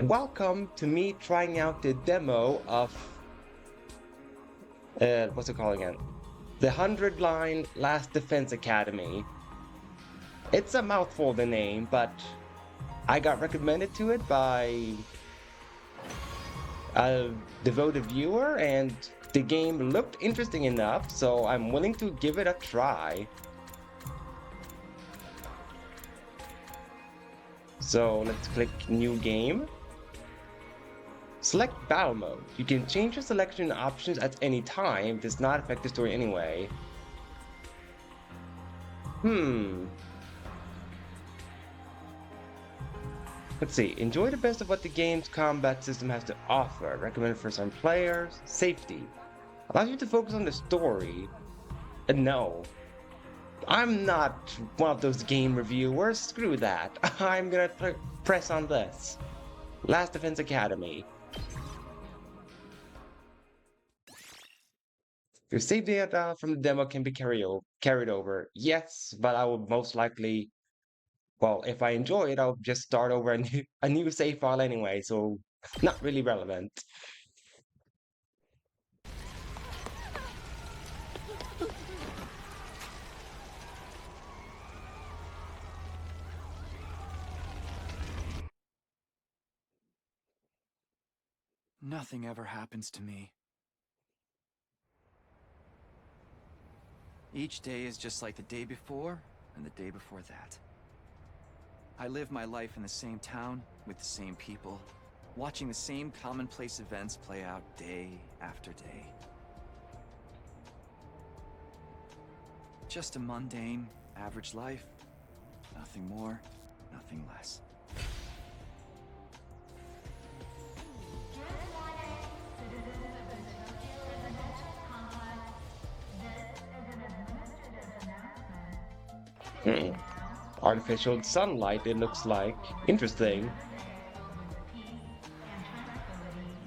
Welcome to me trying out the demo of what's it called again? The 100-line Last Defense Academy. It's a mouthful, the name, but I got recommended to it by a devoted viewer, and the game looked interesting enough, so I'm willing to give it a try. So let's click New Game. Select Battle Mode. You can change your selection options at any time. It does not affect the story anyway. Let's see. Enjoy the best of what the game's combat system has to offer. Recommended for some players. Safety. Allows you to focus on the story. And no. I'm not one of those game reviewers. Screw that. I'm gonna press on this. Last Defense Academy. Your save data from the demo can be carried over. Yes, but I will most likely, well, if I enjoy it, I'll just start over a new save file anyway, so not really relevant. Nothing ever happens to me. Each day is just like the day before and the day before that. I live my life in the same town with the same people, watching the same commonplace events play out day after day. Just a mundane, average life. Nothing more, nothing less. Artificial sunlight, it looks like. Interesting.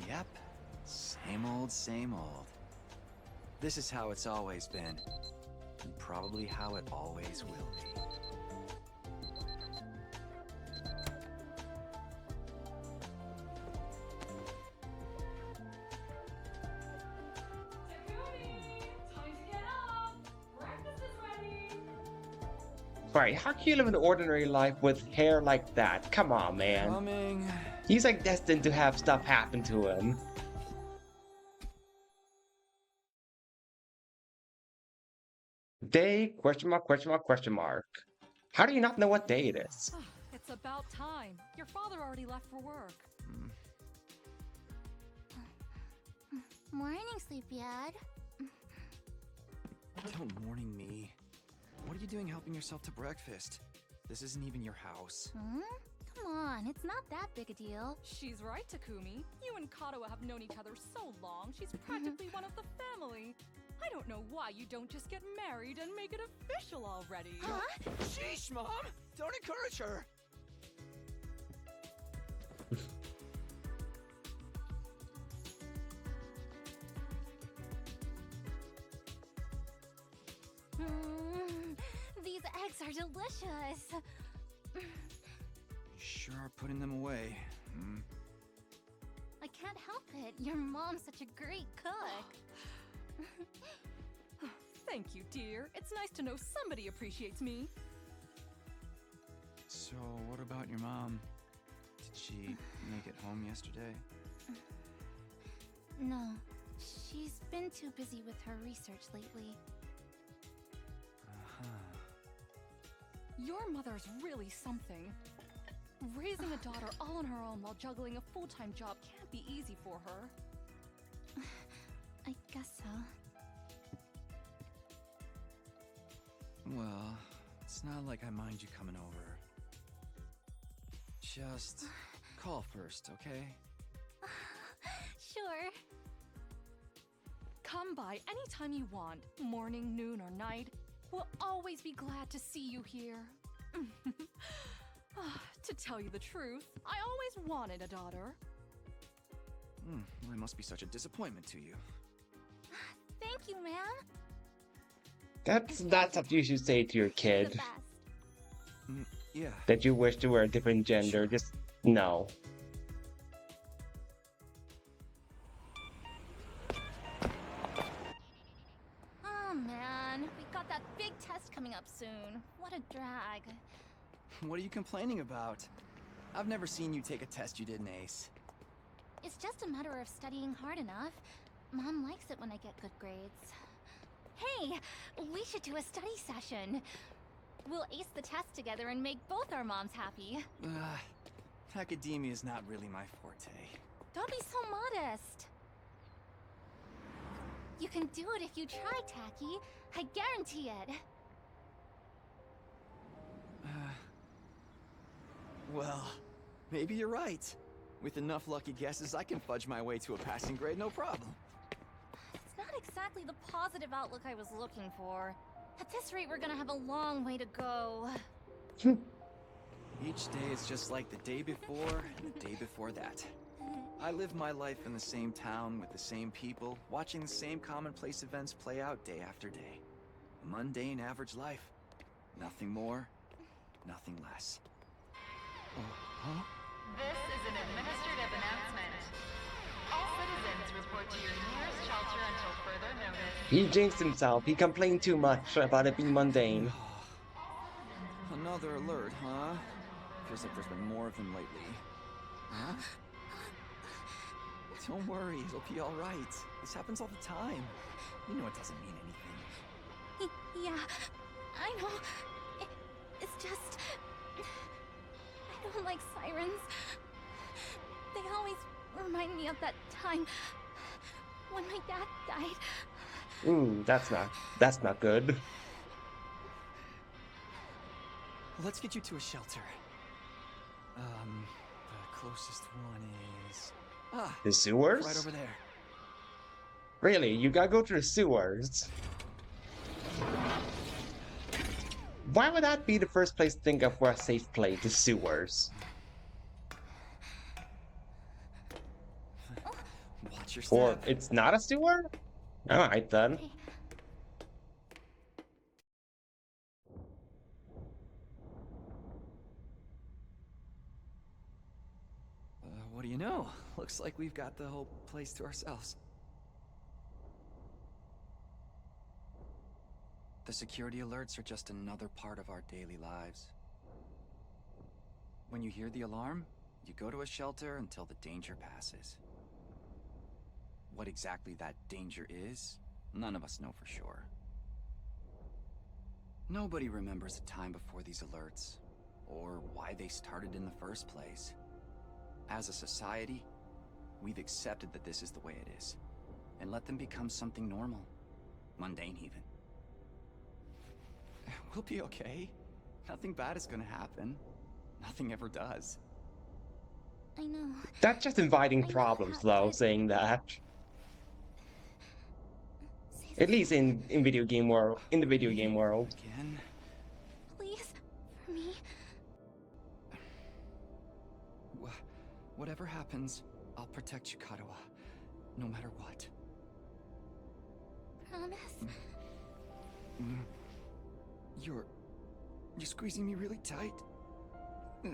Yep. Same old, same old. This is how it's always been. And probably how it always will be. Right, how can you live an ordinary life with hair like that? Come on, man. Coming. He's like destined to have stuff happen to him. Day, question mark, question mark, question mark. How do you not know what day it is? It's about time. Your father already left for work. Morning, Sleepyhead. Don't morning me. What are you doing helping yourself to breakfast? This isn't even your house. Come on, it's not that big a deal. She's right, Takumi. You and Kato have known each other so long, she's practically one of the family. I don't know why you don't just get married and make it official already. Huh? Sheesh, Mom! Don't encourage her! These eggs are delicious. You sure are putting them away. I can't help it. Your mom's such a great cook. Thank you, dear. It's nice to know somebody appreciates me. So, what about your mom? Did she make it home yesterday? No, she's been too busy with her research lately. Your mother's really something. Raising a daughter all on her own while juggling a full-time job can't be easy for her. I guess so. Well, it's not like I mind you coming over. Just call first, okay? Sure. Come by anytime you want, morning, noon, or night. We'll always be glad to see you here. To tell you the truth, I always wanted a daughter. Well, I must be such a disappointment to you. Thank you, ma'am. That's something you should say to your The kid. best. Yeah. That you wish to wear a different gender. Sure. Just no. man. We've got that big test coming up soon. What a drag. What are you complaining about? I've never seen you take a test you didn't ace. It's just a matter of studying hard enough. Mom likes it when I get good grades. Hey, we should do a study session. We'll ace the test together and make both our moms happy. Academia is not really my forte. Don't be so modest. You can do it if you try, Tacky. I guarantee it. Well, maybe you're right. With enough lucky guesses, I can fudge my way to a passing grade, no problem. It's not exactly the positive outlook I was looking for. At this rate, we're gonna have a long way to go. Each day is just like the day before and the day before that. I live my life in the same town with the same people, watching the same commonplace events play out day after day. A mundane, average life. Nothing more, nothing less. Oh, huh? This is an administrative announcement. All citizens report to your nearest shelter until further notice. He jinxed himself. He complained too much about it being mundane. Another alert, huh? Feels like there's been more of them lately. Huh? Don't worry, it'll be all right. This happens all the time. You know it doesn't mean anything. Yeah, I know. It's just... I don't like sirens. They always remind me of that time when my dad died. Ooh, that's not good. Let's get you to a shelter. The closest one is... The sewers? Right over there. Really? You gotta go to the sewers? Why would that be the first place to think of for a safe place? The sewers. Watch your Or step. it's not a sewer? Alright then. What do you know? Looks like we've got the whole place to ourselves. The security alerts are just another part of our daily lives. When you hear the alarm, you go to a shelter until the danger passes. What exactly that danger is, none of us know for sure. Nobody remembers the time before these alerts, or why they started in the first place. As a society, we've accepted that this is the way it is, and let them become something normal, mundane even. We'll be okay. Nothing bad is gonna happen. Nothing ever does. I know. That's just inviting I know problems that, though, but- saying that. Say At least in something, video game world, in the video game world. Again? please, for me. Whatever happens, I'll protect you, Katawa. No matter what. Promise? You're squeezing me really tight. This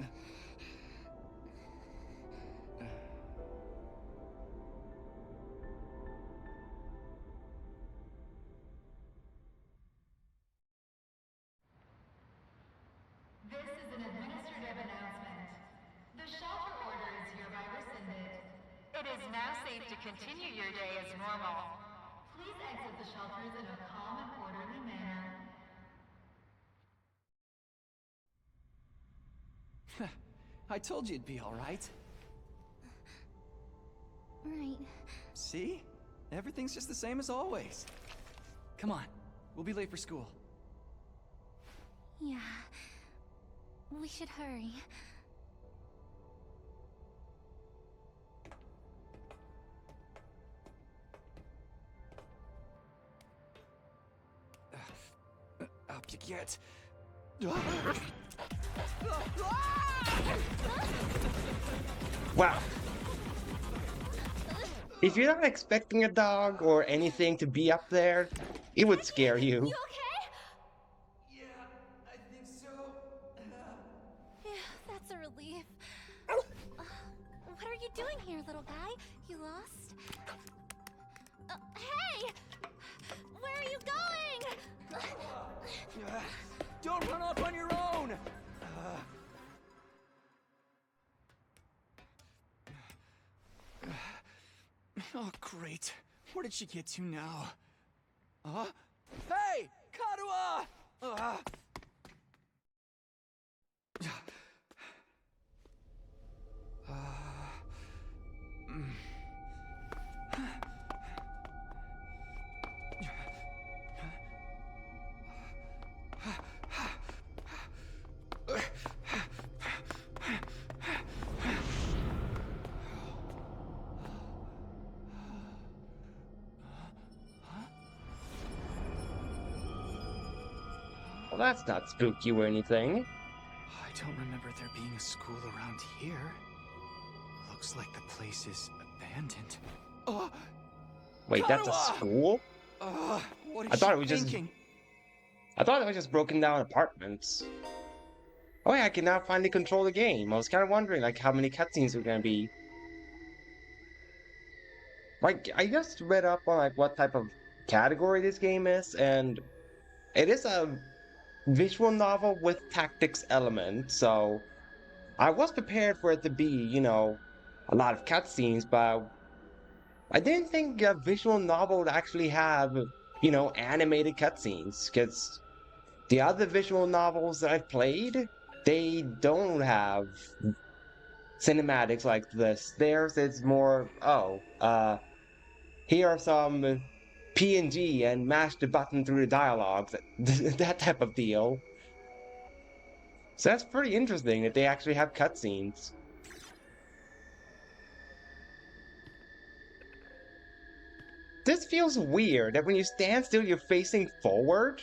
is an administrative announcement. The shelter order is hereby rescinded. It is now safe to continue your day as normal. Please exit the shelters in a calm and orderly manner. I told you it'd be all right. Right. See? Everything's just the same as always. Come on, we'll be late for school. Yeah. We should hurry. Up you get. Wow. If you're not expecting a dog or anything to be up there, it would scare you. You okay? Yeah, I think so. Yeah, that's a relief. What are you doing here, little guy? You lost? Hey! Where are you going? Don't run off on your own! Oh, great. Where did she get to now? Hey! Karuha! Well, that's not spooky or anything. I don't remember there being a school around here. Looks like the place is abandoned. Wait, that's a Karuha! school? What is I thought she it was just- thinking? I thought it was just broken down apartments. Oh yeah, I can now finally control the game. I was kind of wondering, like, how many cutscenes are gonna be. Like, I just read up on, like, what type of category this game is, and it is a visual novel with tactics element, so I was prepared for it to be, you know, a lot of cutscenes, but I didn't think a visual novel would actually have, you know, animated cutscenes, because the other visual novels that I've played, they don't have cinematics like this. Theirs is more, here are some PNG and mash the button through the dialogues, that type of deal. So that's pretty interesting that they actually have cutscenes. This feels weird that when you stand still, you're facing forward.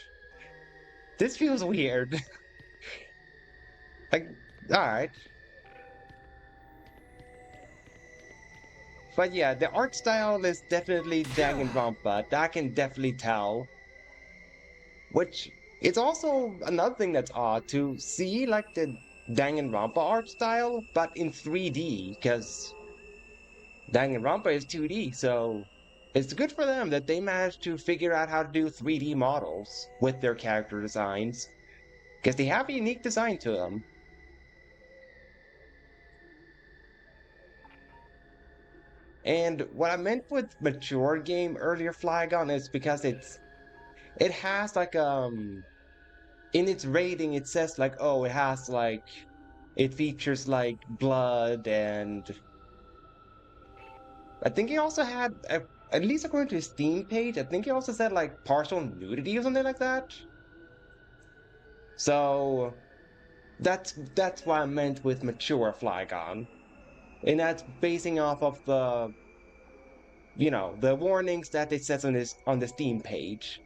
This feels weird. Like, alright. But yeah, the art style is definitely Danganronpa. That I can definitely tell. Which is also another thing that's odd to see, like, the Danganronpa art style, but in 3D, because Danganronpa is 2D, so it's good for them that they managed to figure out how to do 3D models with their character designs, because they have a unique design to them. And what I meant with mature game earlier, Flygon, is because it has like in its rating it says like, oh, it has like, it features like blood, and I think it also had at least according to his Steam page, I think he also said like partial nudity or something like that. So that's what I meant with mature Flygon. And that's basing off of the, you know, the warnings that it says on the Steam page.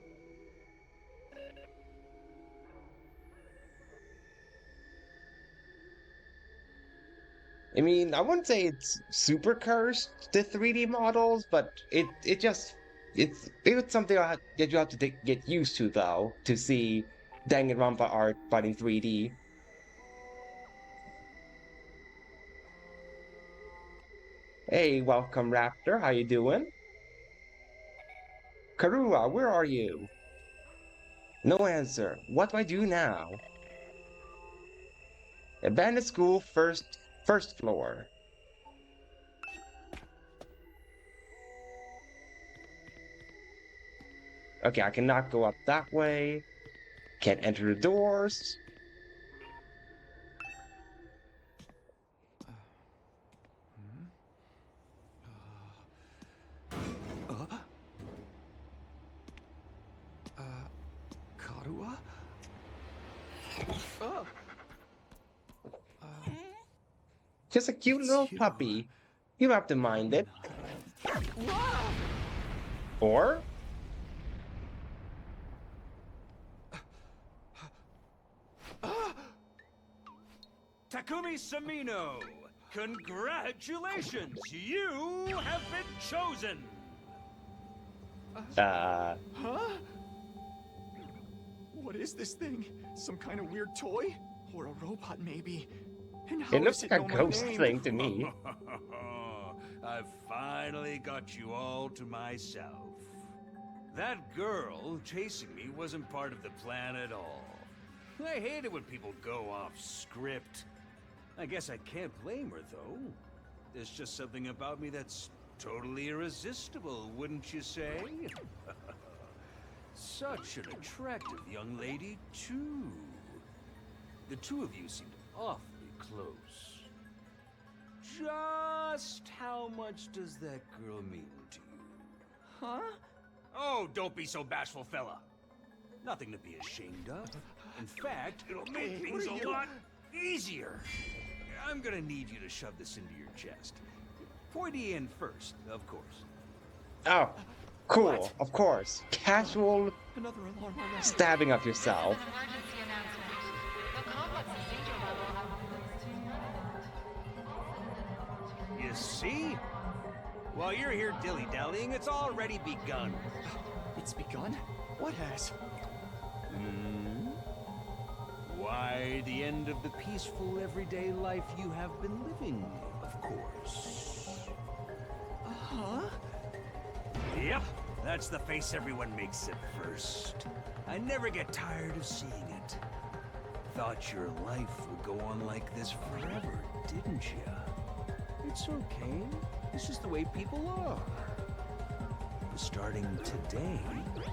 I mean, I wouldn't say it's super cursed, the 3D models, but it just it's something that you have to get used to though, to see Danganronpa art but in 3D. Hey, welcome Raptor, how you doing? Karua, where are you? No answer. What do I do now? Abandoned school, first floor. Okay, I cannot go up that way. Can't enter the doors. Karuha? Just a cute It's little you. puppy. You don't have to mind it. Or? Takumi Samino, congratulations! You have been chosen! Huh? What is this thing? Some kind of weird toy? Or a robot, maybe? And how It looks does it like a know my ghost name? thing to me. I've finally got you all to myself. That girl chasing me wasn't part of the plan at all. I hate it when people go off script. I guess I can't blame her, though. There's just something about me that's totally irresistible, wouldn't you say? Such an attractive young lady, too. The two of you seemed awfully close. Just how much does that girl mean to you? Huh? Oh, don't be so bashful, fella. Nothing to be ashamed of. In fact, it'll make things a lot easier. I'm gonna need you to shove this into your chest. Pointy in first, of course. Oh, cool. What? Of course. Casual Another alarm on that. stabbing of yourself. An emergency announcement. The complex's danger level has been raised to 9. You see? While you're here dilly-dallying, it's already begun. It's begun? What has? Why, the end of the peaceful, everyday life you have been living, of course. Huh? Yep, that's the face everyone makes at first. I never get tired of seeing it. Thought your life would go on like this forever, didn't you? It's okay. This is the way people are. But starting today,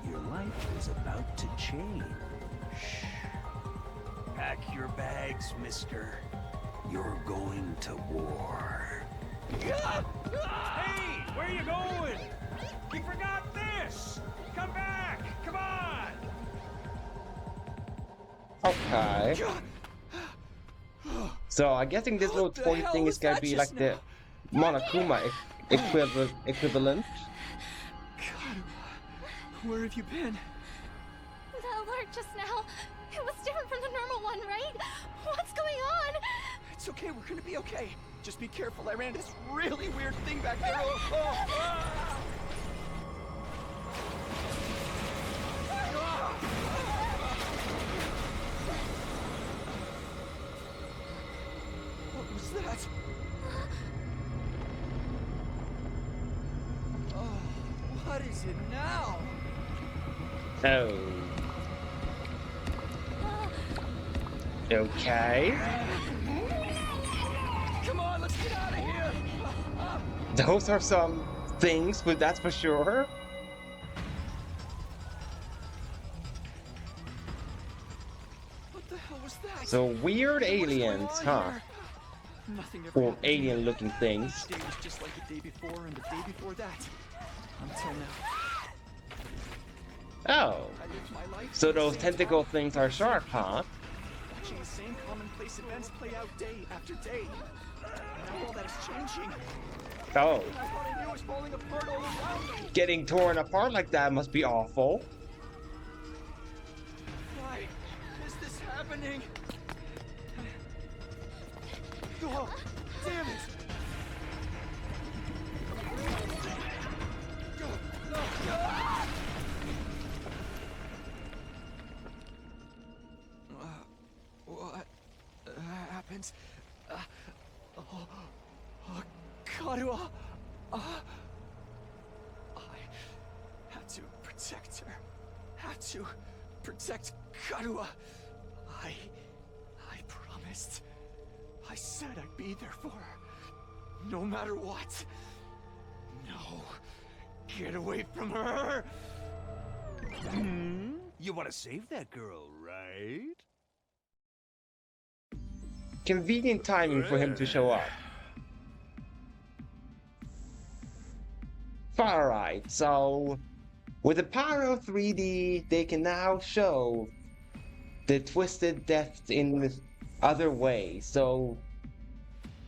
your life is about to change. Pack your bags, mister. You're going to war. Hey, where you going? You forgot this! Come back! Come on! Okay. So I'm guessing this little What the toy hell thing was is gonna that be just like the Monokuma equivalent. God, where have you been? The alert just now. It was different from the normal one, right? What's going on? It's okay, we're gonna be okay. Just be careful, I ran into this really weird thing back there. Oh. What was that? Oh, what is it now? Oh. Okay. Come on, let's get out of here! Those are some things, but that's for sure. What the hell was that? So weird What's going aliens, on huh? here? Nothing ever Or happened to me. alien-looking things. Each day was just like the day before and the day before that. Until now. Oh. I lived my life So in the those same tentacle town, things are sharp, huh? watching the same commonplace events play out day after day. Now all that is changing. Oh. I thought I knew it was falling apart all around me. Getting torn apart like that must be awful. Why is this happening? Oh, damn it! What happened? Karua! I had to protect her. Had to protect Karua. I promised. I said I'd be there for her. No matter what. No. Get away from her! You want to save that girl, right? Convenient timing for him to show up. Alright, so with the power of 3D, they can now show the twisted depth in other ways. So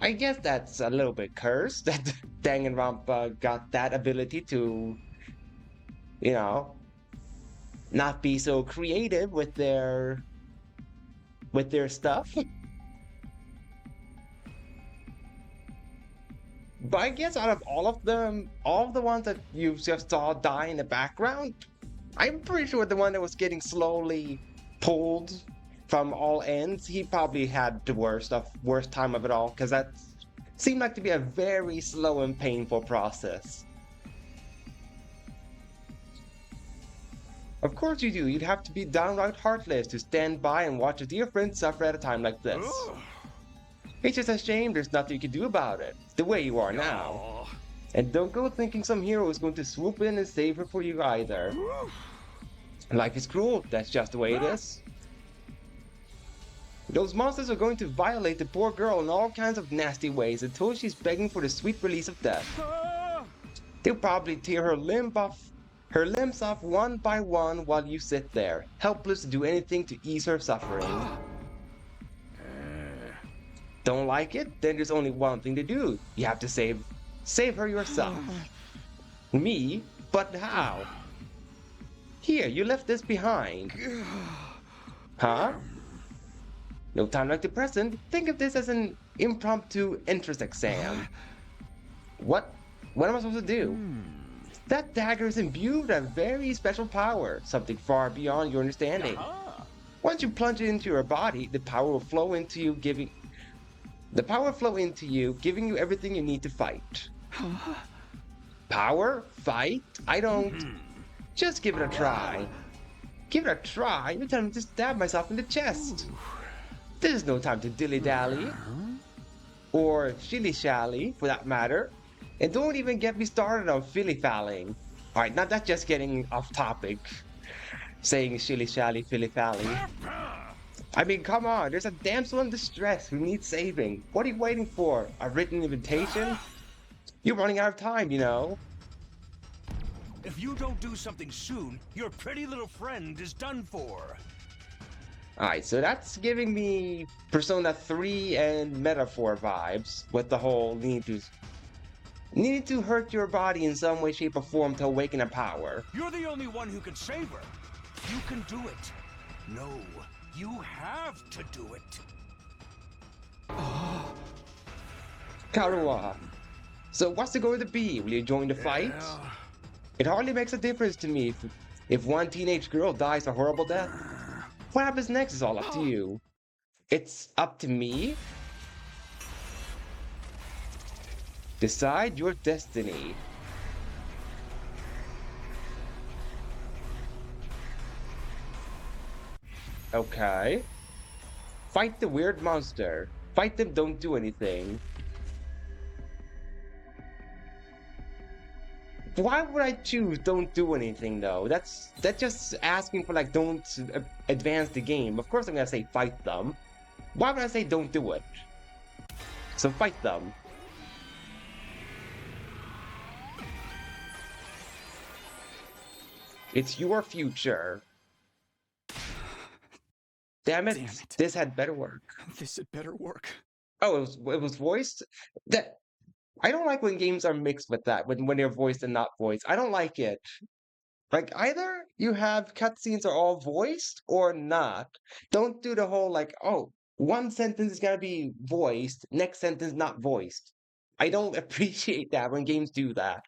I guess that's a little bit cursed that Danganronpa got that ability to, you know, not be so creative with their stuff. But I guess out of all of them, all of the ones that you just saw die in the background, I'm pretty sure the one that was getting slowly pulled from all ends, he probably had the worst time of it all, because that seemed like to be a very slow and painful process. Of course you do. You'd have to be downright heartless to stand by and watch a dear friend suffer at a time like this. It's just a shame there's nothing you can do about it, the way you are now. Oh. And don't go thinking some hero is going to swoop in and save her for you either. Life is cruel, that's just the way it is. Those monsters are going to violate the poor girl in all kinds of nasty ways until she's begging for the sweet release of death. They'll probably tear her limbs off one by one while you sit there, helpless to do anything to ease her suffering. Don't like it? Then there's only one thing to do. You have to save her yourself. Me? But how? Here, you left this behind. Huh? No time like the present. Think of this as an impromptu entrance exam. What am I supposed to do? That dagger is imbued with a very special power, something far beyond your understanding. Once you plunge it into your body, the power will flow into you, giving you everything you need to fight. Power? Fight? I don't. Just give it a try. Give it a try? You're telling me to stab myself in the chest. There's no time to dilly-dally. Or shilly-shally, for that matter. And don't even get me started on filly-falling. Alright, now that's just getting off topic. Saying shilly-shally, filly-fally. I mean, come on, there's a damsel in distress who needs saving. What are you waiting for? A written invitation? You're running out of time, you know. If you don't do something soon, your pretty little friend is done for. Alright, so that's giving me Persona 3 and Metaphor vibes with the whole needing to hurt your body in some way, shape, or form to awaken a power. You're the only one who can save her. You can do it. No, you have to do it. Karuwa. So what's it going to be? Will you join the fight? It hardly makes a difference to me if one teenage girl dies a horrible death. What happens next is all up to you. It's up to me? Decide your destiny. Okay. Fight the weird monster. Fight them, don't do anything. Why would I choose don't do anything though? That's just asking for like don't advance the game. Of course I'm gonna say fight them. Why would I say don't do it? So fight them. It's your future. Damn it. This had better work. This had better work. Oh, it was voiced? That I don't like when games are mixed with that, when they're voiced and not voiced. I don't like it. Like, either you have cutscenes are all voiced or not. Don't do the whole, like, oh, one sentence is gonna be voiced, next sentence not voiced. I don't appreciate that when games do that.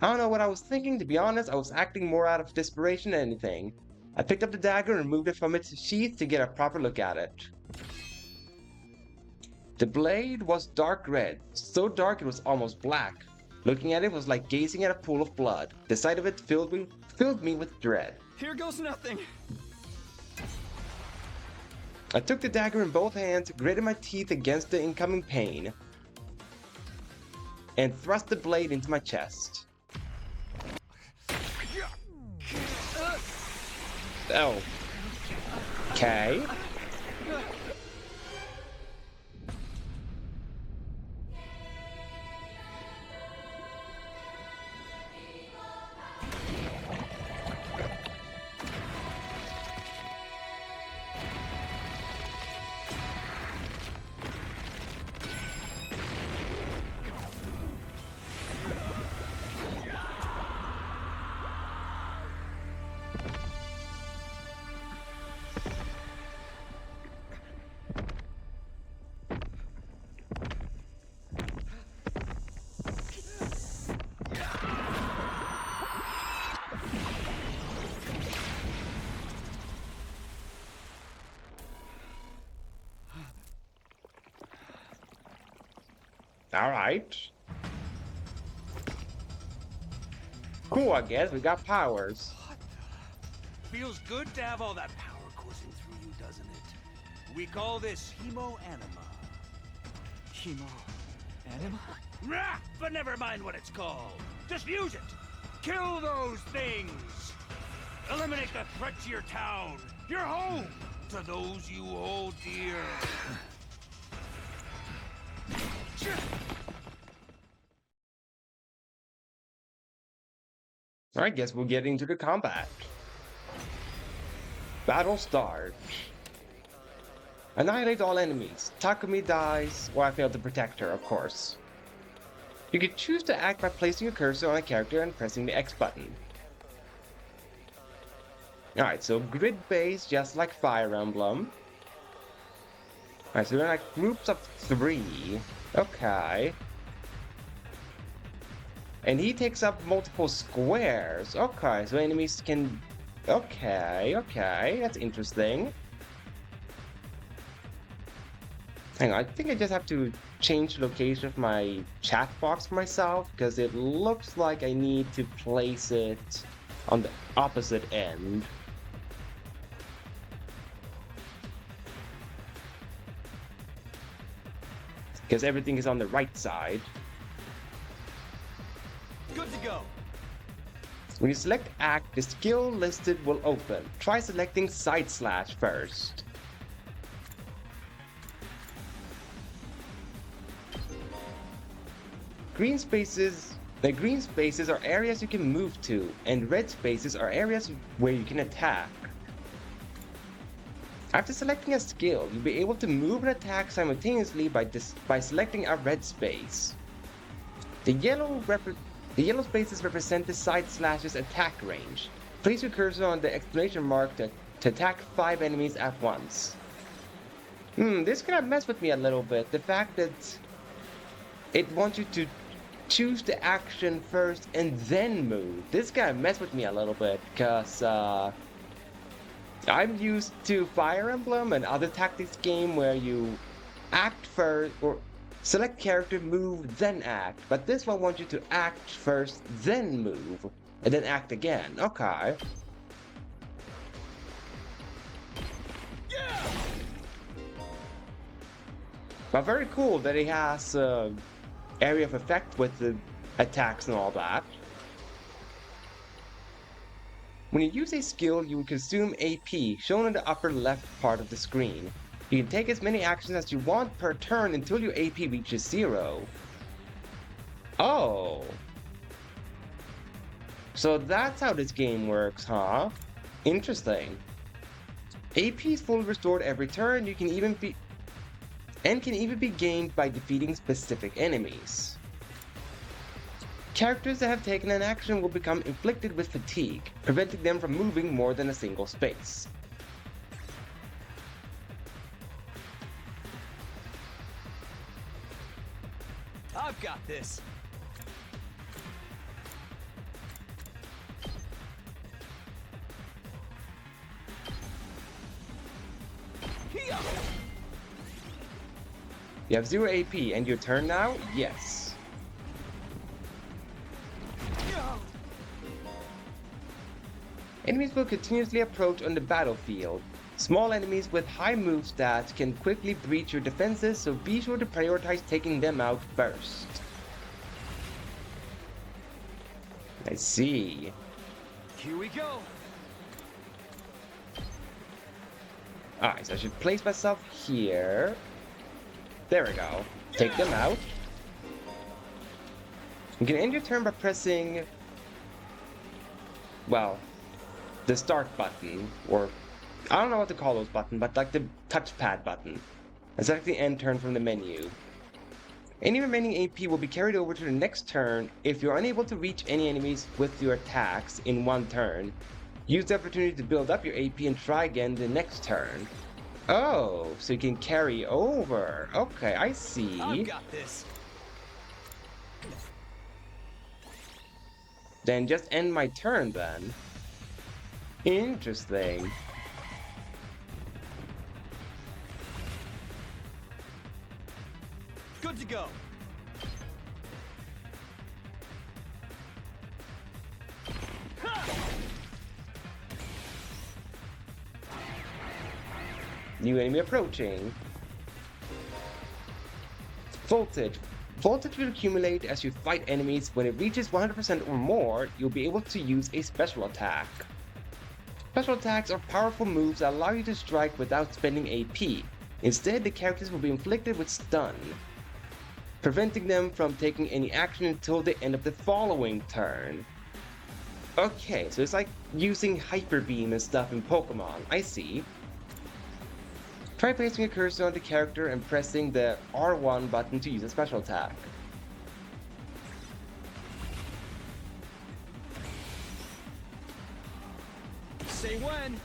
I don't know what I was thinking, to be honest. I was acting more out of desperation than anything. I picked up the dagger and removed it from its sheath to get a proper look at it. The blade was dark red, so dark it was almost black. Looking at it was like gazing at a pool of blood. The sight of it filled me with dread. Here goes nothing. I took the dagger in both hands, gritted my teeth against the incoming pain, and thrust the blade into my chest. Oh. Okay. All right. Cool, I guess. We got powers. What the? Feels good to have all that power coursing through you, doesn't it? We call this hemo-anima. Hemo. Anima? Rah! But never mind what it's called. Just use it. Kill those things. Eliminate the threat to your town, your home, to those you hold dear. Alright, guess we'll get into the combat. Battle start. Annihilate all enemies. Takumi dies, or I failed to protect her, of course. You can choose to act by placing your cursor on a character and pressing the X button. Alright, so grid-based, just like Fire Emblem. Alright, so they're like groups of 3. Okay. And he takes up multiple squares. Okay, so enemies can... Okay, that's interesting. Hang on, I think I just have to change the location of my chat box for myself, because it looks like I need to place it on the opposite end. Because everything is on the right side. Good to go. When you select Act, the skill listed will open. Try selecting Side Slash first. Green spaces are areas you can move to, and red spaces are areas where you can attack. After selecting a skill, you'll be able to move and attack simultaneously by selecting a red space. The yellow spaces represent the Side Slash's attack range. Place your cursor on the exclamation mark to attack 5 enemies at once. This kind of messed with me a little bit. The fact that it wants you to choose the action first and then move. This kind of messed with me a little bit, because I'm used to Fire Emblem and other tactics game where you act first, or select character, move, then act. But this one wants you to act first, then move, and then act again. Okay. Yeah! But very cool that he has area of effect with the attacks and all that. When you use a skill, you will consume AP, shown in the upper left part of the screen. You can take as many actions as you want per turn until your AP reaches 0. Oh. So that's how this game works, huh? Interesting. AP is fully restored every turn. You can even be gained by defeating specific enemies. Characters that have taken an action will become inflicted with fatigue, preventing them from moving more than a single space. I've got this. You have 0 AP, and your turn now? Yes. Enemies will continuously approach on the battlefield. Small enemies with high move stats can quickly breach your defenses, so be sure to prioritize taking them out first. I see. Here we go. Alright, so I should place myself here. There we go. Take them out. You can end your turn by pressing, well, the start button, or I don't know what to call those buttons, but like the touchpad button. And select the end turn from the menu. Any remaining AP will be carried over to the next turn if you're unable to reach any enemies with your attacks in one turn. Use the opportunity to build up your AP and try again the next turn. Oh, so you can carry over. Okay, I see. I've got this. Then just end my turn then. Interesting. Good to go. New enemy approaching. Voltage. Voltage will accumulate as you fight enemies. When it reaches 100% or more, you'll be able to use a special attack. Special attacks are powerful moves that allow you to strike without spending AP. Instead, the characters will be inflicted with stun, preventing them from taking any action until the end of the following turn. Okay, so it's like using Hyper Beam and stuff in Pokemon. I see. Try placing a cursor on the character and pressing the R1 button to use a special attack. Say when.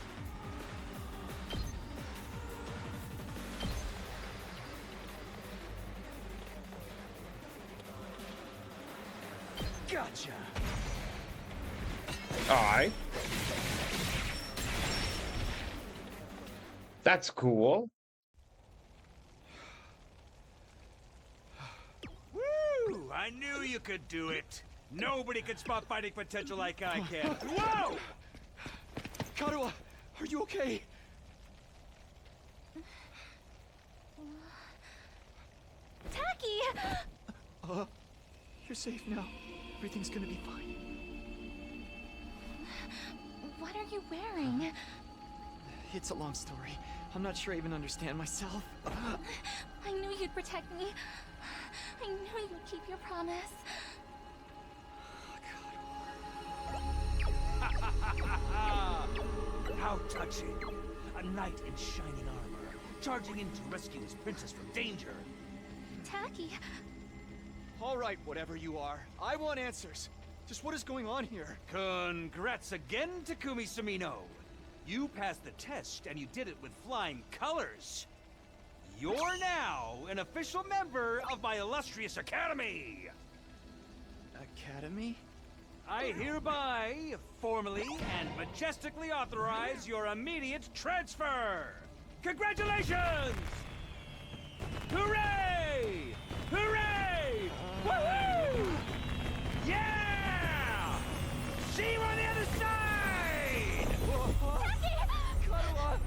Gotcha. Alright. That's cool. Woo! I knew you could do it. Nobody can spot fighting potential like I can. Whoa! Karuha, are you okay? Taki! You're safe now. Everything's gonna be fine. What are you wearing? It's a long story. I'm not sure I even understand myself. I knew you'd protect me. I knew you'd keep your promise. How touching! A knight in shining armor, charging in to rescue his princess from danger. Taki, All right, whatever you are. I want answers. Just what is going on here? Congrats again, Takumi Sumino. You passed the test, and you did it with flying colors. You're now an official member of my illustrious academy. Academy? I hereby, formally and majestically authorize your immediate transfer. Congratulations! Hooray! Hooray! Woohoo! Yeah! See you on the other side! Karuha!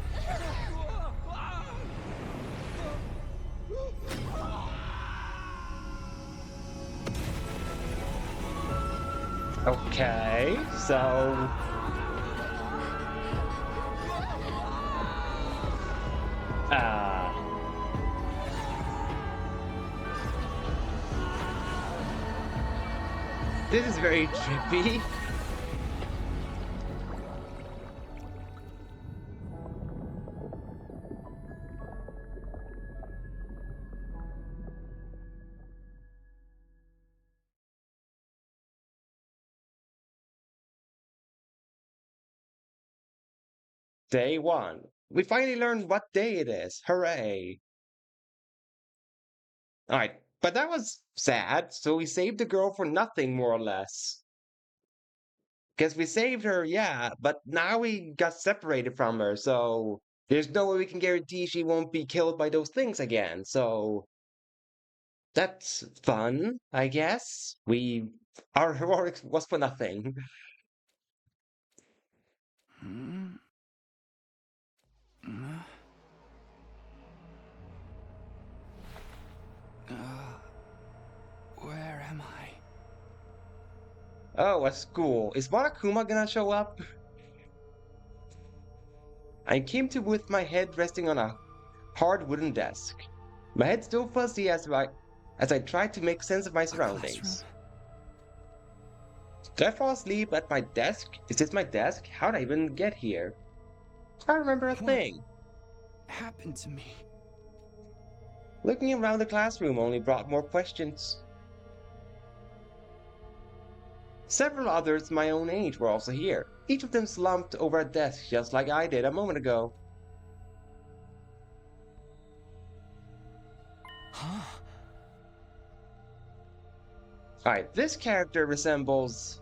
Okay, so... This is very trippy. Day 1. We finally learned what day it is. Hooray. Alright, but that was sad, so we saved the girl for nothing, more or less. Because we saved her, yeah, but now we got separated from her, so there's no way we can guarantee she won't be killed by those things again, so that's fun, I guess. Our heroics was for nothing. Where am I? Oh, a school. Is Monokuma gonna show up? I came to with my head resting on a hard wooden desk. My head still fuzzy as I tried to make sense of my surroundings. Did I fall asleep at my desk? Is this my desk? How did I even get here? I don't remember a thing. Happened to me? Looking around the classroom only brought more questions. Several others my own age were also here, each of them slumped over a desk just like I did a moment ago. Huh? Alright, this character resembles...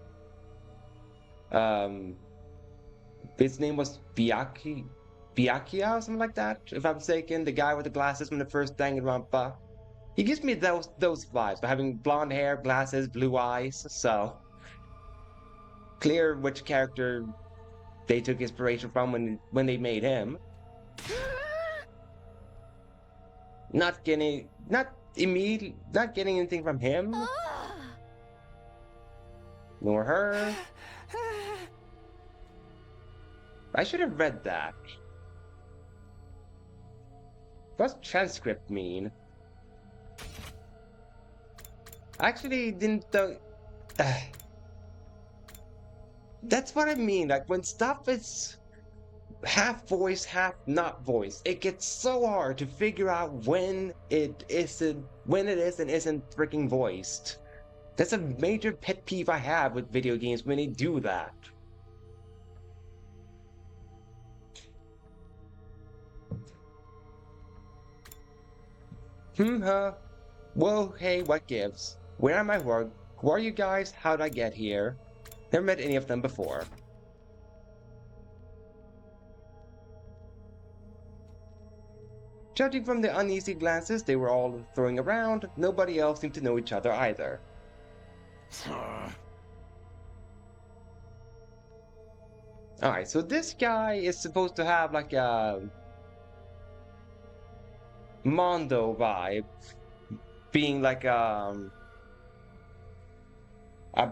his name was Byakuya or something like that, if I'm mistaken, the guy with the glasses from the first Danganronpa. He gives me those vibes, by having blonde hair, glasses, blue eyes, so... Clear which character they took inspiration from when they made him. not getting anything from him, nor her. I should have read that. What's transcript mean? I actually didn't. That's what I mean. Like when stuff is half voice, half not voice, it gets so hard to figure out when it is and isn't freaking voiced. That's a major pet peeve I have with video games when they do that. Huh. Whoa, hey, what gives? Where am I work? Who are you guys? How'd I get here? Never met any of them before. Judging from the uneasy glances they were all throwing around, nobody else seemed to know each other either. Alright, so this guy is supposed to have like a Mondo vibe, being like a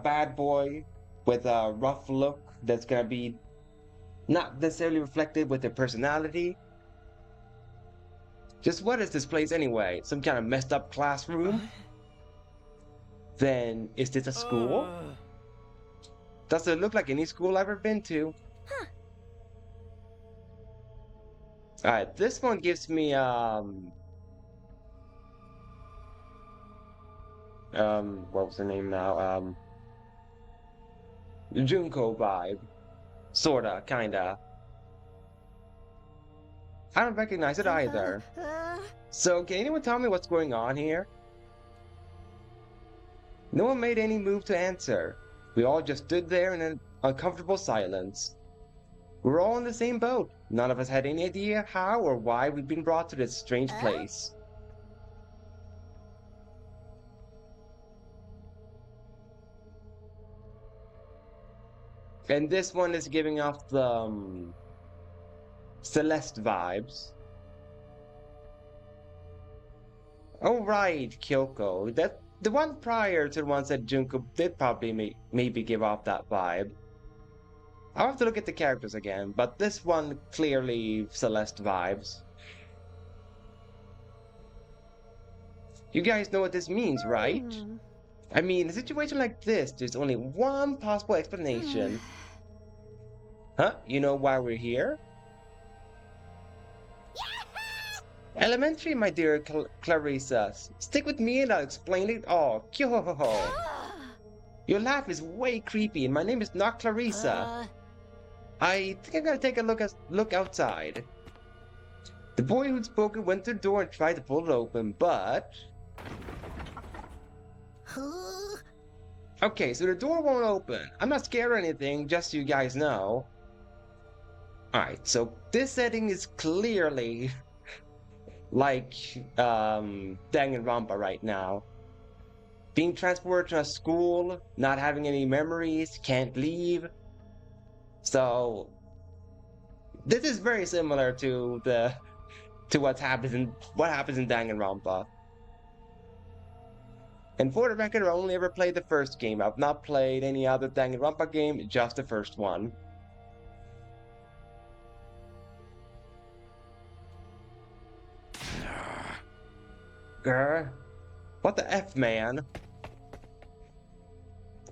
bad boy with a rough look that's gonna be not necessarily reflected with their personality. Just what is this place anyway? Some kind of messed up classroom? Then is this a school? Does it look like any school I've ever been to? Huh. Alright, this one gives me what was the name now? Junko vibe. Sorta, kinda. I don't recognize it either. So, can anyone tell me what's going on here? No one made any move to answer. We all just stood there in an uncomfortable silence. We were all in the same boat. None of us had any idea how or why we'd been brought to this strange place. And this one is giving off the Celeste vibes. Oh right, Kyoko. That the one prior to the ones that Junko did probably maybe give off that vibe. I'll have to look at the characters again, but this one clearly Celeste vibes. You guys know what this means, right? I mean, in a situation like this, there's only one possible explanation. Huh? You know why we're here? Elementary, my dear Clarissa. Stick with me and I'll explain it all. Kyo-ho-ho-ho. Your laugh is way creepy and my name is not Clarissa. I think I'm gonna take a look outside. The boy who'd spoken went to the door and tried to pull it open, but... Okay, so the door won't open. I'm not scared or anything, just so you guys know. Alright, so this setting is clearly like Danganronpa right now. Being transported to a school, not having any memories, can't leave. So this is very similar to what happens in Danganronpa. And for the record, I only ever played the first game. I've not played any other Danganronpa game, just the first one. Grr. What the F, man?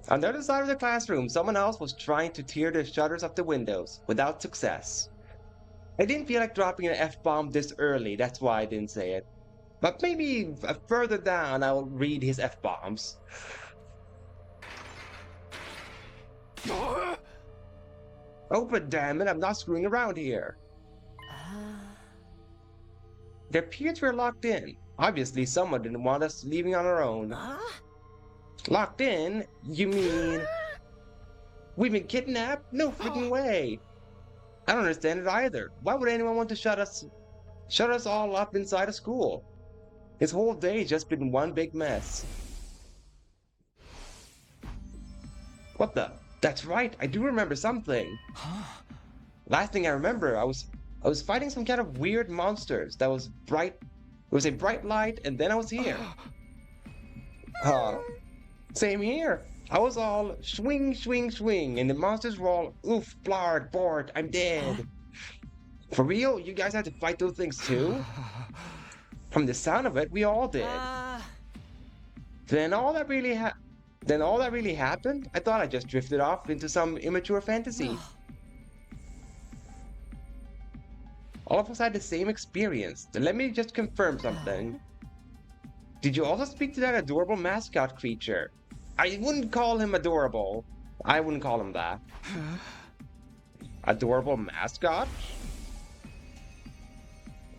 On the other side of the classroom, someone else was trying to tear the shutters off the windows, without success. I didn't feel like dropping an F-bomb this early, that's why I didn't say it. But maybe further down I'll read his F-bombs. Open, damn it, I'm not screwing around here. Their peers were locked in. Obviously, someone didn't want us leaving on our own. Locked in? You mean... We've been kidnapped? No freaking way! I don't understand it either. Why would anyone want to shut us all up inside a school? This whole day's just been one big mess. What the? That's right, I do remember something. Last thing I remember, I was fighting some kind of weird monsters that was It was a bright light, and then I was here. Same here. I was all swing, swing, swing, and the monsters were all oof, blard, bored, I'm dead. For real? You guys had to fight those things too? From the sound of it, we all did. Then all that really happened? I thought I just drifted off into some immature fantasy. All of us had the same experience. Then let me just confirm something. Did you also speak to that adorable mascot creature? I wouldn't call him adorable. I wouldn't call him that. Adorable mascot?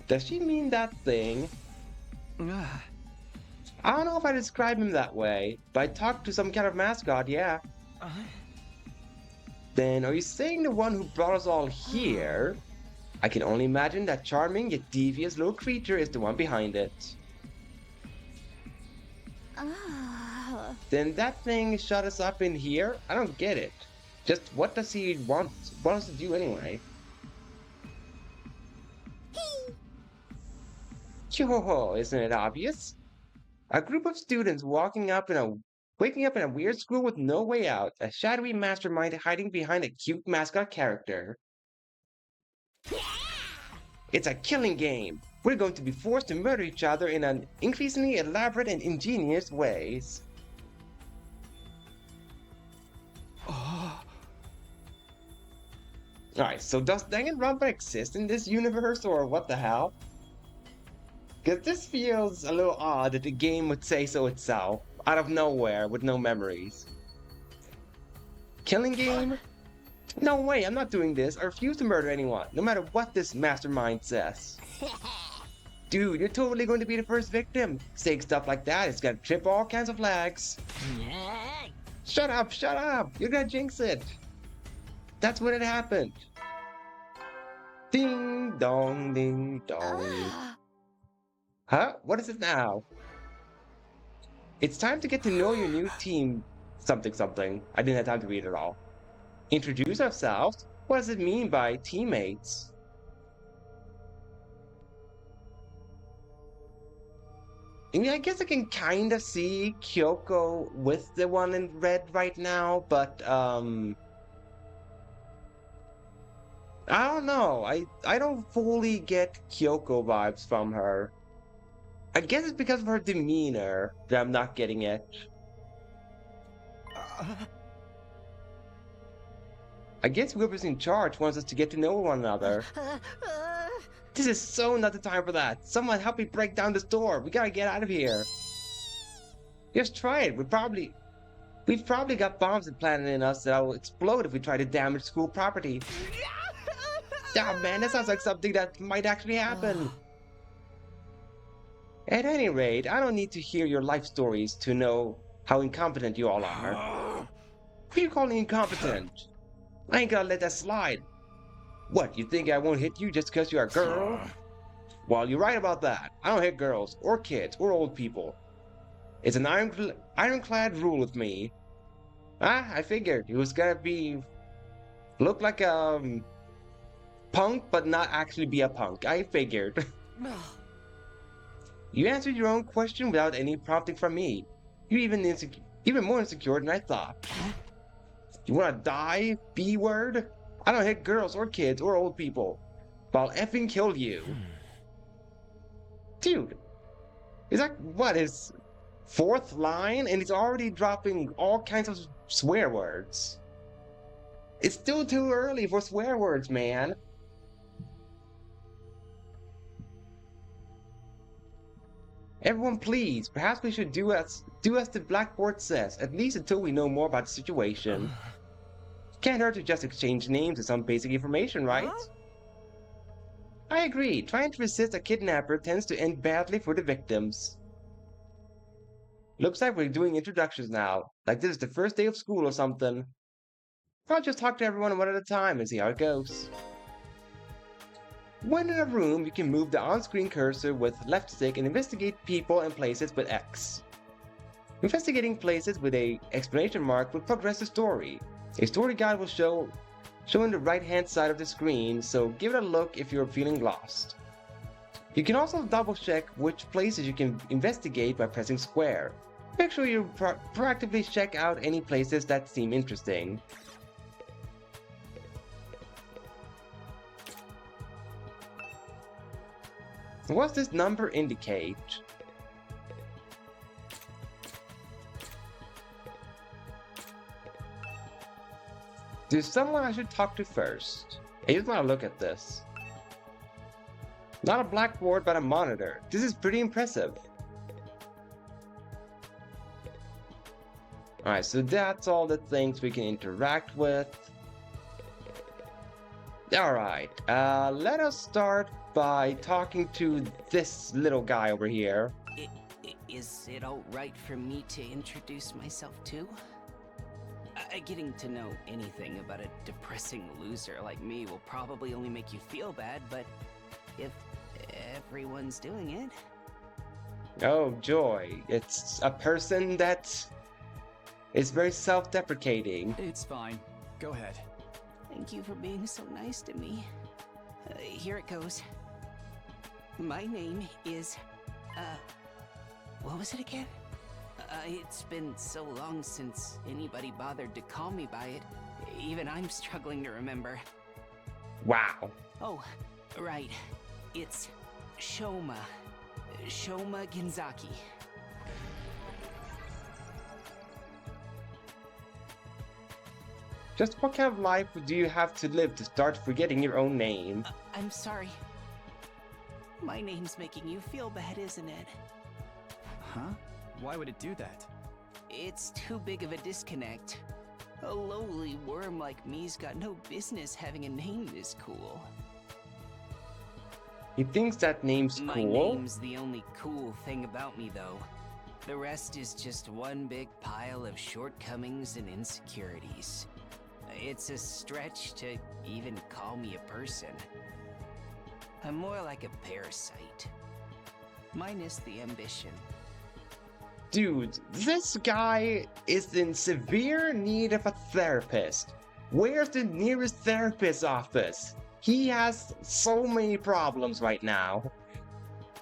Does she mean that thing? I don't know if I describe him that way, but I talked to some kind of mascot, yeah. Then are you saying the one who brought us all here? I can only imagine that charming yet devious little creature is the one behind it. Then that thing shut us up in here? I don't get it. Just what does he want us to do anyway? Yo, isn't it obvious? A group of students waking up in a weird school with no way out, a shadowy mastermind hiding behind a cute mascot character. It's a killing game. We're going to be forced to murder each other in an increasingly elaborate and ingenious ways. Alright, so does Danganronpa exist in this universe, or what the hell? Because this feels a little odd that the game would say so itself, out of nowhere, with no memories. Killing game? No way, I'm not doing this. I refuse to murder anyone, no matter what this mastermind says. Dude, you're totally going to be the first victim. Saying stuff like that is gonna trip all kinds of flags. Shut up, shut up! You're gonna jinx it. That's when it happened. Ding dong, ding dong. Huh? What is it now? It's time to get to know your new team. Something, something. I didn't have time to read it all. Introduce ourselves? What does it mean by teammates? I mean, I guess I can kind of see Kyoko with the one in red right now, but, I don't know. I don't fully get Kyoko vibes from her. I guess it's because of her demeanor that I'm not getting it. I guess whoever's in charge wants us to get to know one another. This is so not the time for that. Someone help me break down this door. We gotta get out of here. Just try it. We've probably got bombs implanted in us that will explode if we try to damage school property. Oh man, that sounds like something that might actually happen. At any rate, I don't need to hear your life stories to know how incompetent you all are. Who are you calling incompetent? I ain't gonna let that slide. What, you think I won't hit you just because you're a girl? Well, you're right about that. I don't hit girls, or kids, or old people. It's an ironclad rule with me. I figured it was gonna look like a punk, but not actually be a punk. I figured. You answered your own question without any prompting from me. You're even more insecure than I thought. You wanna die, B-word? I don't hit girls or kids or old people. But I'll effing kill you. Dude, is that what, his fourth line? And he's already dropping all kinds of swear words. It's still too early for swear words, man. Everyone please, perhaps we should do as the blackboard says, at least until we know more about the situation. Can't hurt to just exchange names and some basic information, right? I agree, trying to resist a kidnapper tends to end badly for the victims. Looks like we're doing introductions now, like this is the first day of school or something. I'll just talk to everyone one at a time and see how it goes. When in a room, you can move the on-screen cursor with left stick and investigate people and places with X. Investigating places with a exclamation mark will progress the story. A story guide will show on the right-hand side of the screen, so give it a look if you're feeling lost. You can also double check which places you can investigate by pressing square. Make sure you proactively check out any places that seem interesting. What's this number indicate? There's someone I should talk to first. I just want to look at this. Not a blackboard, but a monitor. This is pretty impressive. Alright, so that's all the things we can interact with. Alright, let us start by talking to this little guy over here. Is it alright for me to introduce myself too? Getting to know anything about a depressing loser like me will probably only make you feel bad, but if everyone's doing it... Oh, joy. It's a person that is very self-deprecating. It's fine. Go ahead. Thank you for being so nice to me. Here it goes. My name is... what was it again? It's been so long since anybody bothered to call me by it. Even I'm struggling to remember. Wow. Oh, right. It's Shoma. Shoma Genzaki. Just what kind of life do you have to live to start forgetting your own name? I'm sorry. My name's making you feel bad, isn't it? Huh? Why would it do that? It's too big of a disconnect. A lowly worm like me's got no business having a name this cool. He thinks that name's My cool? name's the only cool thing about me, though. The rest is just one big pile of shortcomings and insecurities. It's a stretch to even call me a person. I'm more like a parasite. Minus the ambition. Dude, this guy is in severe need of a therapist. Where's the nearest therapist office? He has so many problems right now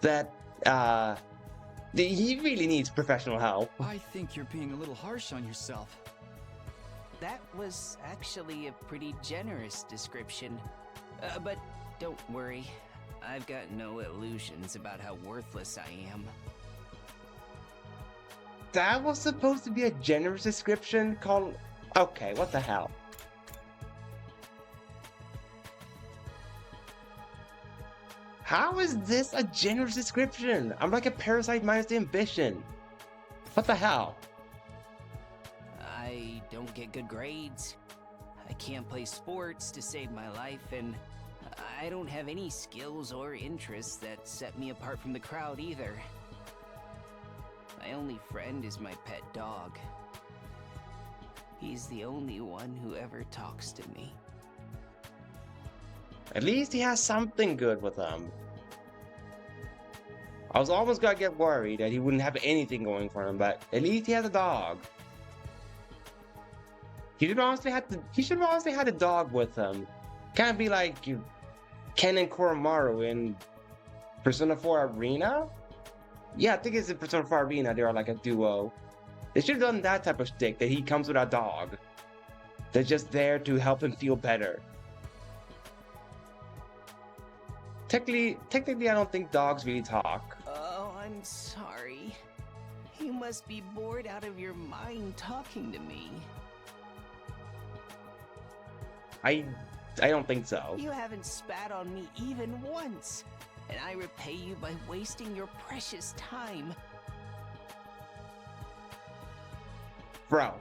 that he really needs professional help. I think you're being a little harsh on yourself. That was actually a pretty generous description. But don't worry, I've got no illusions about how worthless I am. That was supposed to be a generous description called... Okay, what the hell? How is this a generous description? I'm like a parasite minus the ambition. What the hell? I don't get good grades. I can't play sports to save my life, and I don't have any skills or interests that set me apart from the crowd either. My only friend is my pet dog. He's the only one who ever talks to me. At least he has something good with him. I was almost gonna get worried that he wouldn't have anything going for him, but at least he has a dog. He should honestly had a dog with him. Kind of be like Ken and Koromaru in Persona 4 Arena? Yeah, I think it's in Persona 4 Arena, they are like a duo. They should have done that type of shtick, that he comes with a dog. They're just there to help him feel better. Technically, I don't think dogs really talk. Oh, I'm sorry. You must be bored out of your mind talking to me. I don't think so. You haven't spat on me even once, and I repay you by wasting your precious time. Bro,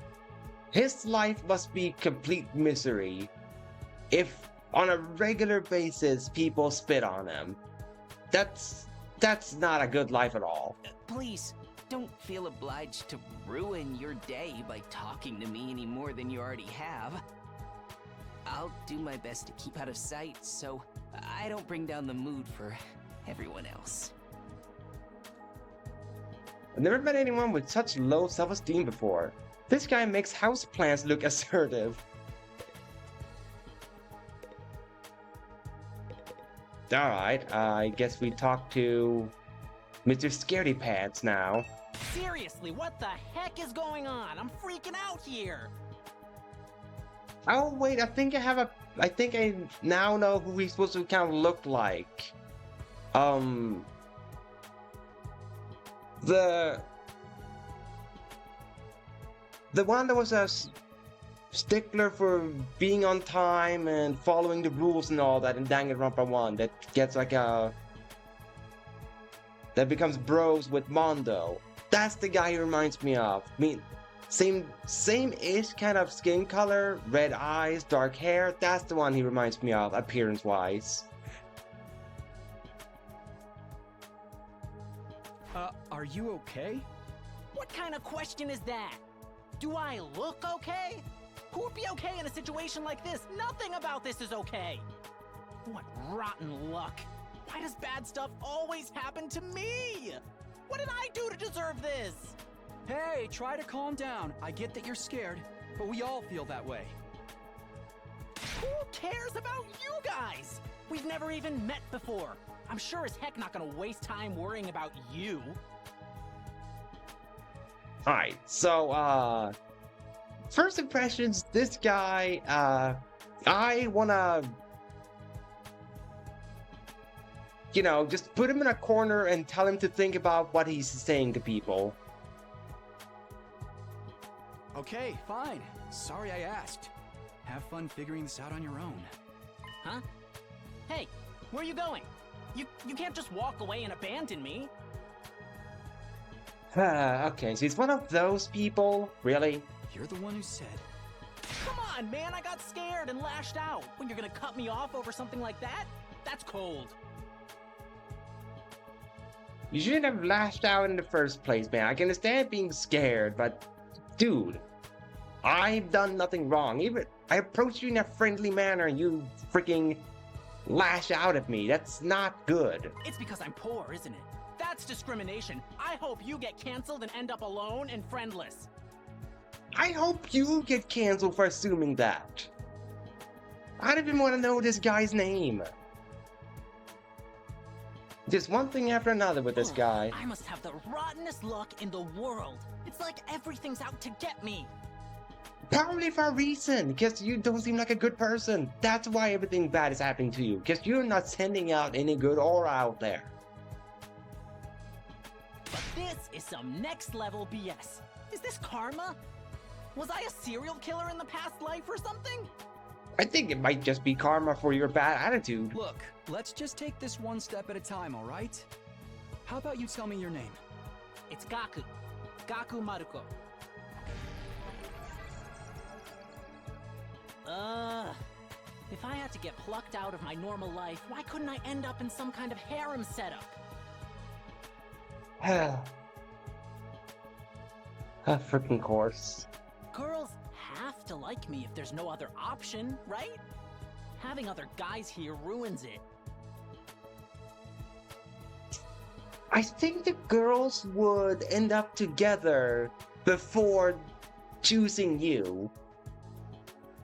his life must be complete misery if on a regular basis people spit on him. That's not a good life at all. Please, don't feel obliged to ruin your day by talking to me any more than you already have. I'll do my best to keep out of sight so I don't bring down the mood for everyone else. I've never met anyone with such low self-esteem before. This guy makes houseplants look assertive. Alright, I guess we talk to Mr. Scaredy Pants now. Seriously, what the heck is going on? I'm freaking out here. Oh wait, I think I now know who he's supposed to kind of look like. The one that was a stickler for being on time and following the rules and all that in Danganronpa 1 that gets like that becomes bros with Mondo. That's the guy he reminds me of. I mean, same-ish kind of skin color, red eyes, dark hair. That's the one he reminds me of, appearance-wise. Are you okay? What kind of question is that? Do I look okay? Who would be okay in a situation like this? Nothing about this is okay. What rotten luck. Why does bad stuff always happen to me? What did I do to deserve this? Hey, try to calm down. I get that you're scared, but we all feel that way. Who cares about you guys? We've never even met before. I'm sure as heck not gonna waste time worrying about you. Alright, so, first impressions, this guy, I wanna, you know, just put him in a corner and tell him to think about what he's saying to people. Okay, fine. Sorry I asked. Have fun figuring this out on your own. Huh? Hey, where are you going? You can't just walk away and abandon me. Okay, so he's one of those people? Really? You're the one who said. Come on, man, I got scared and lashed out. When you're gonna cut me off over something like that? That's cold. You shouldn't have lashed out in the first place, man. I can understand being scared, but dude, I've done nothing wrong. Even I approached you in a friendly manner and you freaking lash out at me. That's not good. It's because I'm poor, isn't it? That's discrimination. I hope you get canceled and end up alone and friendless. I hope you get canceled for assuming that. I don't even want to know this guy's name. Just one thing after another with this guy. I must have the rottenest luck in the world. It's like everything's out to get me. Probably for a reason, because you don't seem like a good person. That's why everything bad is happening to you, because you're not sending out any good aura out there. But this is some next level BS. Is this karma? Was I a serial killer in the past life or something? I think it might just be karma for your bad attitude. Look, let's just take this one step at a time, all right? How about you tell me your name? It's Gaku. Gaku Maruko. If I had to get plucked out of my normal life, why couldn't I end up in some kind of harem setup? A freaking course. Girls have to like me if there's no other option, right? Having other guys here ruins it. I think the girls would end up together before choosing you.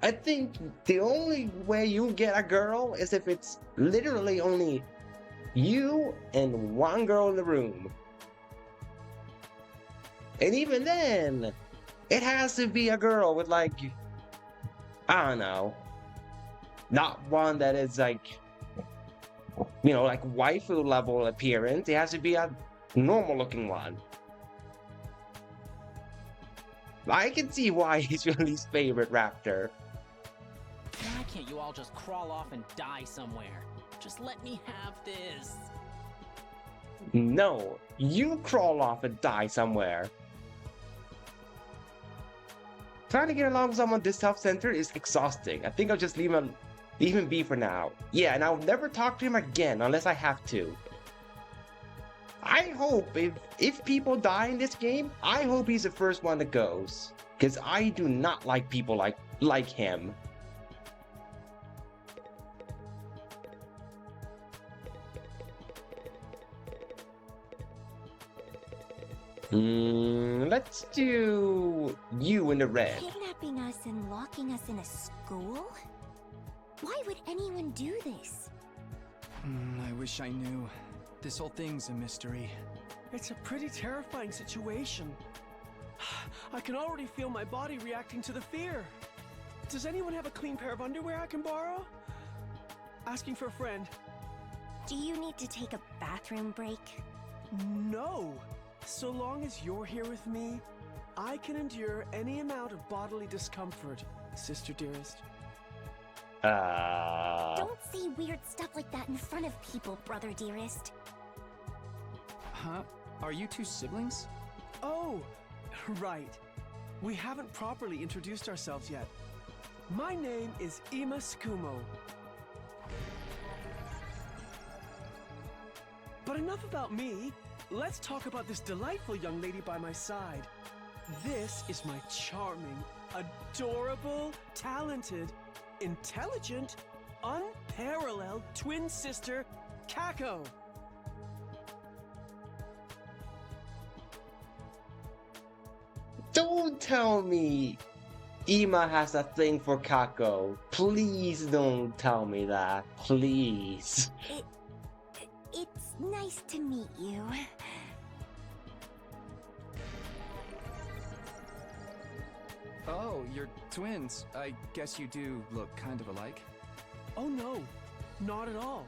I think the only way you get a girl is if it's literally only you and one girl in the room. And even then, it has to be a girl with like, I don't know, not one that is like, you know, like waifu level appearance. It has to be a normal looking one. I can see why he's your least favorite raptor. Why can't you all just crawl off and die somewhere? Just let me have this. No, you crawl off and die somewhere. Trying to get along with someone this self-centered is exhausting. I think I'll just leave him be for now. Yeah, and I'll never talk to him again unless I have to. I hope if people die in this game, I hope he's the first one that goes. Because I do not like people like him. Let's do you in the red. Kidnapping us and locking us in a school? Why would anyone do this? I wish I knew. This whole thing's a mystery. It's a pretty terrifying situation. I can already feel my body reacting to the fear. Does anyone have a clean pair of underwear I can borrow? Asking for a friend. Do you need to take a bathroom break? No. So long as you're here with me, I can endure any amount of bodily discomfort, sister dearest. Don't say weird stuff like that in front of people, brother dearest. Huh? Are you two siblings? Oh, right. We haven't properly introduced ourselves yet. My name is Ima Skumo. But enough about me. Let's talk about this delightful young lady by my side. This is my charming, adorable, talented, intelligent, unparalleled twin sister, Kako. Don't tell me Ima has a thing for Kako. Please don't tell me that. Please. It's nice to meet you. Oh, you're twins. I guess you do look kind of alike. Oh no, not at all.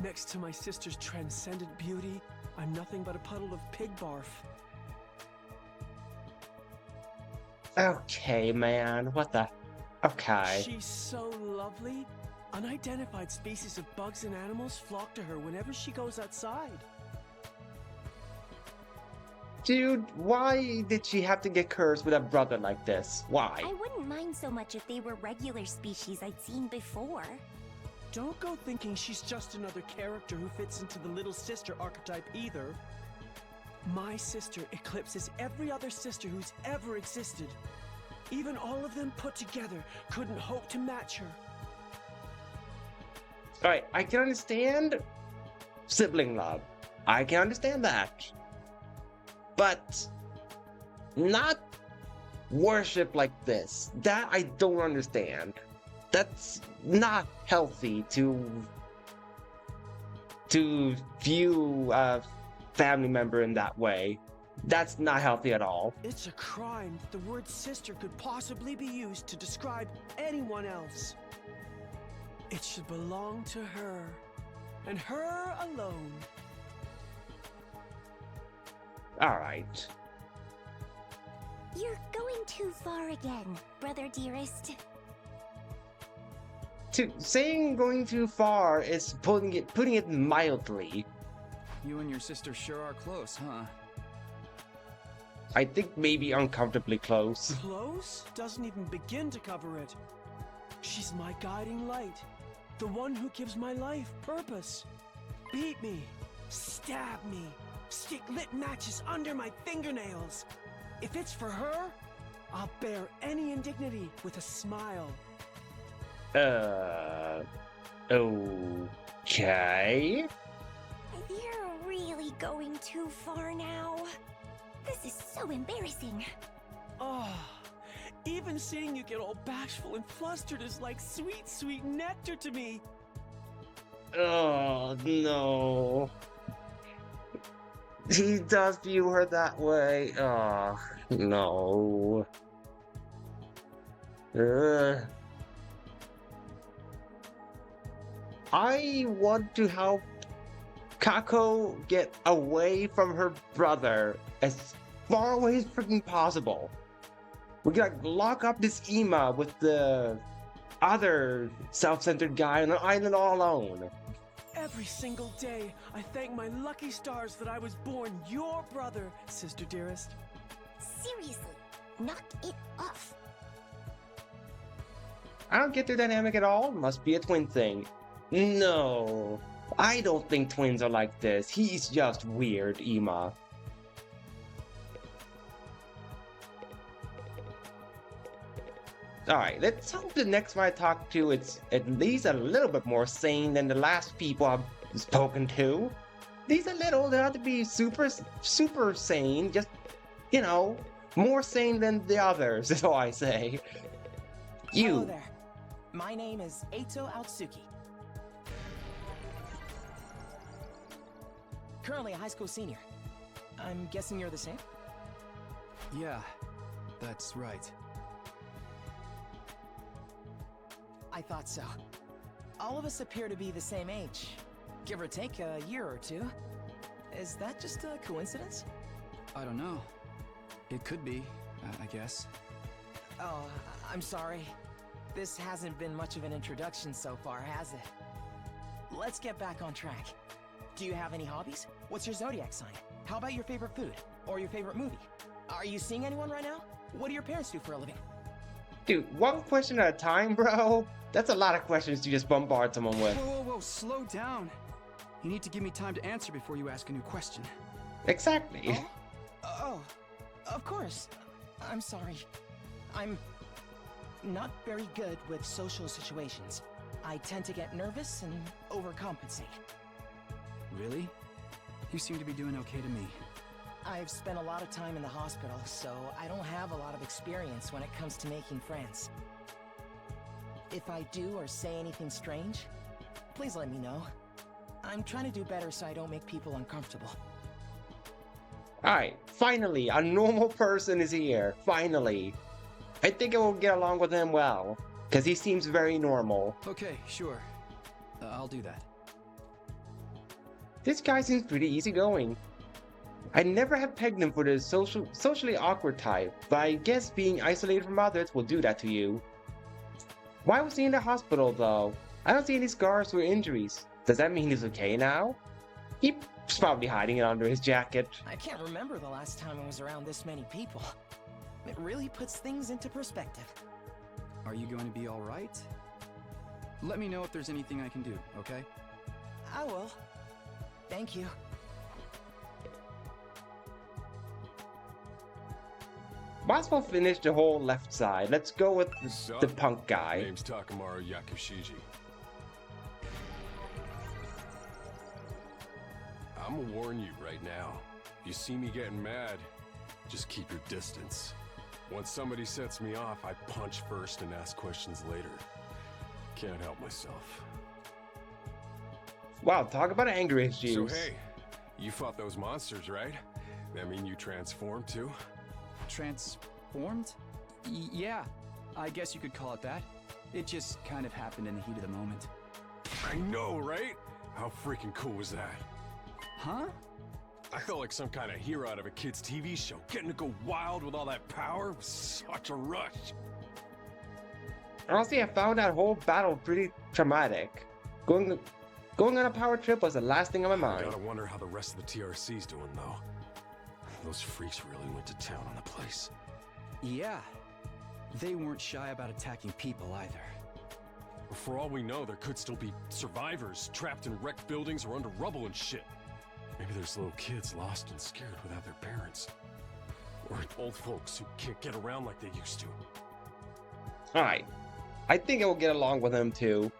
Next to my sister's transcendent beauty, I'm nothing but a puddle of pig barf. Okay, man. What the? Okay. She's so lovely. Unidentified species of bugs and animals flock to her whenever she goes outside. Dude, why did she have to get cursed with a brother like this? Why? I wouldn't mind so much if they were regular species I'd seen before. Don't go thinking she's just another character who fits into the little sister archetype either. My sister eclipses every other sister who's ever existed. Even all of them put together couldn't hope to match her. Alright, I can understand sibling love. I can understand that. But not worship like this. That I don't understand. That's not healthy to view a family member in that way. That's not healthy at all. It's a crime that the word sister could possibly be used to describe anyone else. It should belong to her, and her alone. Alright. You're going too far again, brother dearest. Saying going too far is putting it mildly. You and your sister sure are close, huh? I think maybe uncomfortably close. Close doesn't even begin to cover it. She's my guiding light, the one who gives my life purpose. Beat me, stab me, stick lit matches under my fingernails. If it's for her, I'll bear any indignity with a smile. Okay. You're really going too far now. This is so embarrassing. Oh, even seeing you get all bashful and flustered is like sweet, sweet nectar to me. Oh, no. He does view her that way. Oh, no. I want to help Kako get away from her brother as far away as freaking possible. We gotta lock up this Ima with the other self-centered guy on an island all alone. Every single day, I thank my lucky stars that I was born your brother, sister dearest. Seriously, knock it off. I don't get their dynamic at all. Must be a twin thing. No, I don't think twins are like this. He's just weird, Ima. Alright, let's hope the next one I talk to is at least a little bit more sane than the last people I've spoken to. These are little, they have to be super sane, just, you know, more sane than the others, is all I say. Hello there. My name is Eito Aotsuki. currently a high school senior. I'm guessing you're the same? Yeah, that's right. I thought so. All of us appear to be the same age, give or take a year or two. Is that just a coincidence? I don't know. It could be, I guess. Oh, I'm sorry. This hasn't been much of an introduction so far, has it? Let's get back on track. Do you have any hobbies? What's your zodiac sign? How about your favorite food? Or your favorite movie? Are you seeing anyone right now? What do your parents do for a living? Dude, one question at a time, bro? That's a lot of questions to just bombard someone with. Whoa, slow down. You need to give me time to answer before you ask a new question. Exactly. Oh, of course. I'm sorry. I'm not very good with social situations. I tend to get nervous and overcompensate. Really? You seem to be doing okay to me. I've spent a lot of time in the hospital, so I don't have a lot of experience when it comes to making friends. If I do or say anything strange, please let me know. I'm trying to do better so I don't make people uncomfortable. Alright, finally, a normal person is here. Finally. I think I will get along with him well, because he seems very normal. Okay, sure. I'll do that. This guy seems pretty easygoing. I never have pegged him for the socially awkward type, but I guess being isolated from others will do that to you. Why was he in the hospital though? I don't see any scars or injuries. Does that mean he's okay now? He's probably hiding it under his jacket. I can't remember the last time I was around this many people. It really puts things into perspective. Are you going to be all right? Let me know if there's anything I can do, okay? I will. Thank you. Might as well finish the whole left side. Let's go with the punk guy. Name's Takamaru Yakushiji. I'm gonna warn you right now. If you see me getting mad, just keep your distance. Once somebody sets me off, I punch first and ask questions later. Can't help myself. Wow, talk about anger issues. So hey, you fought those monsters, right? That mean you transformed too? Transformed? Yeah, I guess you could call it that. It just kind of happened in the heat of the moment. I know, right? How freaking cool was that? Huh? I felt like some kind of hero out of a kid's TV show. Getting to go wild with all that power was such a rush. Honestly, I found that whole battle pretty traumatic. Going on a power trip was the last thing on my mind. I gotta wonder how the rest of the TRC's doing, though. Those freaks really went to town on the place. Yeah. They weren't shy about attacking people either. For all we know, there could still be survivors trapped in wrecked buildings or under rubble and shit. Maybe there's little kids lost and scared without their parents. Or old folks who can't get around like they used to. Alright. I think I will get along with him too.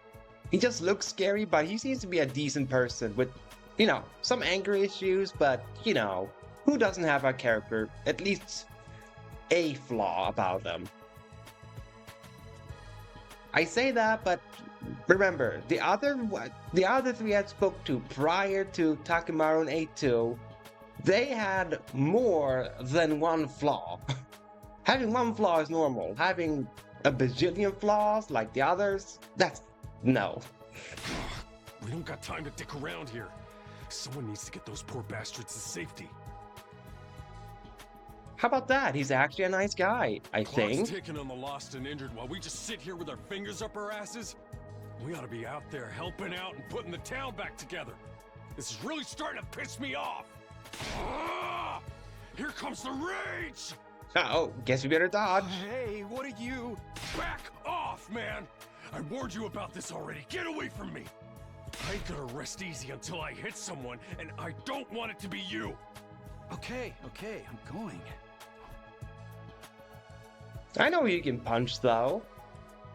He just looks scary, but he seems to be a decent person with, you know, some anger issues, but, you know, who doesn't have a character, at least a flaw about them? I say that, but remember, the other three I spoke to prior to Takamaru and A2, they had more than one flaw. Having one flaw is normal. Having a bajillion flaws like the others, that's no. We don't got time to dick around here. Someone needs to get those poor bastards to safety. How about that? He's actually a nice guy, I think. Clock's ticking on the lost and injured while we just sit here with our fingers up our asses. We ought to be out there helping out and putting the town back together. This is really starting to piss me off. Ah! Here comes the rage! Oh, guess we better dodge. Hey, what are you? Back off, man! I warned you about this already. Get away from me! I ain't gonna rest easy until I hit someone, and I don't want it to be you! Okay, I'm going. I know you can punch, though.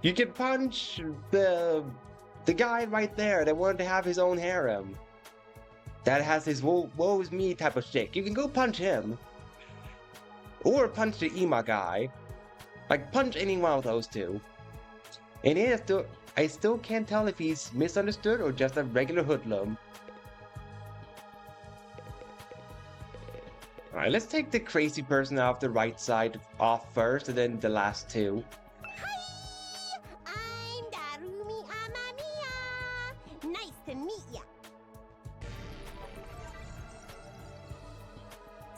You can punch the guy right there that wanted to have his own harem. That has his woe is me type of shit. You can go punch him. Or punch the Ima guy. Like, punch any one of those two. And I still can't tell if he's misunderstood or just a regular hoodlum. Alright, let's take the crazy person off the right side off first, and then the last two. Hi! I'm Darumi Amamiya! Nice to meet ya!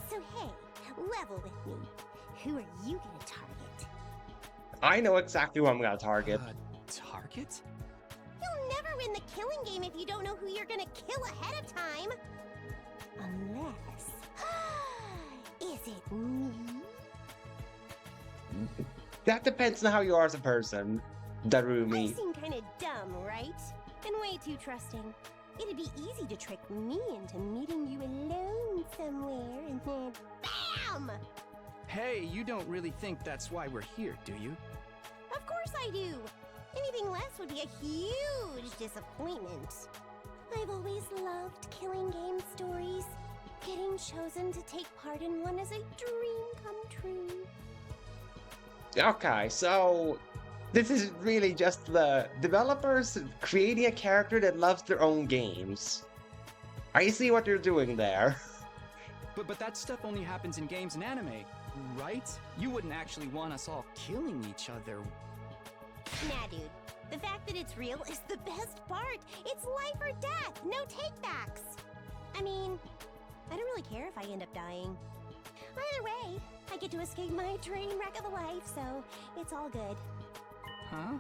So hey, level with me. Who are you gonna target? I know exactly who I'm gonna target. Target? You'll never win the killing game if you don't know who you're gonna kill ahead of time! Unless... Is it me? That depends on how you are as a person, I Darumi. seem kinda dumb, right? And way too trusting. It'd be easy to trick me into meeting you alone somewhere and then BAM! Hey, you don't really think that's why we're here, do you? Of course I do! Anything less would be a huge disappointment. I've always loved killing game stories. Getting chosen to take part in one is a dream come true. Okay, so this is really just the developers creating a character that loves their own games. I see what you're doing there. But that stuff only happens in games and anime, right? You wouldn't actually want us all killing each other. Nah, dude. The fact that it's real is the best part. It's life or death, no takebacks. I mean, I don't really care if I end up dying. Either way, I get to escape my train wreck of a life, so it's all good. Huh?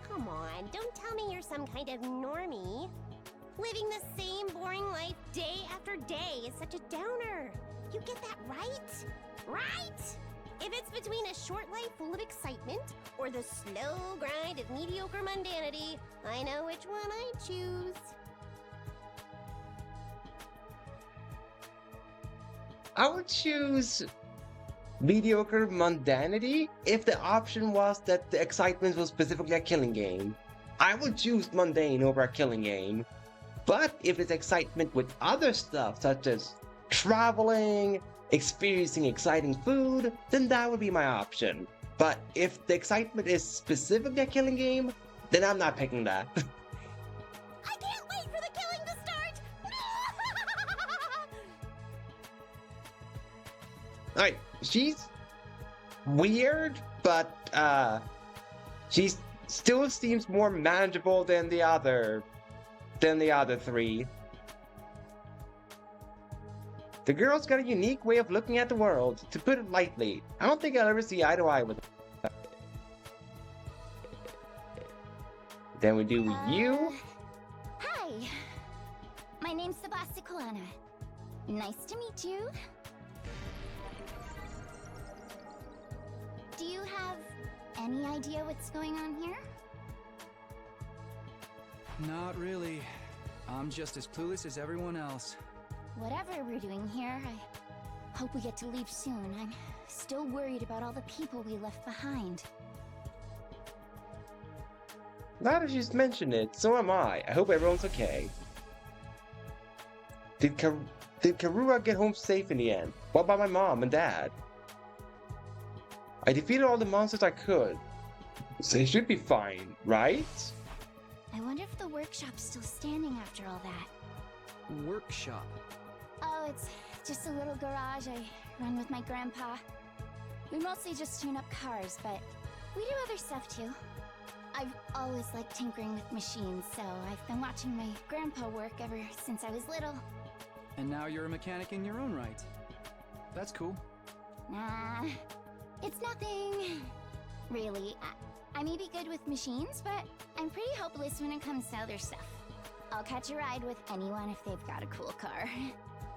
Come on, don't tell me you're some kind of normie. Living the same boring life day after day is such a downer. You get that right? Right? If it's between a short life full of excitement or the slow grind of mediocre mundanity, I know which one I choose. I would choose mediocre mundanity if the option was that the excitement was specifically a killing game. I would choose mundane over a killing game. But if it's excitement with other stuff, such as traveling, experiencing exciting food, then that would be my option. But if the excitement is specifically a killing game, then I'm not picking that. I can't wait for the killing to start! Alright, she's weird, but she still seems more manageable than the other three. The girl's got a unique way of looking at the world, to put it lightly. I don't think I'll ever see eye to eye with her. Then we do you. Hi. My name's Sebasticolana. Nice to meet you. Do you have any idea what's going on here? Not really. I'm just as clueless as everyone else. Whatever we're doing here, I hope we get to leave soon. I'm still worried about all the people we left behind. Now that she's mentioned it, so am I. I hope everyone's okay. Did Karura get home safe in the end? What about my mom and dad? I defeated all the monsters I could. So they should be fine, right? I wonder if the workshop's still standing after all that. Workshop? Oh, it's just a little garage I run with my grandpa. We mostly just tune up cars, but we do other stuff too. I've always liked tinkering with machines, so I've been watching my grandpa work ever since I was little. And now you're a mechanic in your own right. That's cool. Nah, it's nothing. Really, I may be good with machines, but I'm pretty hopeless when it comes to other stuff. I'll catch a ride with anyone if they've got a cool car.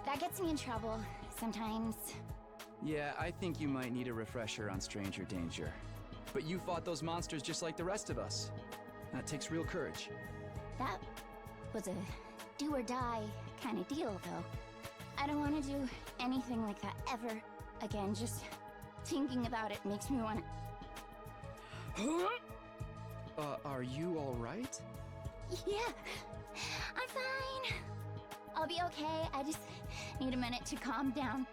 That gets me in trouble, sometimes. Yeah, I think you might need a refresher on stranger danger. But you fought those monsters just like the rest of us. That takes real courage. That was a do-or-die kind of deal, though. I don't want to do anything like that ever again. Just thinking about it makes me want to... Are you alright? Yeah, I'm fine. I'll be okay. I just need a minute to calm down.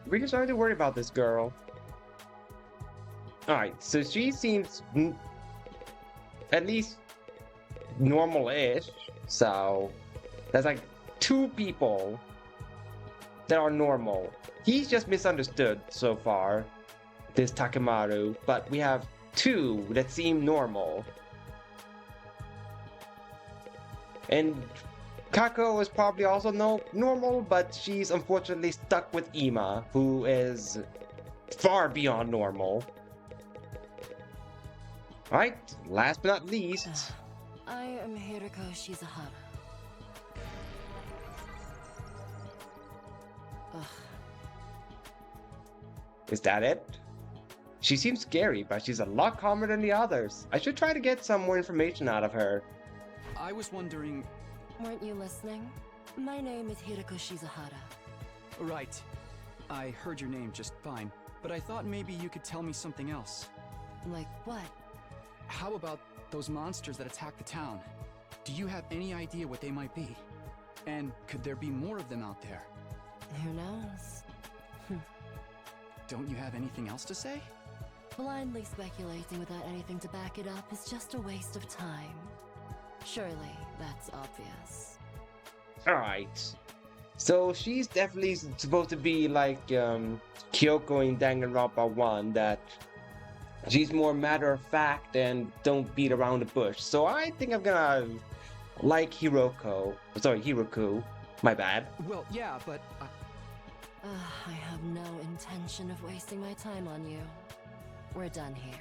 We just started to worry about this girl. Alright, so she seems at least normal-ish. So that's like 2 people that are normal. He's just misunderstood so far, this Takemaru, but we have 2 that seem normal. And Kako is probably also normal, but she's unfortunately stuck with Ima, who is far beyond normal. Alright, last but not least. I am Hiroko Shizahara. Ugh. Is that it? She seems scary, but she's a lot calmer than the others. I should try to get some more information out of her. I was wondering... Weren't you listening? My name is Hiroko Shizahara. Right. I heard your name just fine, but I thought maybe you could tell me something else. Like what? How about those monsters that attacked the town? Do you have any idea what they might be? And could there be more of them out there? Who knows? Don't you have anything else to say? Blindly speculating without anything to back it up is just a waste of time. Surely, that's obvious. Alright. So she's definitely supposed to be like Kyoko in Danganronpa 1, that she's more matter of fact and don't beat around the bush. So I think I'm gonna like Hiroku. My bad. Well, yeah, but... I have no intention of wasting my time on you. We're done here.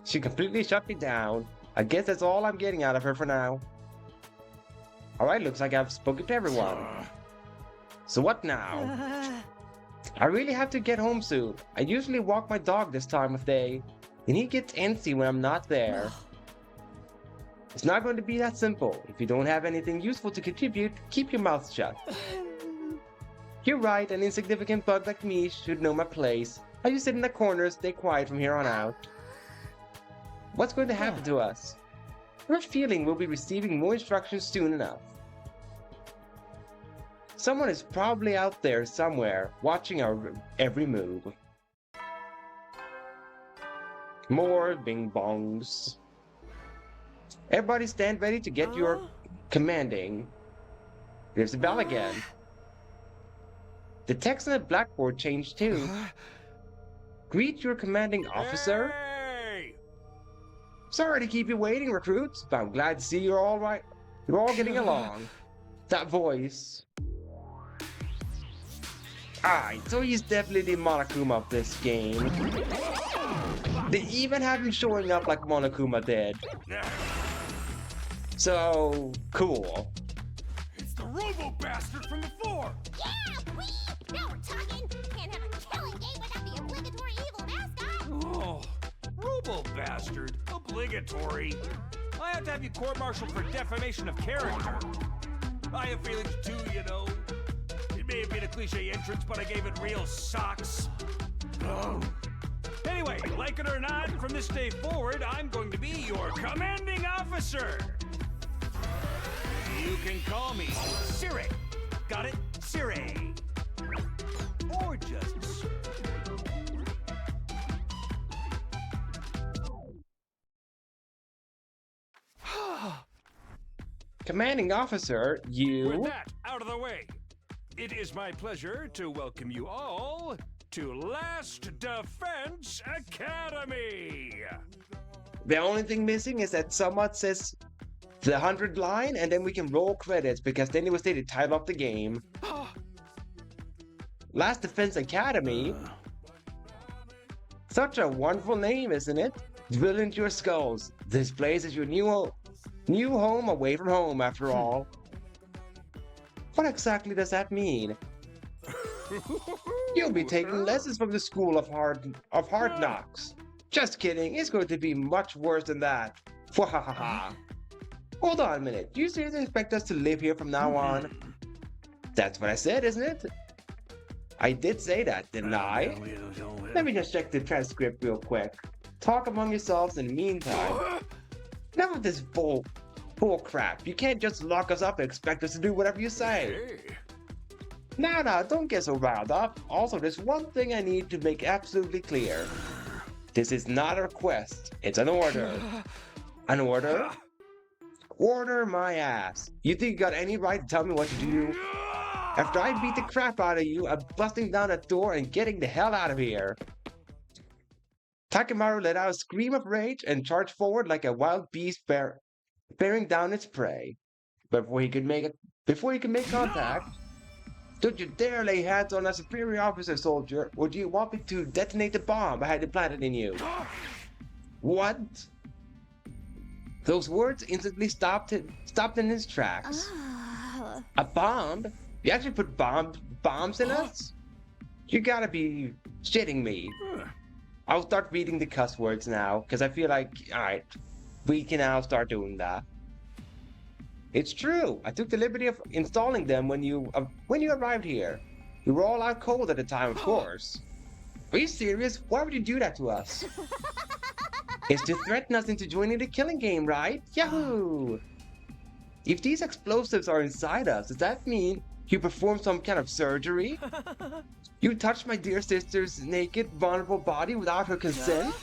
She completely shut me down. I guess that's all I'm getting out of her for now. Alright, looks like I've spoken to everyone. So what now? I really have to get home soon. I usually walk my dog this time of day, and he gets antsy when I'm not there. It's not going to be that simple. If you don't have anything useful to contribute, keep your mouth shut. You're right, an insignificant bug like me should know my place. I just sit in the corner, stay quiet from here on out. What's going to happen to us? I have a feeling we'll be receiving more instructions soon enough. Someone is probably out there somewhere, watching our every move. More bing bongs. Everybody stand ready to get your commanding. There's the bell again. The text on the blackboard changed too. Greet your commanding officer. Hey! Sorry to keep you waiting, recruits, but I'm glad to see you're all right. You're all getting along. That voice. Alright, so he's definitely the Monokuma of this game. They even have him showing up like Monokuma did. So, cool. It's the robo-bastard from before! Yeah, we! Now we're talking! Can't have a killing game without the obligatory evil mascot! Oh, robo-bastard. Obligatory. I have to have you court-martialed for defamation of character. I have feelings too, you know. It may have been a cliche entrance, but I gave it real socks. Oh. Anyway, like it or not, from this day forward, I'm going to be your commanding officer. You can call me Siri. Got it? Siri. Or just Siri. Commanding officer, you... With that out of the way, it is my pleasure to welcome you all to Last Defense Academy. The only thing missing is that someone says the 100 line, and then we can roll credits, because then it will say the title of the game. Last Defense Academy? Such a wonderful name, isn't it? Drill into your skulls. This place is your new home away from home, after all. What exactly does that mean? You'll be taking lessons from the school of hard knocks. Just kidding, it's going to be much worse than that. Wahahaha. Hold on a minute, do you seriously expect us to live here from now on? That's what I said, isn't it? I did say that, didn't I? Let me just check the transcript real quick. Talk among yourselves in the meantime. Enough of this bull crap. You can't just lock us up and expect us to do whatever you say. Now, don't get so riled up. Also, there's one thing I need to make absolutely clear. This is not a request. It's an order. An order? Order my ass. You think you got any right to tell me what to do? After I beat the crap out of you, I'm busting down that door and getting the hell out of here. Takemaru let out a scream of rage and charged forward like a wild beast bearing down its prey. Before he could make contact, don't you dare lay hands on a superior officer, soldier, or do you want me to detonate the bomb I had implanted in you? What? Those words instantly stopped in his tracks. A bomb? You actually put bombs in us? You gotta be shitting me. I'll start reading the cuss words now, because I feel like, alright, we can now start doing that. It's true. I took the liberty of installing them when you arrived here. We were all out cold at the time, of course. Are you serious? Why would you do that to us? It's to threaten us into joining the killing game, right? Yahoo! If these explosives are inside us, does that mean you performed some kind of surgery? You touched my dear sister's naked, vulnerable body without her consent?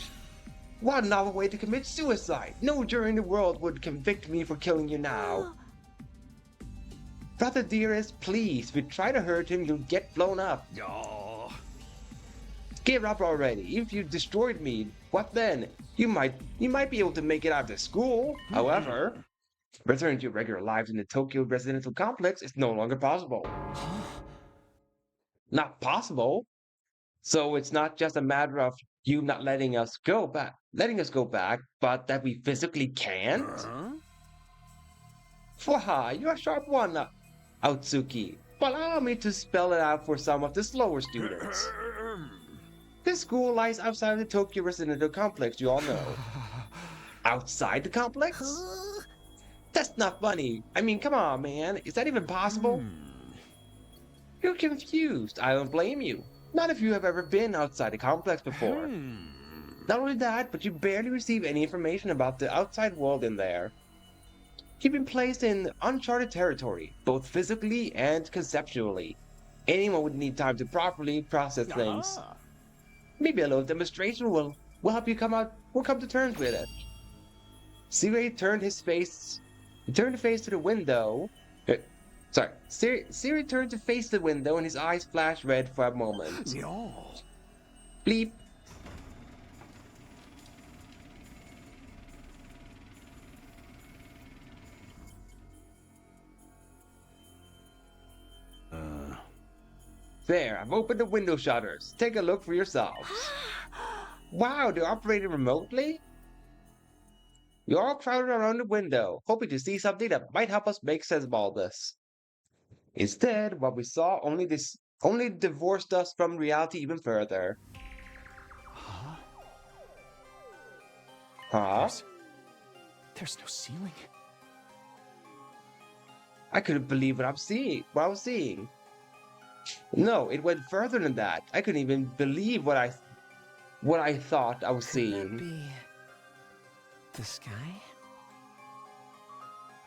What a novel way to commit suicide! No jury in the world would convict me for killing you now. Brother dearest, please, if you try to hurt him, you'll get blown up. Oh. Give up already. If you destroyed me, what then? You might be able to make it out of the school. However, returning to your regular lives in the Tokyo residential complex is no longer possible. Not possible? So it's not just a matter of you not letting us go back, but that we physically can't? Why, you're a sharp one, Aotsuki. But allow me to spell it out for some of the slower students. This school lies outside of the Tokyo residential complex, you all know. Outside the complex? That's not funny. I mean, come on, man. Is that even possible? You're confused. I don't blame you. Not if you have ever been outside the complex before. Not only that, but you barely receive any information about the outside world in there. You've been placed in uncharted territory, both physically and conceptually. Anyone would need time to properly process things. Maybe a little demonstration will help you come to terms with it. Siri turned the face to the window. Siri turned to face the window and his eyes flashed red for a moment. Bleep. There, I've opened the window shutters. Take a look for yourselves. Wow, they're operating remotely? You're all crowded around the window, hoping to see something that might help us make sense of all this. Instead, what we saw only divorced us from reality even further. Huh? There's no ceiling. I couldn't believe what I was seeing. No, it went further than that. I couldn't even believe what I thought I was seeing. Could that be the sky?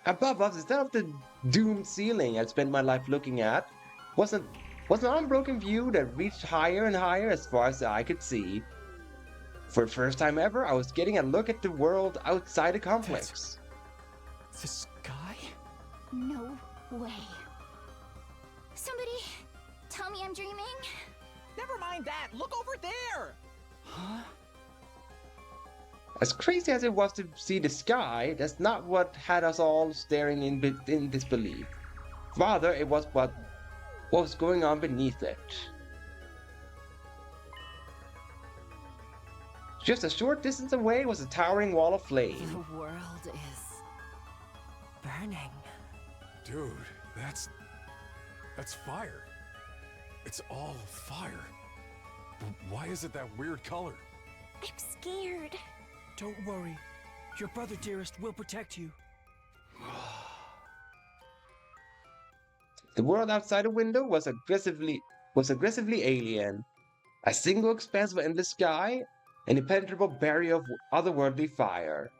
Above us, instead of the doomed ceiling I'd spent my life looking at, was an unbroken view that reached higher and higher as far as the eye could see. For the first time ever, I was getting a look at the world outside the complex. The sky? No way. Somebody tell me I'm dreaming? Never mind that. Look over there. Huh? As crazy as it was to see the sky, that's not what had us all staring in disbelief. Rather, it was what was going on beneath it. Just a short distance away was a towering wall of flame. The world is burning. Dude, that's fire. It's all fire. But why is it that weird color? I'm scared. Don't worry. Your brother dearest will protect you. The world outside the window was aggressively alien. A single expanse of endless sky, an impenetrable barrier of otherworldly fire.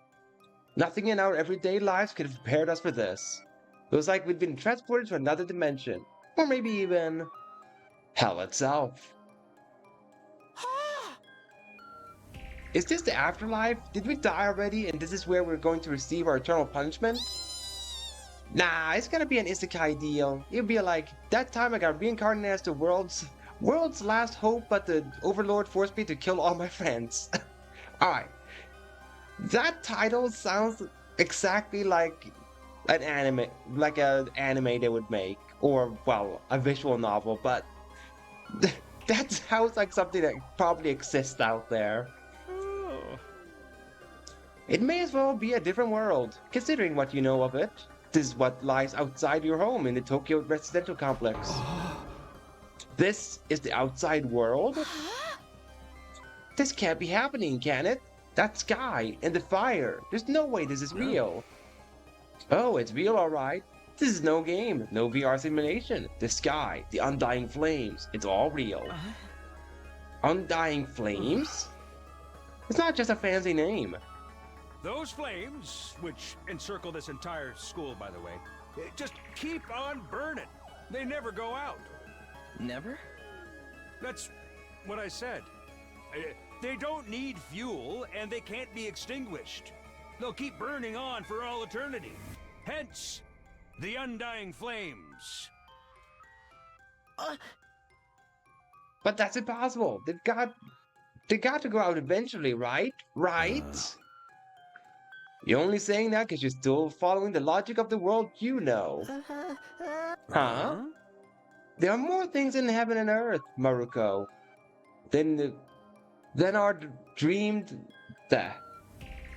Nothing in our everyday lives could have prepared us for this. It was like we'd been transported to another dimension, or maybe even hell itself. Is this the afterlife? Did we die already and this is where we're going to receive our eternal punishment? Nah, it's gonna be an isekai deal. It'll be like, that time I got reincarnated as the world's last hope, but the Overlord forced me to kill all my friends. Alright. That title sounds exactly like an anime they would make. Or, well, a visual novel, but that sounds like something that probably exists out there. It may as well be a different world, considering what you know of it. This is what lies outside your home in the Tokyo residential complex. This is the outside world? This can't be happening, can it? That sky and the fire. There's no way this is real. Oh, it's real, alright. This is no game, no VR simulation. The sky, the undying flames, it's all real. Undying flames? It's not just a fancy name. Those flames, which encircle this entire school, by the way, just keep on burning. They never go out. Never? That's what I said. They don't need fuel, and they can't be extinguished. They'll keep burning on for all eternity. Hence, the undying flames. But that's impossible. They've got to go out eventually, right? Right? You're only saying that because you're still following the logic of the world you know. Huh? There are more things in heaven and earth, Maruko, than are dreamed.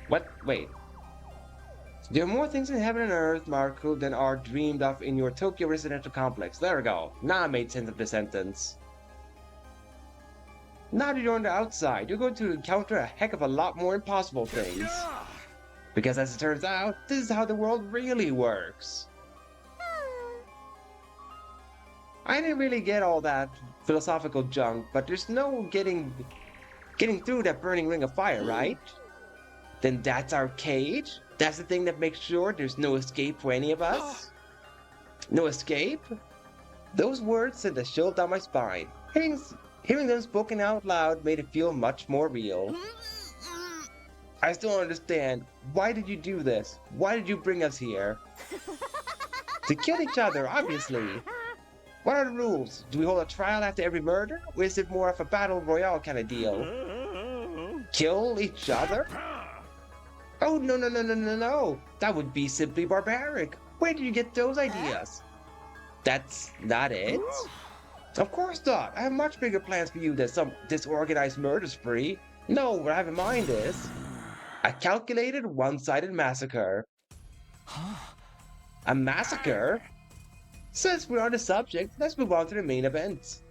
What? Wait. There are more things in heaven and earth, Maruko, than are dreamed of in your Tokyo residential complex. There we go. Now I made sense of the sentence. Now that you're on the outside, you're going to encounter a heck of a lot more impossible things. Because as it turns out, this is how the world really works. I didn't really get all that philosophical junk, but there's no getting through that burning ring of fire, right? Then that's our cage? That's the thing that makes sure there's no escape for any of us? No escape? Those words sent a chill down my spine. Hearing them spoken out loud made it feel much more real. I still don't understand. Why did you do this? Why did you bring us here? To kill each other, obviously. What are the rules? Do we hold a trial after every murder? Or is it more of a battle royale kind of deal? Kill each other? Oh, no. That would be simply barbaric. Where did you get those ideas? That's not it? Of course not. I have much bigger plans for you than some disorganized murder spree. No, what I have in mind is a calculated, one-sided massacre. A massacre? Since we're on the subject, let's move on to the main event.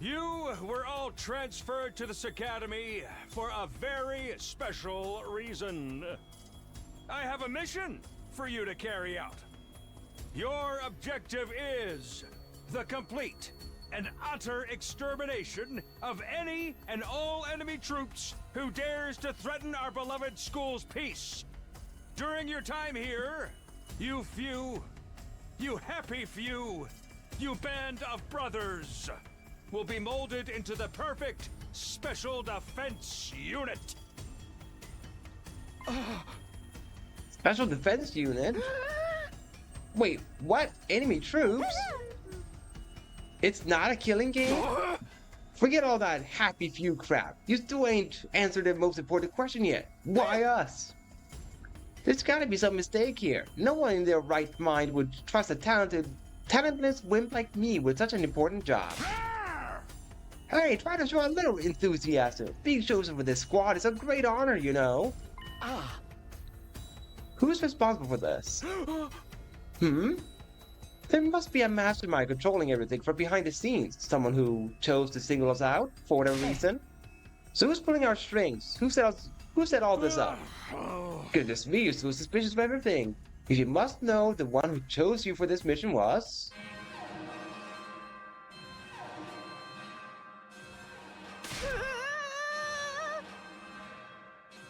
You were all transferred to this academy for a very special reason. I have a mission for you to carry out. Your objective is the complete and utter extermination of any and all enemy troops who dares to threaten our beloved school's peace. During your time here, you happy few, you band of brothers, will be molded into the perfect Special Defense Unit. Special Defense Unit? Wait, what? Enemy troops? It's not a killing game? Forget all that happy few crap. You still ain't answered the most important question yet. Why us? There's gotta be some mistake here. No one in their right mind would trust a talentless wimp like me with such an important job. Hey, try to show a little enthusiasm. Being chosen for this squad is a great honor, you know. Who's responsible for this? There must be a mastermind controlling everything from behind the scenes. Someone who chose to single us out for whatever reason. So who's pulling our strings? Who set all this up? Goodness me, you're so suspicious of everything. If you must know, the one who chose you for this mission was...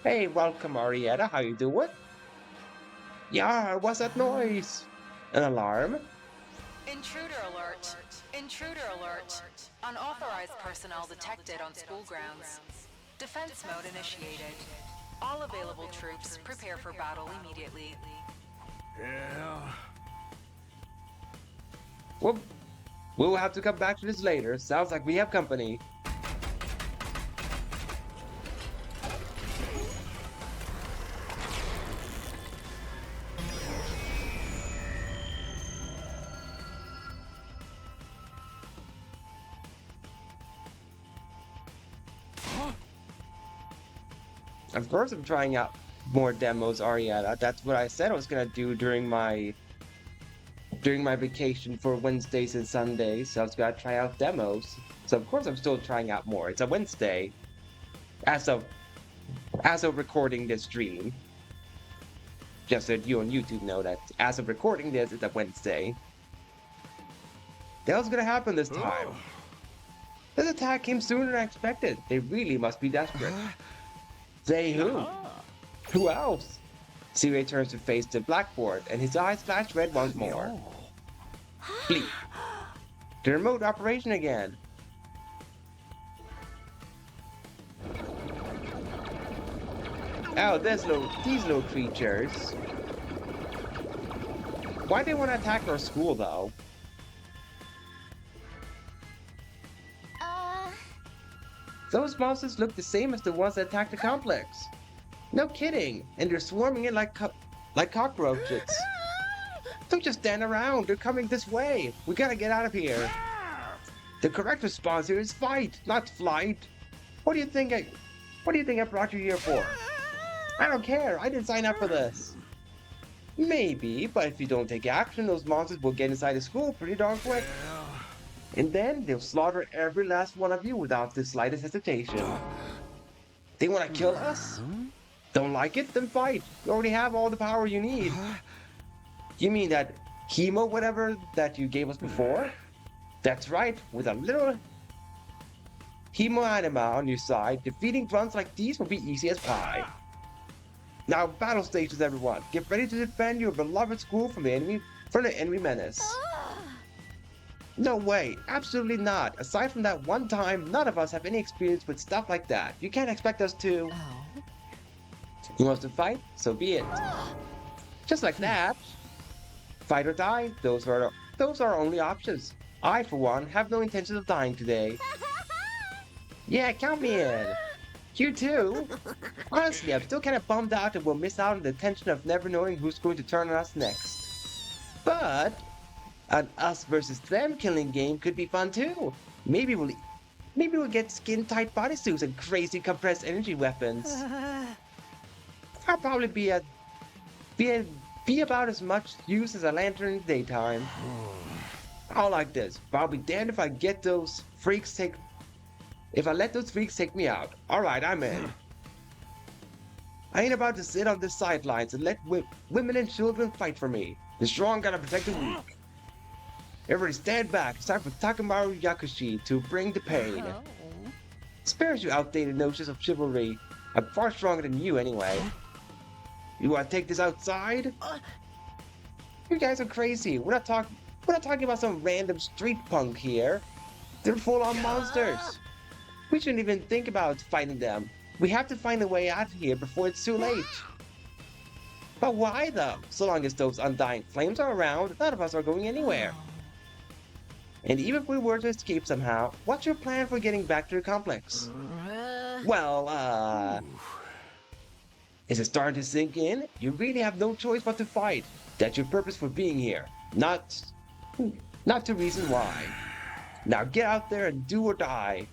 Hey, welcome Arietta, how you doing? Yeah, what's that noise? An alarm? Intruder alert. Intruder alert. Unauthorized personnel detected on school grounds. Defense mode initiated. All available troops, prepare for battle immediately. Yeah. Well, we'll have to come back to this later. Sounds like we have company. Of course, I'm trying out more demos, Ariana. That's what I said I was gonna do during my vacation for Wednesdays and Sundays. So I was gonna try out demos. So of course, I'm still trying out more. It's a Wednesday, as of recording this stream. Just so you on YouTube know that as of recording this, it's a Wednesday. The hell's gonna happen this time? This attack came sooner than I expected. They really must be desperate. They who? Who else? Seaway turns to face the blackboard, and his eyes flash red once more. Bleep. The remote operation again. Oh, these little creatures. Why do they want to attack our school, though? Those monsters look the same as the ones that attacked the complex. No kidding, and they're swarming in like cockroaches. Don't just stand around, they're coming this way. We gotta get out of here. The correct response here is fight, not flight. What do you think I brought you here for? I don't care, I didn't sign up for this. Maybe, but if you don't take action, those monsters will get inside the school pretty darn quick. And then they'll slaughter every last one of you without the slightest hesitation. They want to kill us? Don't like it? Then fight. You already have all the power you need. You mean that hemo whatever that you gave us before? That's right, with a little hemo anima on your side, defeating grunts like these will be easy as pie. Now battle stations everyone, get ready to defend your beloved school from the enemy menace. No way, absolutely not. Aside from that one time, none of us have any experience with stuff like that. You can't expect us to. You want to fight? So be it. Just like that. Fight or die, those are our only options. I, for one, have no intention of dying today. Yeah, count me in. You too? Honestly, I'm still kind of bummed out that we'll miss out on the tension of never knowing who's going to turn on us next. But an us versus them killing game could be fun too. Maybe we'll get skin-tight bodysuits and crazy compressed energy weapons. I'll probably be about as much use as a lantern in the daytime. I'll like this, but I'll be damned if I let those freaks take me out. Alright, I'm in. I ain't about to sit on the sidelines and let women and children fight for me. The strong gotta protect the weak. Everybody stand back. It's time for Takemaru Yakushi to bring the pain. Spares you outdated notions of chivalry. I'm far stronger than you anyway. You wanna take this outside? You guys are crazy. We're not talking about some random street punk here. They're full-on monsters. We shouldn't even think about fighting them. We have to find a way out of here before it's too late. But why though? So long as those undying flames are around, none of us are going anywhere. And even if we were to escape somehow, what's your plan for getting back to the complex? Well, is it starting to sink in? You really have no choice but to fight. That's your purpose for being here. Not the reason why. Now get out there and do or die.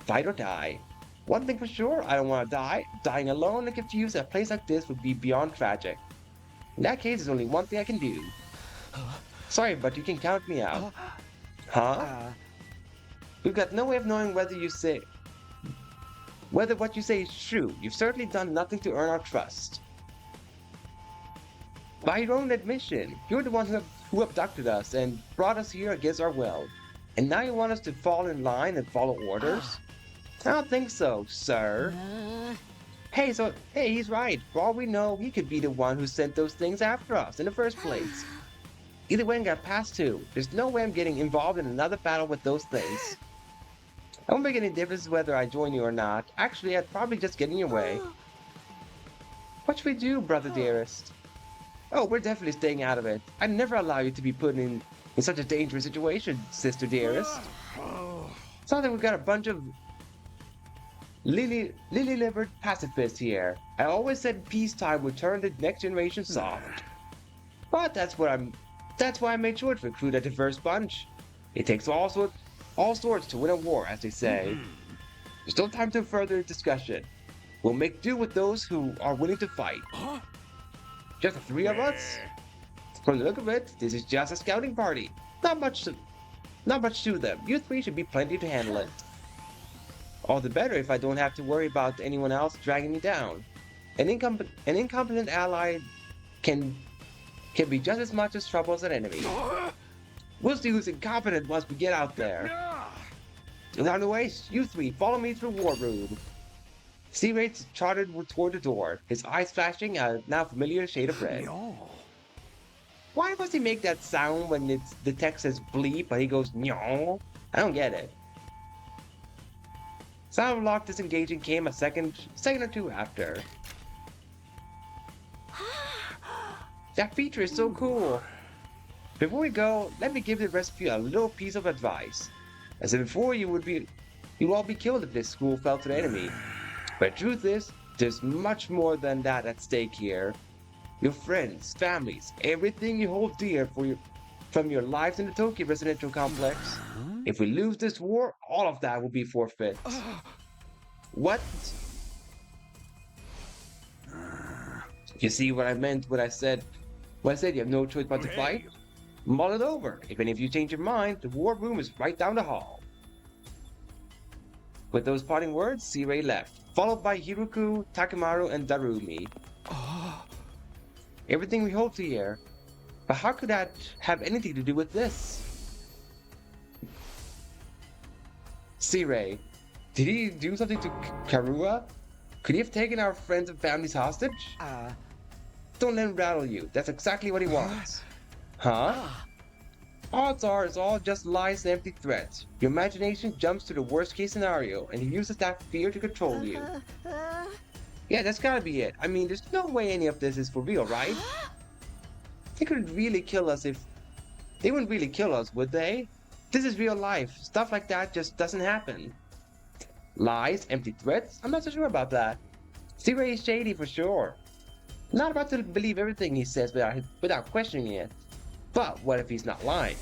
Fight or die. One thing for sure, I don't want to die. Dying alone and confused at a place like this would be beyond tragic. In that case, there's only one thing I can do. Sorry, but you can count me out. Huh? We've got no way of knowing whether what you say is true. You've certainly done nothing to earn our trust. By your own admission, you're the one who abducted us and brought us here against our will. And now you want us to fall in line and follow orders? I don't think so, sir. Hey, he's right. For all we know, he could be the one who sent those things after us in the first place. Either way, I got passed to. There's no way I'm getting involved in another battle with those things. It won't make any difference whether I join you or not. Actually, I'd probably just get in your way. What should we do, brother dearest? Oh, we're definitely staying out of it. I'd never allow you to be put in such a dangerous situation, sister dearest. Sounds like we've got a bunch of lily-livered pacifists here. I always said peacetime would turn the next generation soft. But that's why I made sure to recruit a diverse bunch. It takes all sorts to win a war, as they say. There's no time for further discussion. We'll make do with those who are willing to fight. Just the three of us? From the look of it, this is just a scouting party. Not much to them. You three should be plenty to handle it. All the better if I don't have to worry about anyone else dragging me down. An incompetent ally can be just as much as trouble as an enemy. We'll see who's incompetent once we get out there. Without the waste, you three follow me through War Room. C-Ray trotted toward the door, his eyes flashing a now familiar shade of red. Why must he make that sound when the text says bleep but he goes no? I don't get it. Sound of lock disengaging came a second or two after. That feature is so cool. Before we go, let me give the rest of you a little piece of advice. As I said before, you'd all be killed if this school fell to the enemy. But the truth is, there's much more than that at stake here. Your friends, families, everything you hold dear from your lives in the Tokyo residential complex. If we lose this war, all of that will be forfeit. What? You see what I meant when I said you have no choice but to fight? Mull it over. If any of you change your mind, the war room is right down the hall. With those parting words, C-Ray left, followed by Hiruku, Takemaru, and Darumi. Everything we hold dear. But how could that have anything to do with this? C-Ray, did he do something to Karua? Could he have taken our friends and families hostage? Don't let him rattle you. That's exactly what he wants. Huh? Odds are it's all just lies and empty threats. Your imagination jumps to the worst case scenario, and he uses that fear to control you. Yeah, that's gotta be it. I mean, there's no way any of this is for real, right? They couldn't really kill us if... They wouldn't really kill us, would they? This is real life. Stuff like that just doesn't happen. Lies, empty threats? I'm not so sure about that. C-Ray is shady for sure. Not about to believe everything he says without questioning it. But what if he's not lying?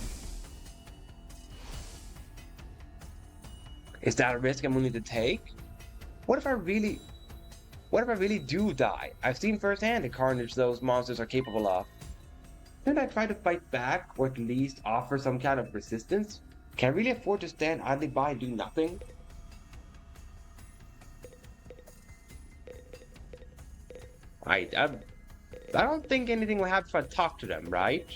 Is that a risk I'm willing to take? What if I really do die? I've seen firsthand the carnage those monsters are capable of. Shouldn't I try to fight back, or at least offer some kind of resistance? Can I really afford to stand idly by and do nothing? I don't think anything will happen if I talk to them, right?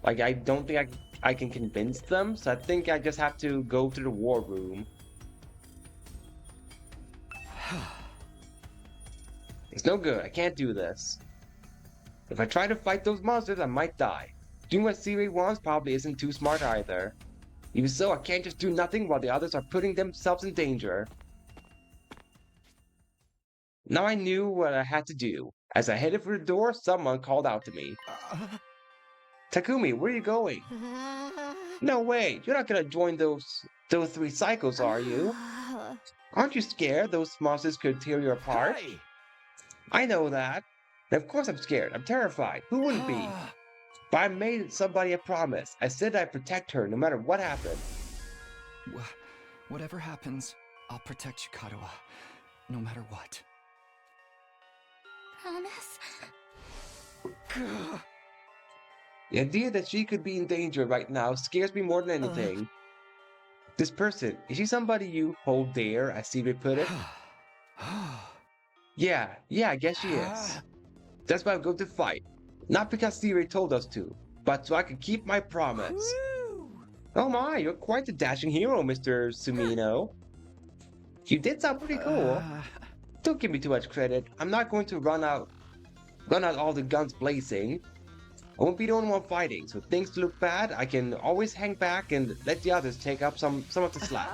Like, I don't think I can convince them, so I think I just have to go to the war room. It's no good, I can't do this. If I try to fight those monsters, I might die. Doing what C-Ray wants probably isn't too smart either. Even so, I can't just do nothing while the others are putting themselves in danger. Now I knew what I had to do. As I headed for the door, someone called out to me. Takumi, where are you going? No way, you're not gonna join those three psychos, are you? Aren't you scared those monsters could tear you apart? Hey! I know that. And of course I'm scared. I'm terrified. Who wouldn't be? But I made somebody a promise. I said I'd protect her no matter what happened. Whatever happens, I'll protect you, Kadoa. No matter what. Promise? The idea that she could be in danger right now scares me more than anything. This person, is she somebody you hold dear, as C-Ray put it? Yeah, I guess she is. That's why I'm going to fight. Not because C-Ray told us to, but so I can keep my promise. Oh my, you're quite the dashing hero, Mr. Sumino. You did sound pretty cool. Don't give me too much credit. I'm not going to run out all the guns blazing. I won't be the only one fighting, so if things look bad, I can always hang back and let the others take up some of the slack.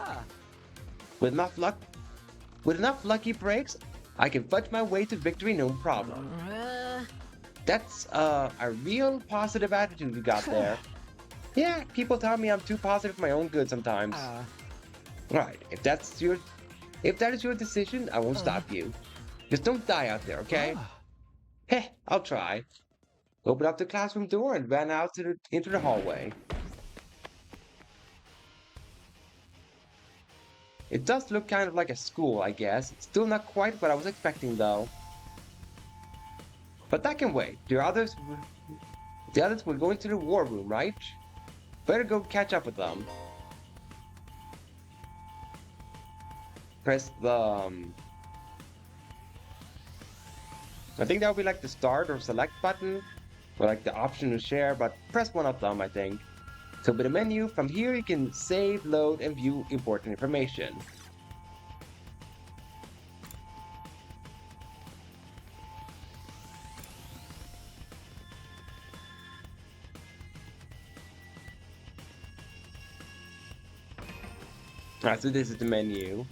With enough lucky breaks, I can fudge my way to victory no problem. That's a real positive attitude you got there. Yeah, people tell me I'm too positive for my own good sometimes. Right, if that is your decision, I won't stop you. Just don't die out there, okay? Heh, I'll try. Open up the classroom door and ran out into the hallway. It does look kind of like a school, I guess. It's still not quite what I was expecting, though. But that can wait. The others were going to the war room, right? Better go catch up with them. Press the... I think that would be like the start or select button, or like the option to share, but press one of them, I think. So with the menu, from here you can save, load, and view important information. Alright, so this is the menu.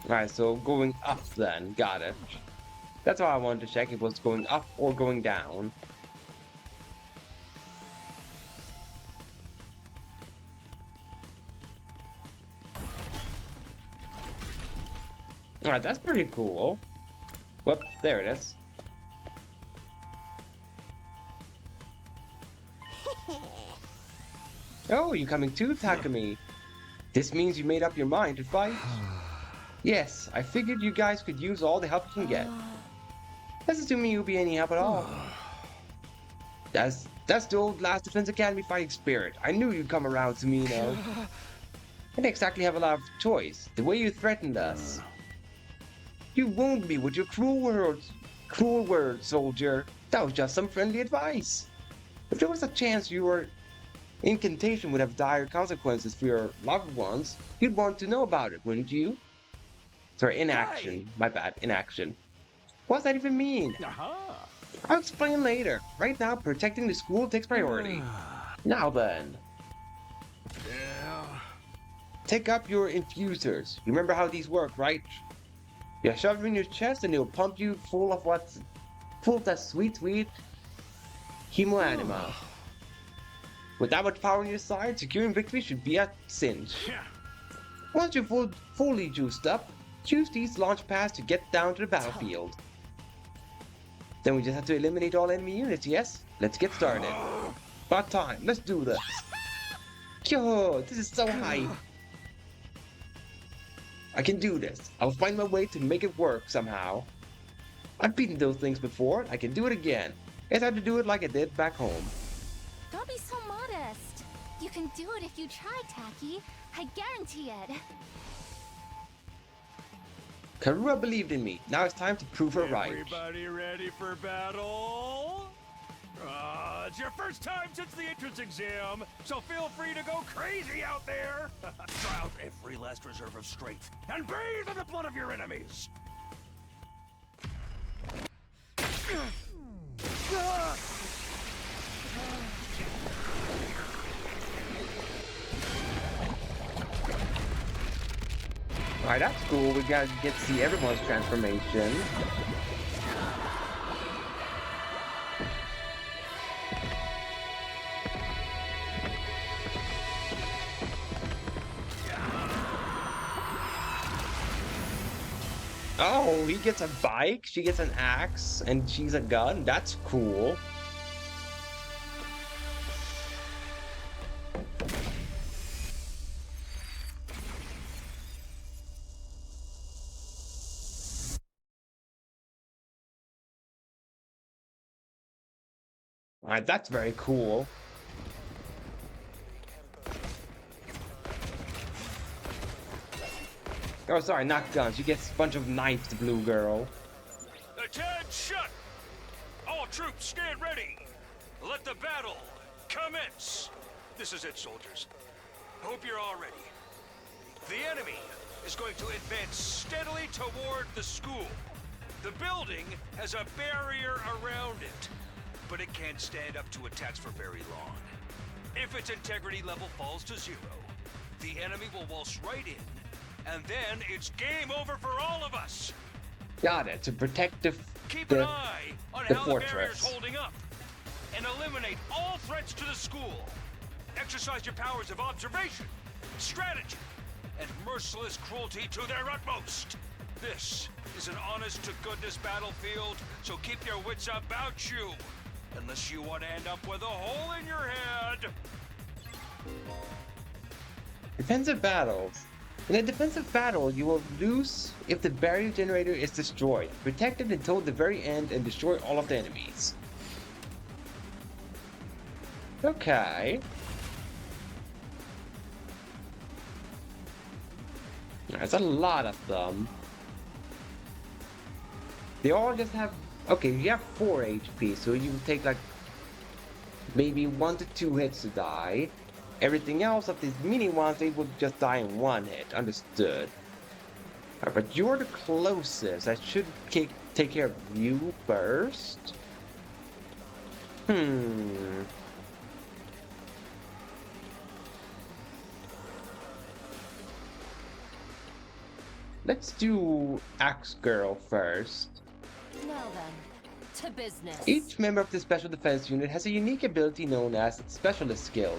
Alright, so going up then, got it. That's why I wanted to check if it was going up or going down. Alright, that's pretty cool. Whoop, there it is. Oh, you coming too, Takumi? This means you made up your mind to fight? Yes, I figured you guys could use all the help you can get. That's assuming you'll be any help at all. That's the old Last Defense Academy fighting spirit. I knew you'd come around to me, you know. I didn't exactly have a lot of choice. The way you threatened us. You wound me with your cruel words, soldier. That was just some friendly advice. If there was a chance your incantation would have dire consequences for your loved ones, you'd want to know about it, wouldn't you? Sorry, inaction. My bad, inaction. What does that even mean? I'll explain later. Right now, protecting the school takes priority. Now then. Take up your infusers. You remember how these work, right? You shove them in your chest and they'll pump you full of that sweet hemoanima. With that much power on your side, securing victory should be a cinch. Once you're fully juiced up, choose these launch pads to get down to the battlefield. Then we just have to eliminate all enemy units, yes? Let's get started. About time, let's do this. Yo, this is so high. I can do this. I'll find my way to make it work somehow. I've beaten those things before, I can do it again. It's hard to do it like I did back home. Don't be so modest. You can do it if you try, Taki. I guarantee it. Karua believed in me. Now it's time to prove her right. Everybody ready for battle? It's your first time since the entrance exam, so feel free to go crazy out there. Try out every last reserve of strength and bathe in the blood of your enemies. Alright, that's cool. We gotta get to see everyone's transformation. Oh, he gets a bike, she gets an axe, and she's a gun. That's cool. Alright, that's very cool. Oh, sorry, not guns. She gets a bunch of knives, the blue girl. Attention! All troops stand ready. Let the battle commence. This is it, soldiers. Hope you're all ready. The enemy is going to advance steadily toward the school. The building has a barrier around it, but it can't stand up to attacks for very long. If its integrity level falls to 0, the enemy will waltz right in, and then it's game over for all of us. Got it. To protect the Keep an eye on the how fortress. the barrier's holding up, and eliminate all threats to the school. Exercise your powers of observation, strategy, and merciless cruelty to their utmost. This is an honest-to-goodness battlefield, so keep your wits about you, unless you want to end up with a hole in your head. Defensive battles. In a defensive battle, you will lose if the barrier generator is destroyed. Protect it until the very end and destroy all of the enemies. Okay. There's a lot of them. They all just have... Okay, you have 4 HP, so you will take like maybe 1 to 2 hits to die. Everything else of these mini ones, they will just die in 1 hit. Understood. Alright, but you're the closest. I should take care of you first. Let's do Axe Girl first. Now then, to business. Each member of the Special Defense Unit has a unique ability known as Specialist Skill.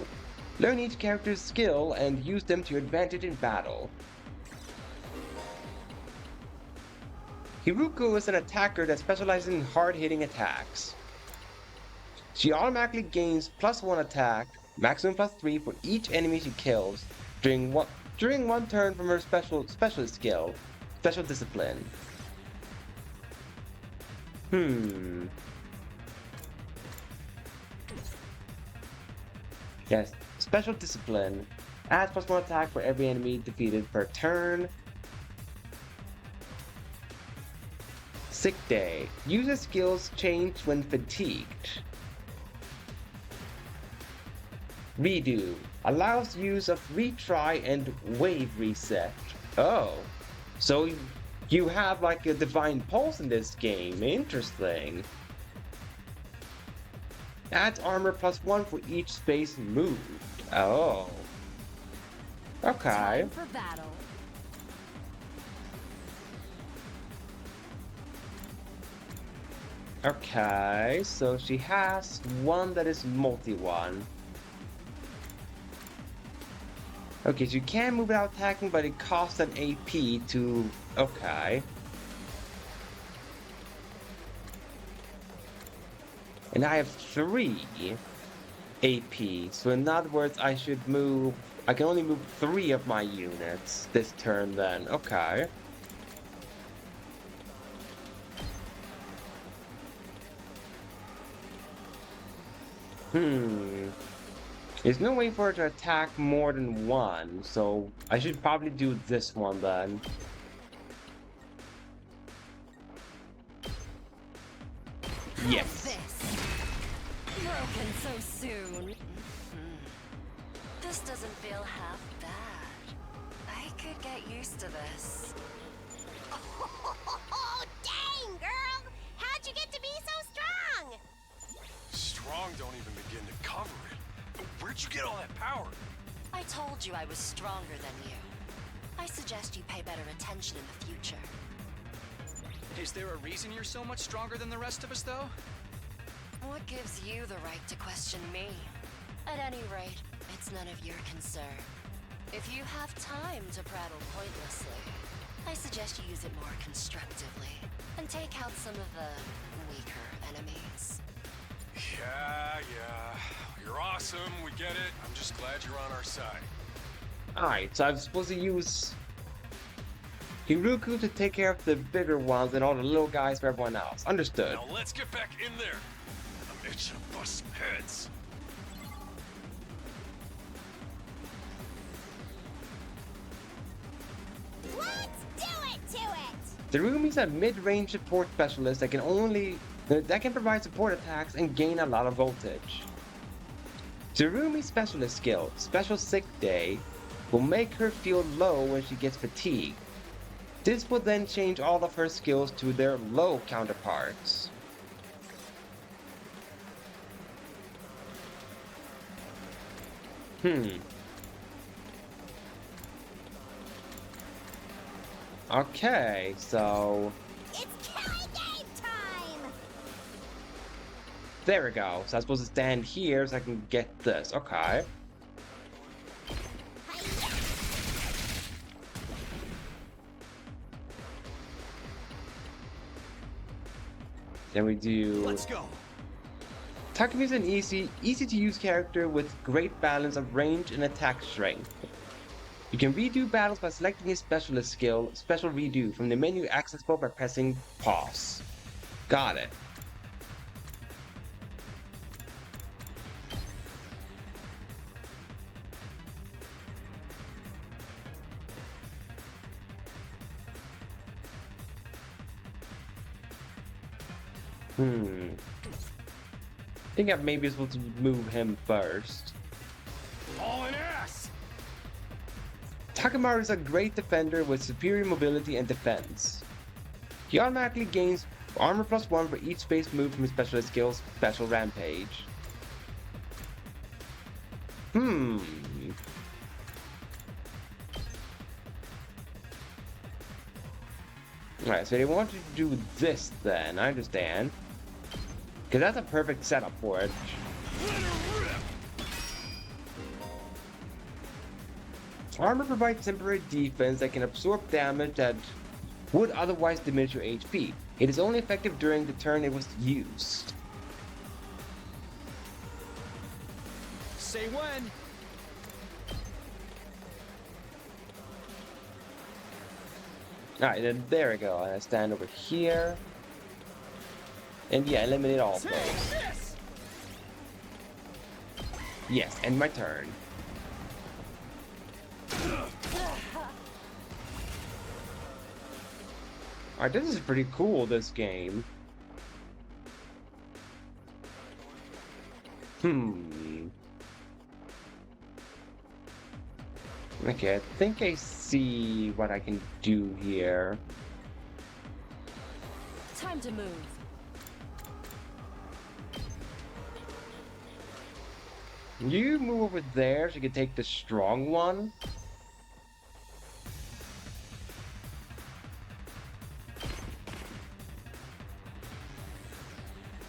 Learn each character's skill and use them to your advantage in battle. Hiruko is an attacker that specializes in hard-hitting attacks. She automatically gains +1 attack, maximum +3 for each enemy she kills during one turn from her specialist skill, Special Discipline. Yes, Special Discipline. Adds +1 attack for every enemy defeated per turn. Sick Day. User skills change when fatigued. Redo. Allows use of retry and wave reset. Oh. So you have like a divine pulse in this game. Interesting. Adds armor +1 for each space moved. Oh. Okay. Time for battle. Okay, so she has one that is multi-one. Okay, so you can move without attacking, but it costs an AP to... Okay. And I have 3 AP, so in other words, I should move... I can only move 3 of my units this turn then. Okay. There's no way for her to attack more than 1, so I should probably do this one then. Yes. Broken so soon. This doesn't feel half bad. I could get used to this. Oh, dang, girl! How'd you get to be so strong? Strong don't even begin to cover it. Where'd you get all that power? I told you I was stronger than you. I suggest you pay better attention in the future. Is there a reason you're so much stronger than the rest of us, though? What gives you the right to question me? At any rate, it's none of your concern. If you have time to prattle pointlessly, I suggest you use it more constructively and take out some of the weaker enemies. Yeah. You're awesome, we get it. I'm just glad you're on our side. Alright, so I'm supposed to use Hiruko to take care of the bigger ones and all the little guys for everyone else. Understood. Now let's get back in there. I'm itching to bust some heads. Let's do it to it! Tsurumi's a mid-range support specialist that can provide support attacks and gain a lot of voltage. Tsurumi's specialist skill, Special Sick Day, will make her feel low when she gets fatigued. This will then change all of her skills to their low counterparts. Okay, so... It's killing game time! There we go. So I'm supposed to stand here so I can get this. Okay. Then we do... Let's go. Takumi is an easy to use character with great balance of range and attack strength. You can redo battles by selecting his specialist skill, Special Redo, from the menu accessible by pressing pause. Got it. I think I may be supposed to move him first. All an ass! Takamaru is a great defender with superior mobility and defense. He automatically gains armor +1 for each space move from his specialist skill, Special Rampage. Alright, so they want you to do this then, I understand. Because that's a perfect setup for it. Armor provides temporary defense that can absorb damage that would otherwise diminish your HP. It is only effective during the turn it was used. Say when. Alright, then there we go. I stand over here. And yeah, eliminate all of those. Yes, end my turn. Alright, this is pretty cool, this game. Okay, I think I see what I can do here. Time to move. You move over there so you can take the strong one.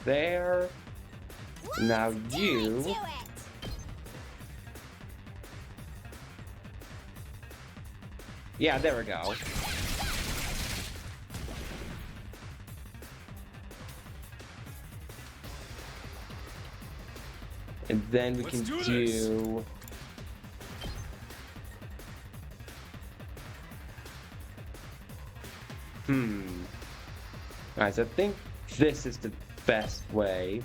There. Now you. Yeah, there we go. And then we can do... Alright, so I think this is the best way.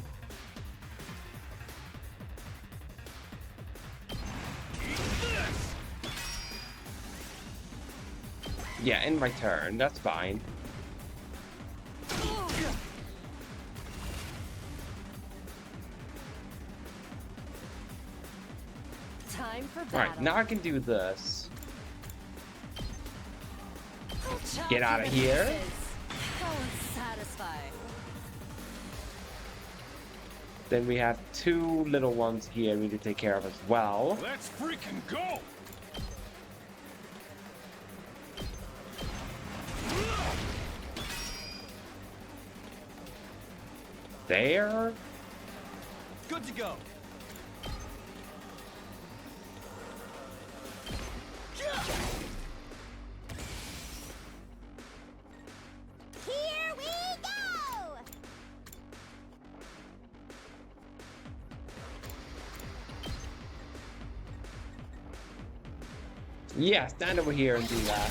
Yeah, end my turn. That's fine. Time for battle. Alright, now I can do this. Get out of here. Satisfied. Then we have two little ones here we need to take care of as well. Let's freaking go! There. Good to go. Here we go! Yeah, stand over here and do that.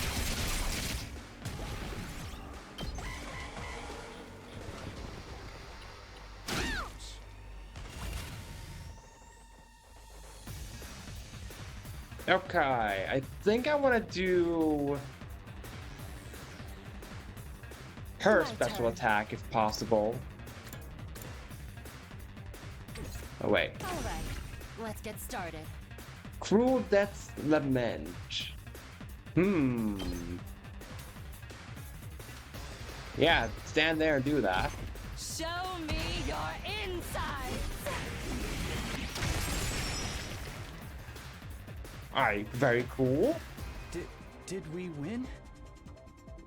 Okay, I think I want to do her special attack if possible. Oh wait. Alright, let's get started. Cruel Death's Lament. Yeah, stand there and do that. Show me your insides! Alright, very cool. Did we win?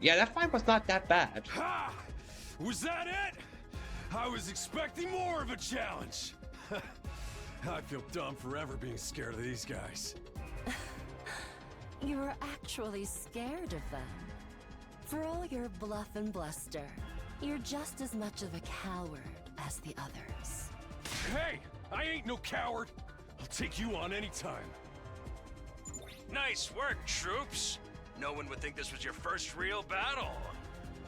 Yeah, that fight was not that bad. Ha! Was that it? I was expecting more of a challenge. I feel dumb forever being scared of these guys. You were actually scared of them. For all your bluff and bluster, you're just as much of a coward as the others. Hey, I ain't no coward. I'll take you on anytime. Nice work, troops. No one would think this was your first real battle.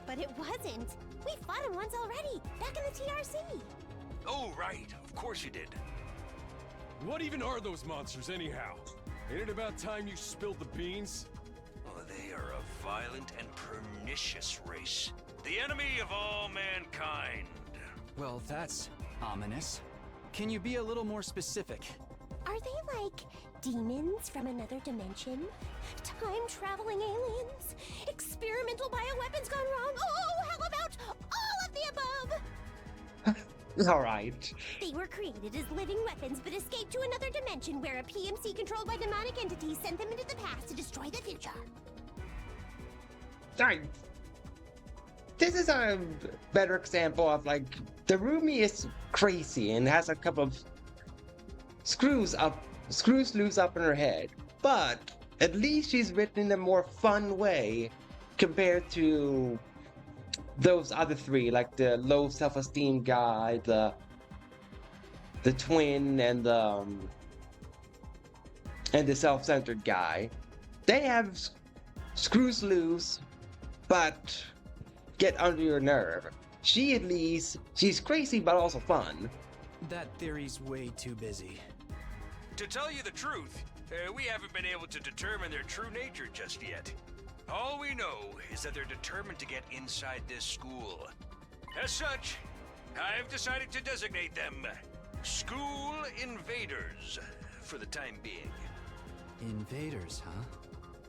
But it wasn't. We fought him once already, back in the TRC. Oh, right. Of course you did. What even are those monsters, anyhow? Ain't it about time you spilled the beans? Oh, they are a violent and pernicious race. The enemy of all mankind. Well, that's ominous. Can you be a little more specific? Are they like demons from another dimension? Time-traveling aliens? Experimental bioweapons gone wrong? Oh, how about all of the above? Alright. They were created as living weapons, but escaped to another dimension where a PMC controlled by demonic entities sent them into the past to destroy the future. Alright. This is a better example of, like, the Rumi is crazy and has a couple of screws loose up in her head, but at least she's written in a more fun way compared to those other three, like the low self-esteem guy, the twin, and the self-centered guy. They have screws loose, but get under your nerve. She, at least, she's crazy but also fun. That theory's way too busy. To tell you the truth, we haven't been able to determine their true nature just yet. All we know is that they're determined to get inside this school. As such, I've decided to designate them School Invaders for the time being. Invaders, huh?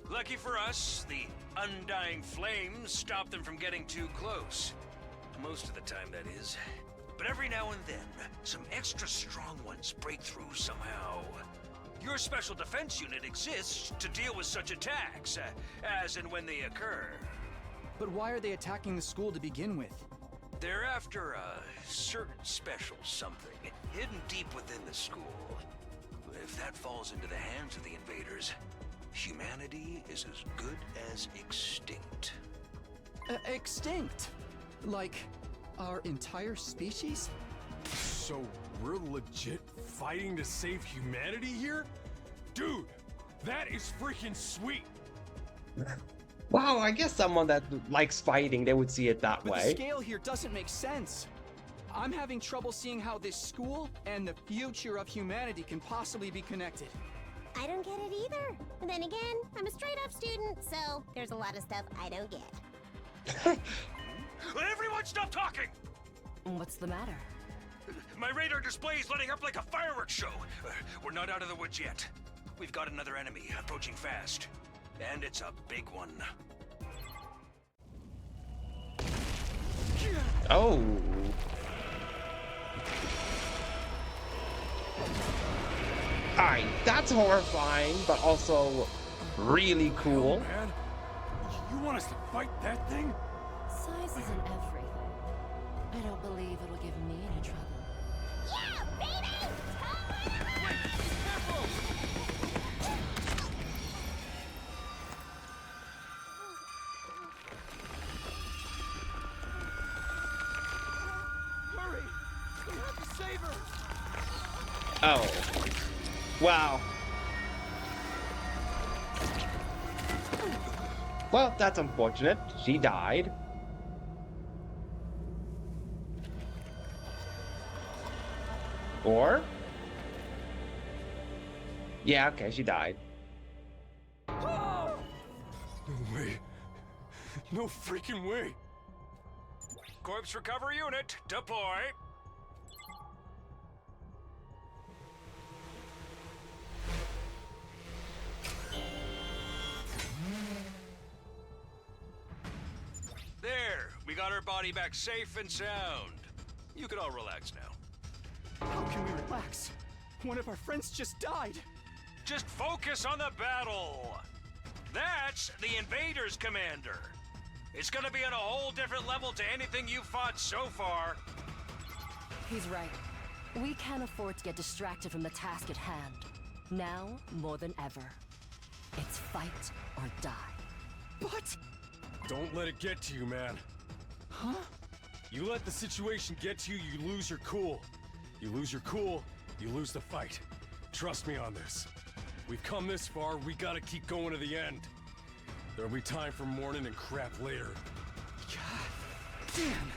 Lucky for us, the undying flames stop them from getting too close. Most of the time, that is. But every now and then, some extra strong ones break through somehow. Your special defense unit exists to deal with such attacks, as and when they occur. But why are they attacking the school to begin with? They're after a certain special something, hidden deep within the school. If that falls into the hands of the invaders, humanity is as good as extinct. Extinct? Like, our entire species? So we're legit fighting to save humanity here? Dude, that is freaking sweet. Wow, I guess someone that likes fighting, they would see it that But way. the scale here doesn't make sense. I'm having trouble seeing how this school and the future of humanity can possibly be connected. I don't get it either. And then again, I'm a straight-up student, so there's a lot of stuff I don't get. Everyone stop talking! What's the matter? My radar display is lighting up like a fireworks show. We're not out of the woods yet. We've got another enemy approaching fast. And it's a big one. Oh. Alright, that's horrifying, but also really cool. Man, you want us to fight that thing? Size isn't everything. I don't believe it'll give me any trouble. Yeah, baby! Hurry! We have to save her! Oh. Wow. Well, that's unfortunate. She died. Or? Yeah, okay, she died. No way. No freaking way. Corpse recovery unit, deploy. There, we got her body back safe and sound. You can all relax now. How can we relax? One of our friends just died. Just focus on the battle. That's the invaders, Commander. It's gonna be on a whole different level to anything you've fought so far. He's right. We can't afford to get distracted from the task at hand. Now, more than ever. It's fight or die. But... Don't let it get to you, man. Huh? You let the situation get to you, you lose your cool. You lose your cool, you lose the fight. Trust me on this. We've come this far, we gotta keep going to the end. There'll be time for mourning and crap later. God damn!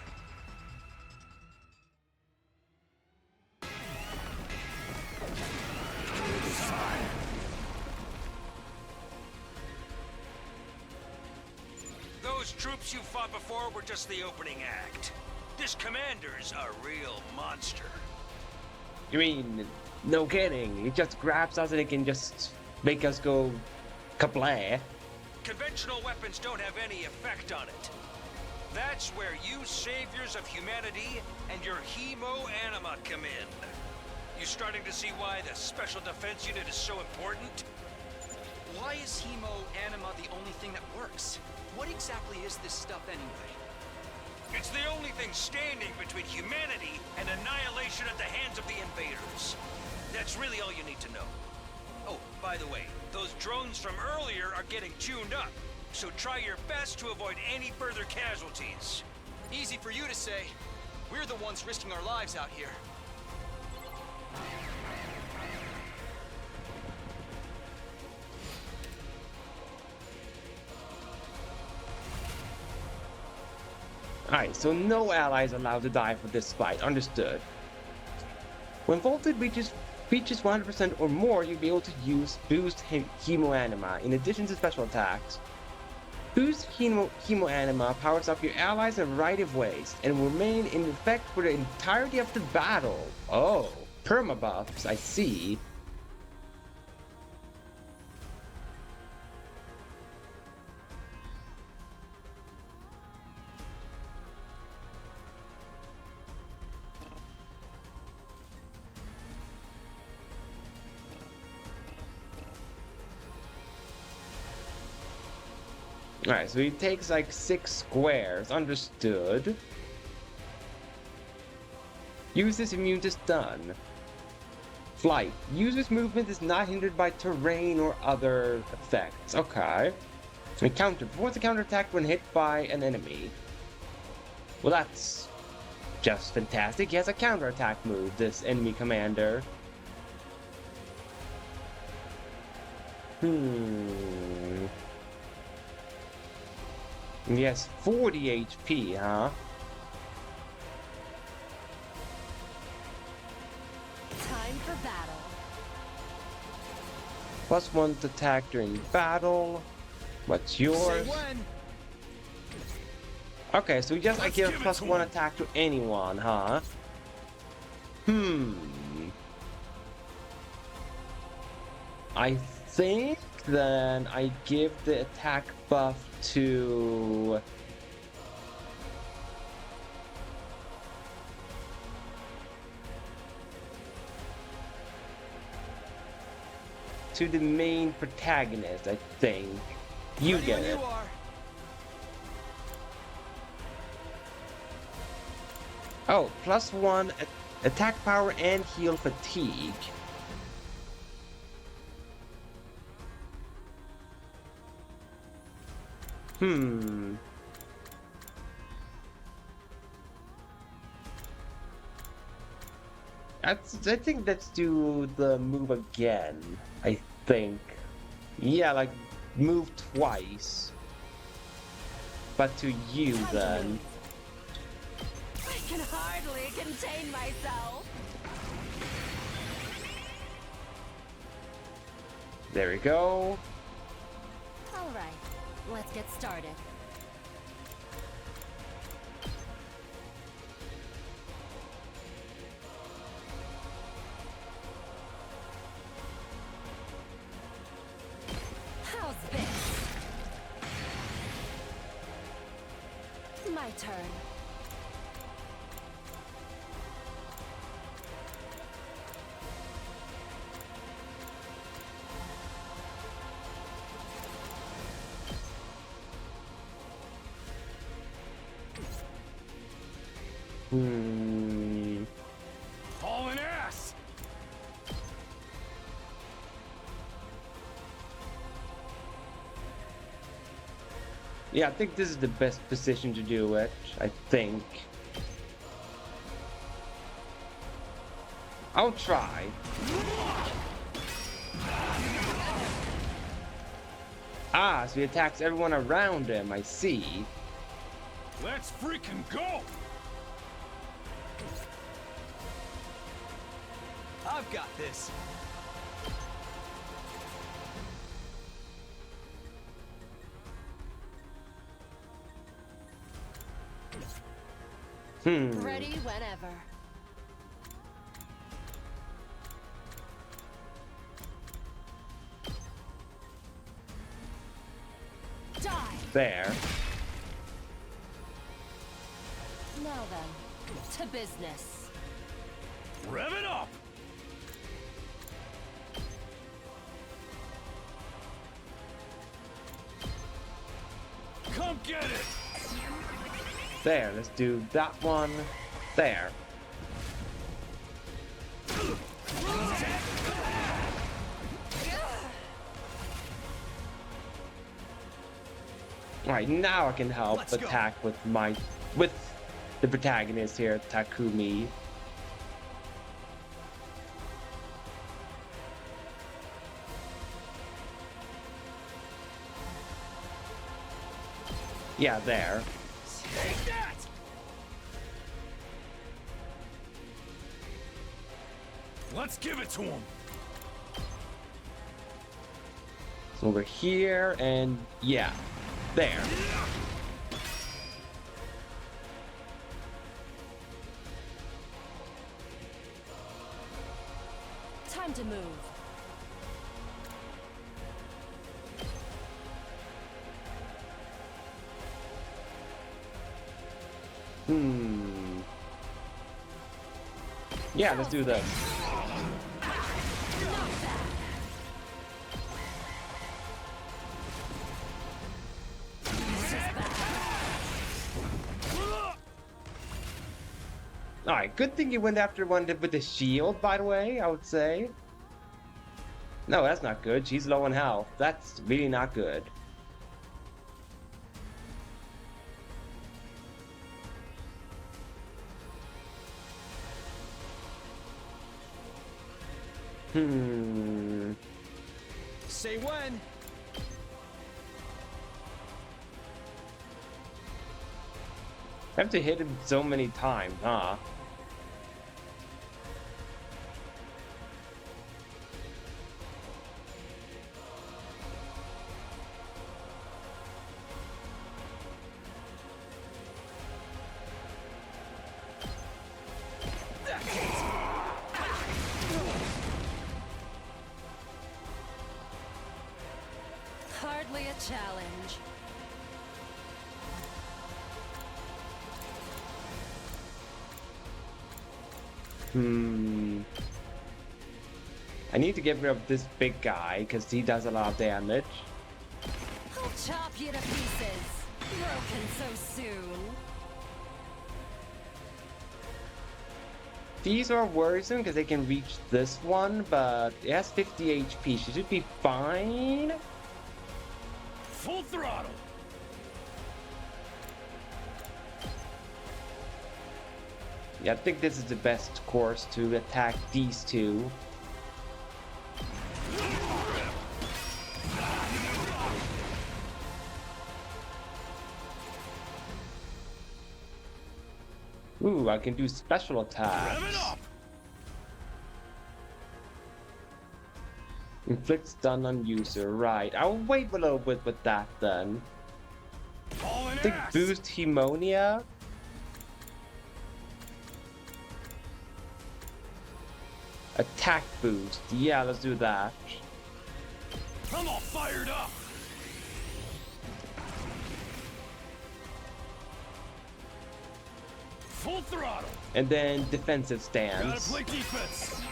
Those troops you fought before were just the opening act. This commander's a real monster. You mean, no kidding? He just grabs us and he can just make us go kablah. Conventional weapons don't have any effect on it. That's where you saviors of humanity and your hemo-anima come in. You starting to see why the Special Defense Unit is so important? Why is hemo-anima the only thing that works? What exactly is this stuff anyway? It's the only thing standing between humanity and annihilation at the hands of the invaders. That's really all you need to know. Oh, by the way, those drones from earlier are getting tuned up, so try your best to avoid any further casualties. Easy for you to say. We're the ones risking our lives out here. Alright, so no allies allowed to die for this fight. Understood. When Voltage reaches 100% or more, you'll be able to use Boost Hemo-Anima in addition to special attacks. Boost Hemo-Anima powers up your allies in a variety of ways and will remain in effect for the entirety of the battle. Oh, permabuffs, I see. Alright, so he takes like 6 squares. Understood. Uses immune to stun. Flight. User's movement is not hindered by terrain or other effects. Okay. And counter. Performs a counterattack when hit by an enemy. Well, that's just fantastic. He has a counterattack move, this enemy commander. Yes, 40 HP, huh? Time for battle. +1 to attack during battle. What's yours? Okay, so just I give +1 attack to anyone, huh? I think then I give the attack buff to the main protagonist, I think. You get it. Oh, +1 attack power and heal fatigue. I think let's do the move again. I think. Yeah, like move twice. But to you then. I can hardly contain myself. There we go. All right, let's get started. How's this? My My turn. Hauling ass! Yeah, I think this is the best position to do it. I think. I'll try. Ah, so he attacks everyone around him, I see. Let's freaking go! I've got this. Ready whenever. Die. There. Now then, to business. Rev it up! Come get it! There, let's do that one. There. Alright, now I can help attack with the protagonist here, Takumi. Yeah, there. Take that! Let's give it to him. So over here, and yeah, there. Time to move. Yeah, let's do this. Alright, good thing you went after one with the shield, by the way, I would say. No, that's not good. She's low in health. That's really not good. Say when. I have to hit him so many times, huh? Hardly a challenge. I need to get rid of this big guy because he does a lot of damage. I'll chop you to pieces. Broken so soon. These are worrisome because they can reach this one, but it has 50 HP. She should be fine. Full throttle. Yeah, I think this is the best course to attack these two. Ooh, I can do special attacks. Rev it up. Inflict stun on user, right. I'll wait a little bit with that then. Hauling I think ass. boost Hemonia. Attack boost. Yeah, let's do that. I'm all fired up. Full throttle. And then defensive Gotta stance. play defense.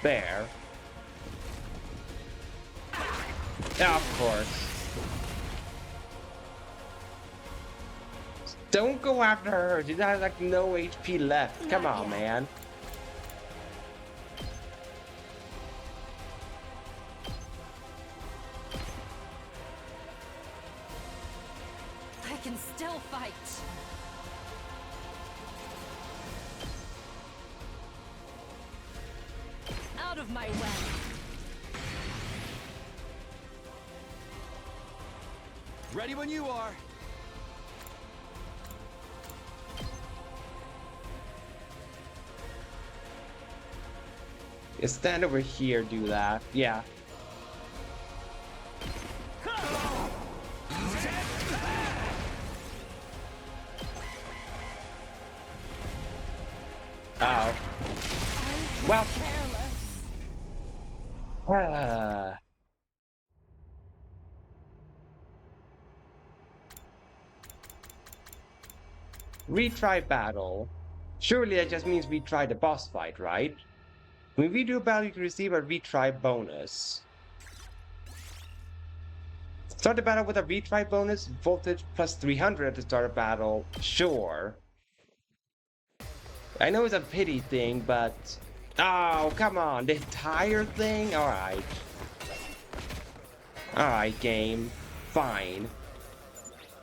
There. Yeah, of course. Don't go after her. She has like no HP left. Come on, man. I can still fight. Out of my way. Ready when you are. You stand over here, do that. Yeah. Oh. Well. Retry battle. Surely that just means retry the boss fight, right? When we do a battle, you can receive a retry bonus. Start the battle with a retry bonus, voltage plus 300 at the start of battle. Sure. I know it's a pity thing, but... Oh, come on, the entire thing? Alright. Alright, game. Fine.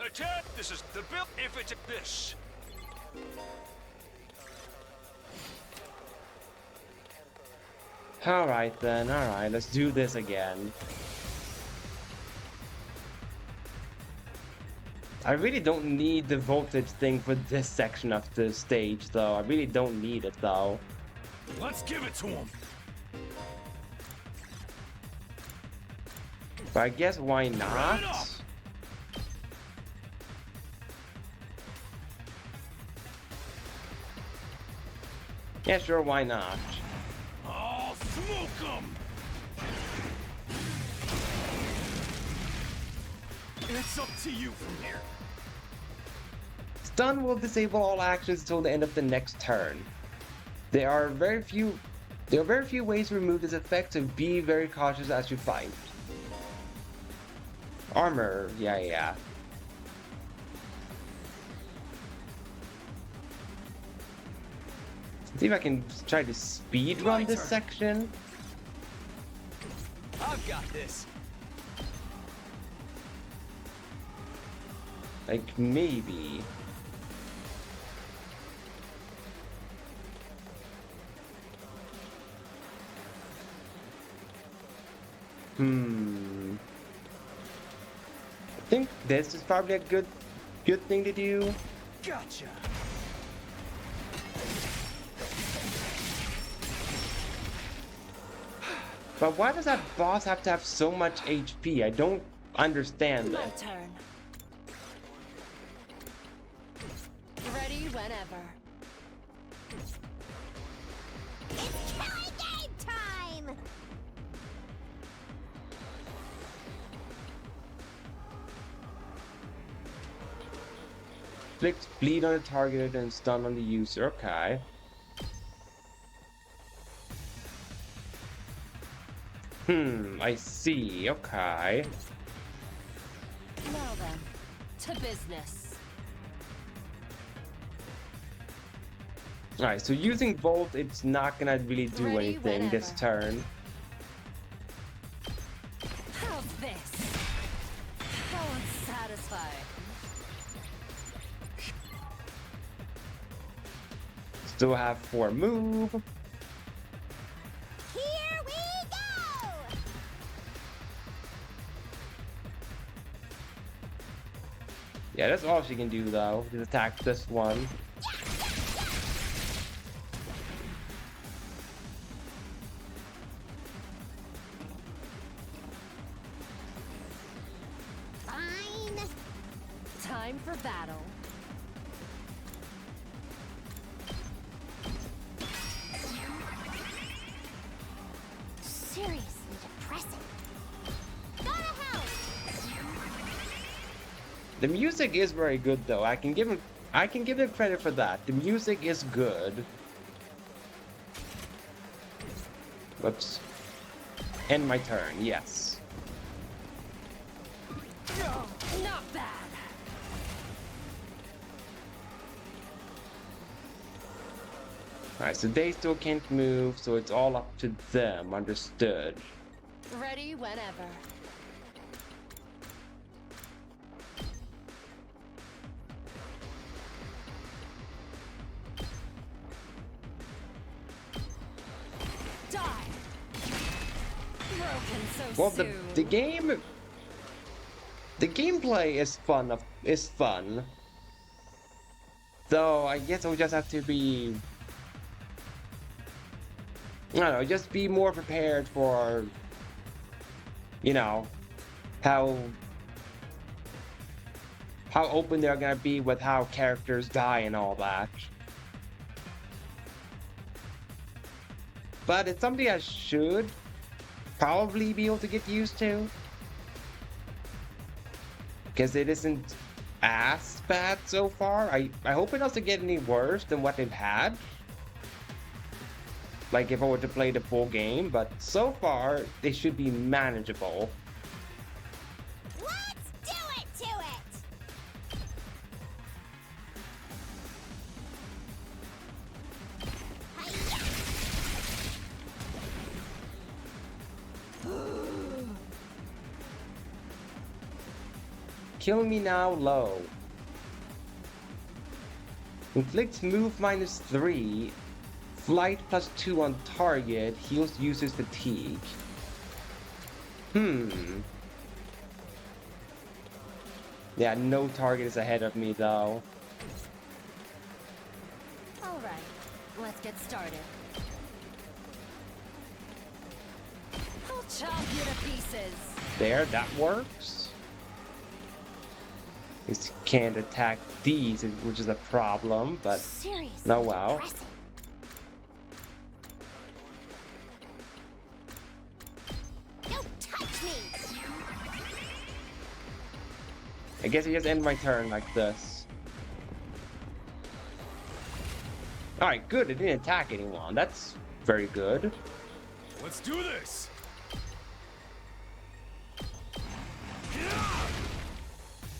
Attack! This is the bill if it's this. Alright then, alright, let's do this again. I really don't need the voltage thing for this section of the stage, though. I really don't need it, though. Let's give it to him. But I guess why not? Yeah, sure, why not? Oh, smoke 'em! It's up to you from here. Stun will disable all actions until the end of the next turn. There are very few ways to remove this effect, so be very cautious as you fight. Armor, yeah. See if I can try to speed run this section. I've got this. Like, maybe. I think this is probably a good thing to do. Gotcha. But why does that boss have to have so much HP? I don't understand My it. turn. Ready whenever. It's killing game time! Inflict bleed on the target and stun on the user. Okay. I see. Okay. Now then, to business. Alright, so using Volt, it's not gonna really do Ready anything this whenever. turn. How's this? How unsatisfying. Still have 4 move. Here we go! Yeah, that's all she can do though. Just attack this one. Fine. Time for battle. Seriously depressing. Go to hell! The music is very good though. I can give him I can give them credit for that. The music is good. Whoops. End my turn, yes. Not bad. Alright, so they still can't move, so it's all up to them. Understood. Ready whenever. Die. Broken so Well, soon. the game... The gameplay is fun. Though, I guess I'll just have to be... I don't know, just be more prepared for... You know, how open they're gonna be with how characters die and all that. But it's something I should probably be able to get used to. Because it isn't as bad so far. I hope it doesn't get any worse than what it had. Like if I were to play the full game, but so far they should be manageable. Let's do it to it! Kill me now low. Inflicts move -3. Flight +2 on target. Heals users fatigue. Yeah, no target is ahead of me though. All right, let's get started. I'll chop you to pieces. There, that works. Just can't attack these, which is a problem, but Seriously, no wow. depressing. Don't touch me! I guess I just end my turn like this. Alright, good, it didn't attack anyone. That's very good. Let's do this!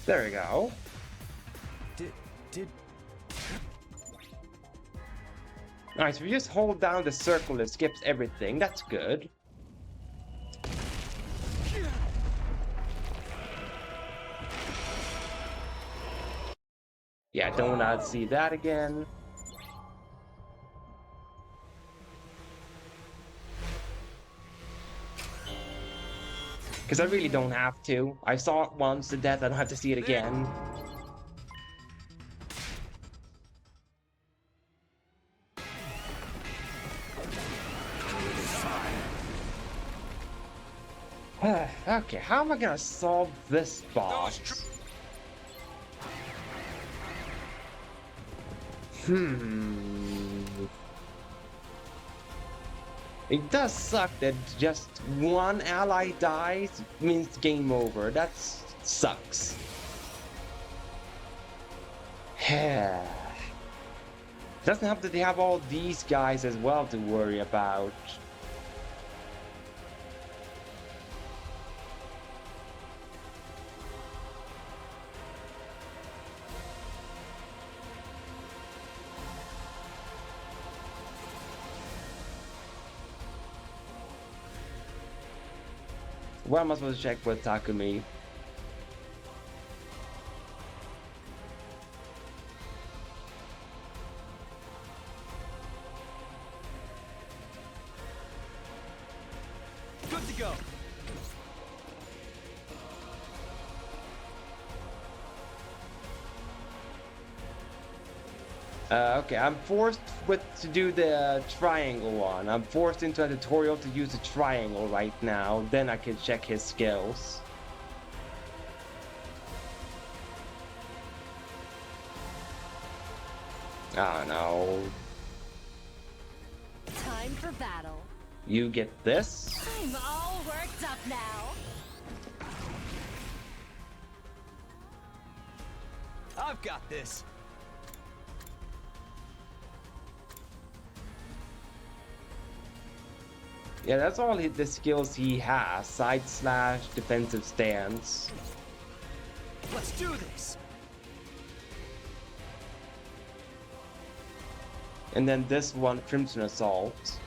There we go. Alright, so if you just hold down the circle, it skips everything. That's good. Yeah, don't want to see that again. Because I really don't have to. I saw it once to death, I don't have to see it again. Okay, how am I gonna solve this boss? It does suck that just one ally dies means game over. That sucks. Doesn't help that they have all these guys as well to worry about. What am I supposed to check with Takumi? Good to go. Okay, I'm forced to do the triangle one. I'm forced into a tutorial to use the triangle right now. Then I can check his skills. Oh no. Time for battle. You get this? I'm all worked up now. I've got this. Yeah, that's all the skills he has. Side slash, defensive stance. Let's do this. And then this one, Crimson Assault.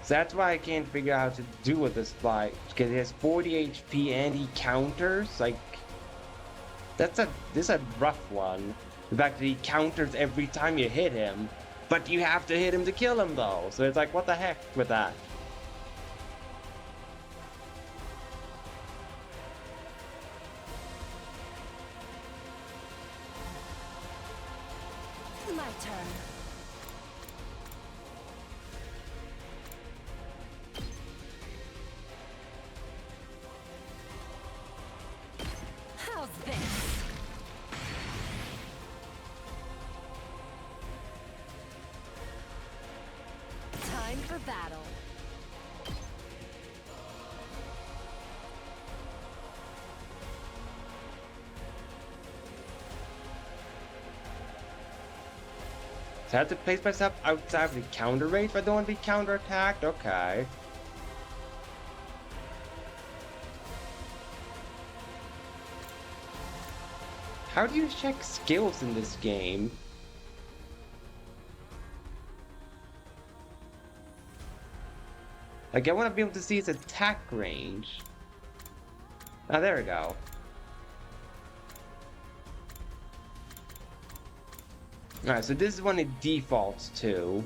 So that's why I can't figure out how to do with this fight. Because he has 40 HP and he counters. Like, this is a rough one. The fact that he counters every time you hit him. But you have to hit him to kill him though. So it's like, what the heck with that? My turn. How's this? Time for battle. So I have to place myself outside of the counter range if I don't want to be counterattacked? Okay. How do you check skills in this game? Like, I want to be able to see his attack range. Ah, there we go. Alright, so this is one it defaults to.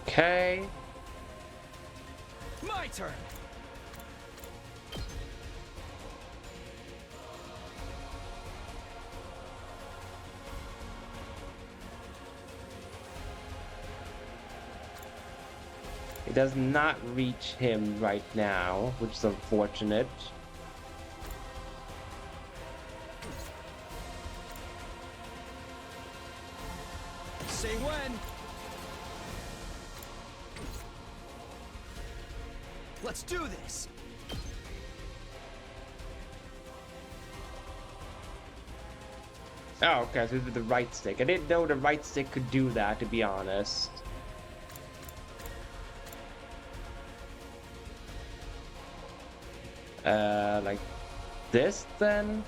Okay. My turn. It does not reach him right now, which is unfortunate. Say when. Let's do this. Oh, okay, so this is the right stick. I didn't know the right stick could do that, to be honest. Like this then?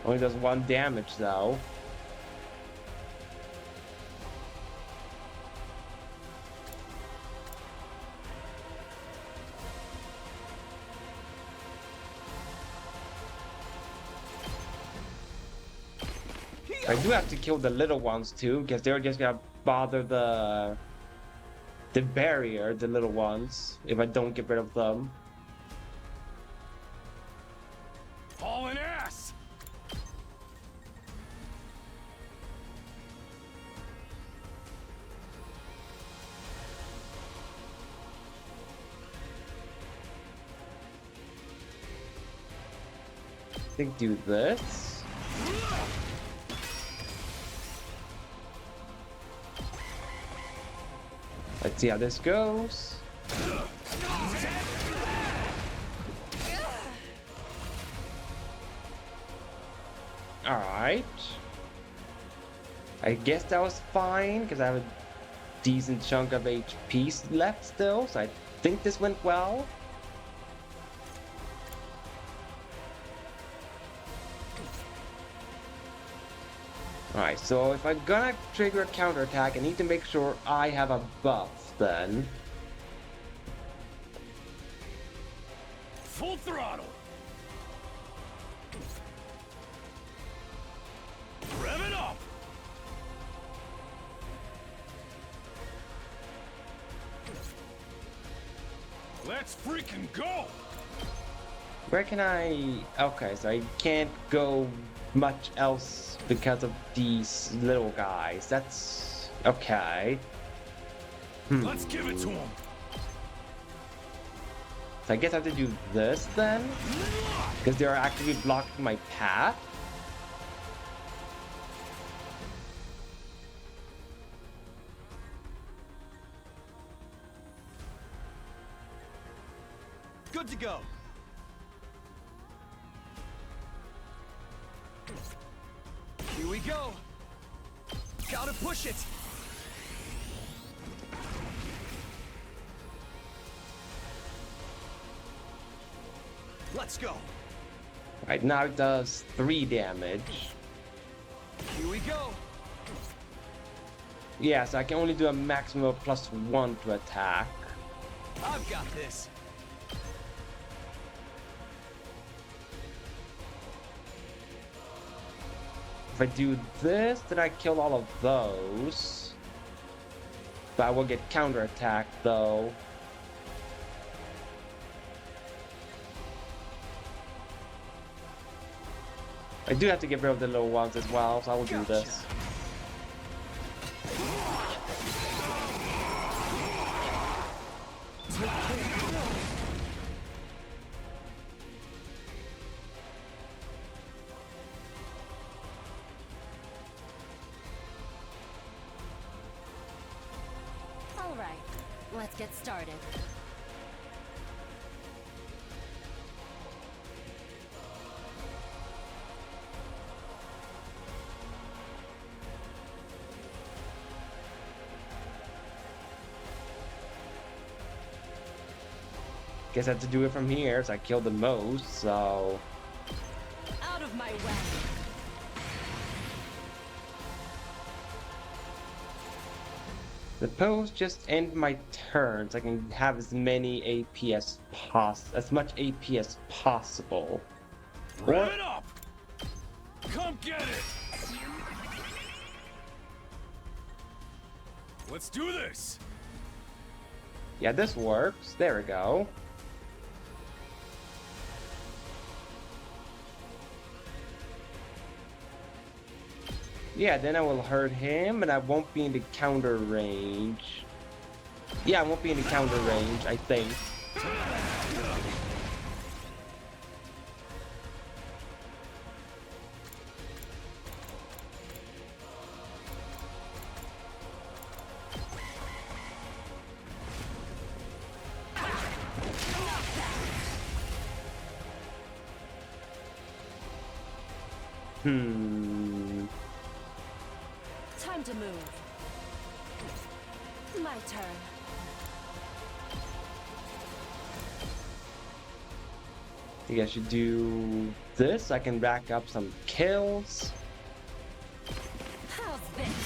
Only does 1 damage though. I do have to kill the little ones too, because they're just gonna bother the barrier, the little ones, if I don't get rid of them. Hauling ass! I think do this. Let's see how this goes. Alright. I guess that was fine, because I have a decent chunk of HP left still, so I think this went well. Alright, so if I'm gonna trigger a counterattack, I need to make sure I have a buff then. Full throttle! Rev it up! Let's freaking go! Where can I... Okay, so I can't go much else because of these little guys. That's... okay. Let's give it to him! So I guess I have to do this then? Because they're actively blocking my path? Good to go. Here we go. Gotta push it. Let's go. Right now it does 3 damage. Here we go. Yeah, so I can only do a maximum of +1 to attack. I've got this. If I do this, then I kill all of those. But I will get counterattacked though. I do have to get rid of the little ones as well, so I will do this. All right, let's get started. Guess I have to do it from here, so I killed the most, so... Out of my way. Suppose just end my turn so I can have as many AP as as much AP as possible. Rev it up! Come get it! Let's do this! Yeah, this works. There we go. Yeah, then I will hurt him, and I won't be in the counter range. Yeah, I won't be in the counter range, I think. Time to move. My turn. I think I should do this. I can rack up some kills. How's this?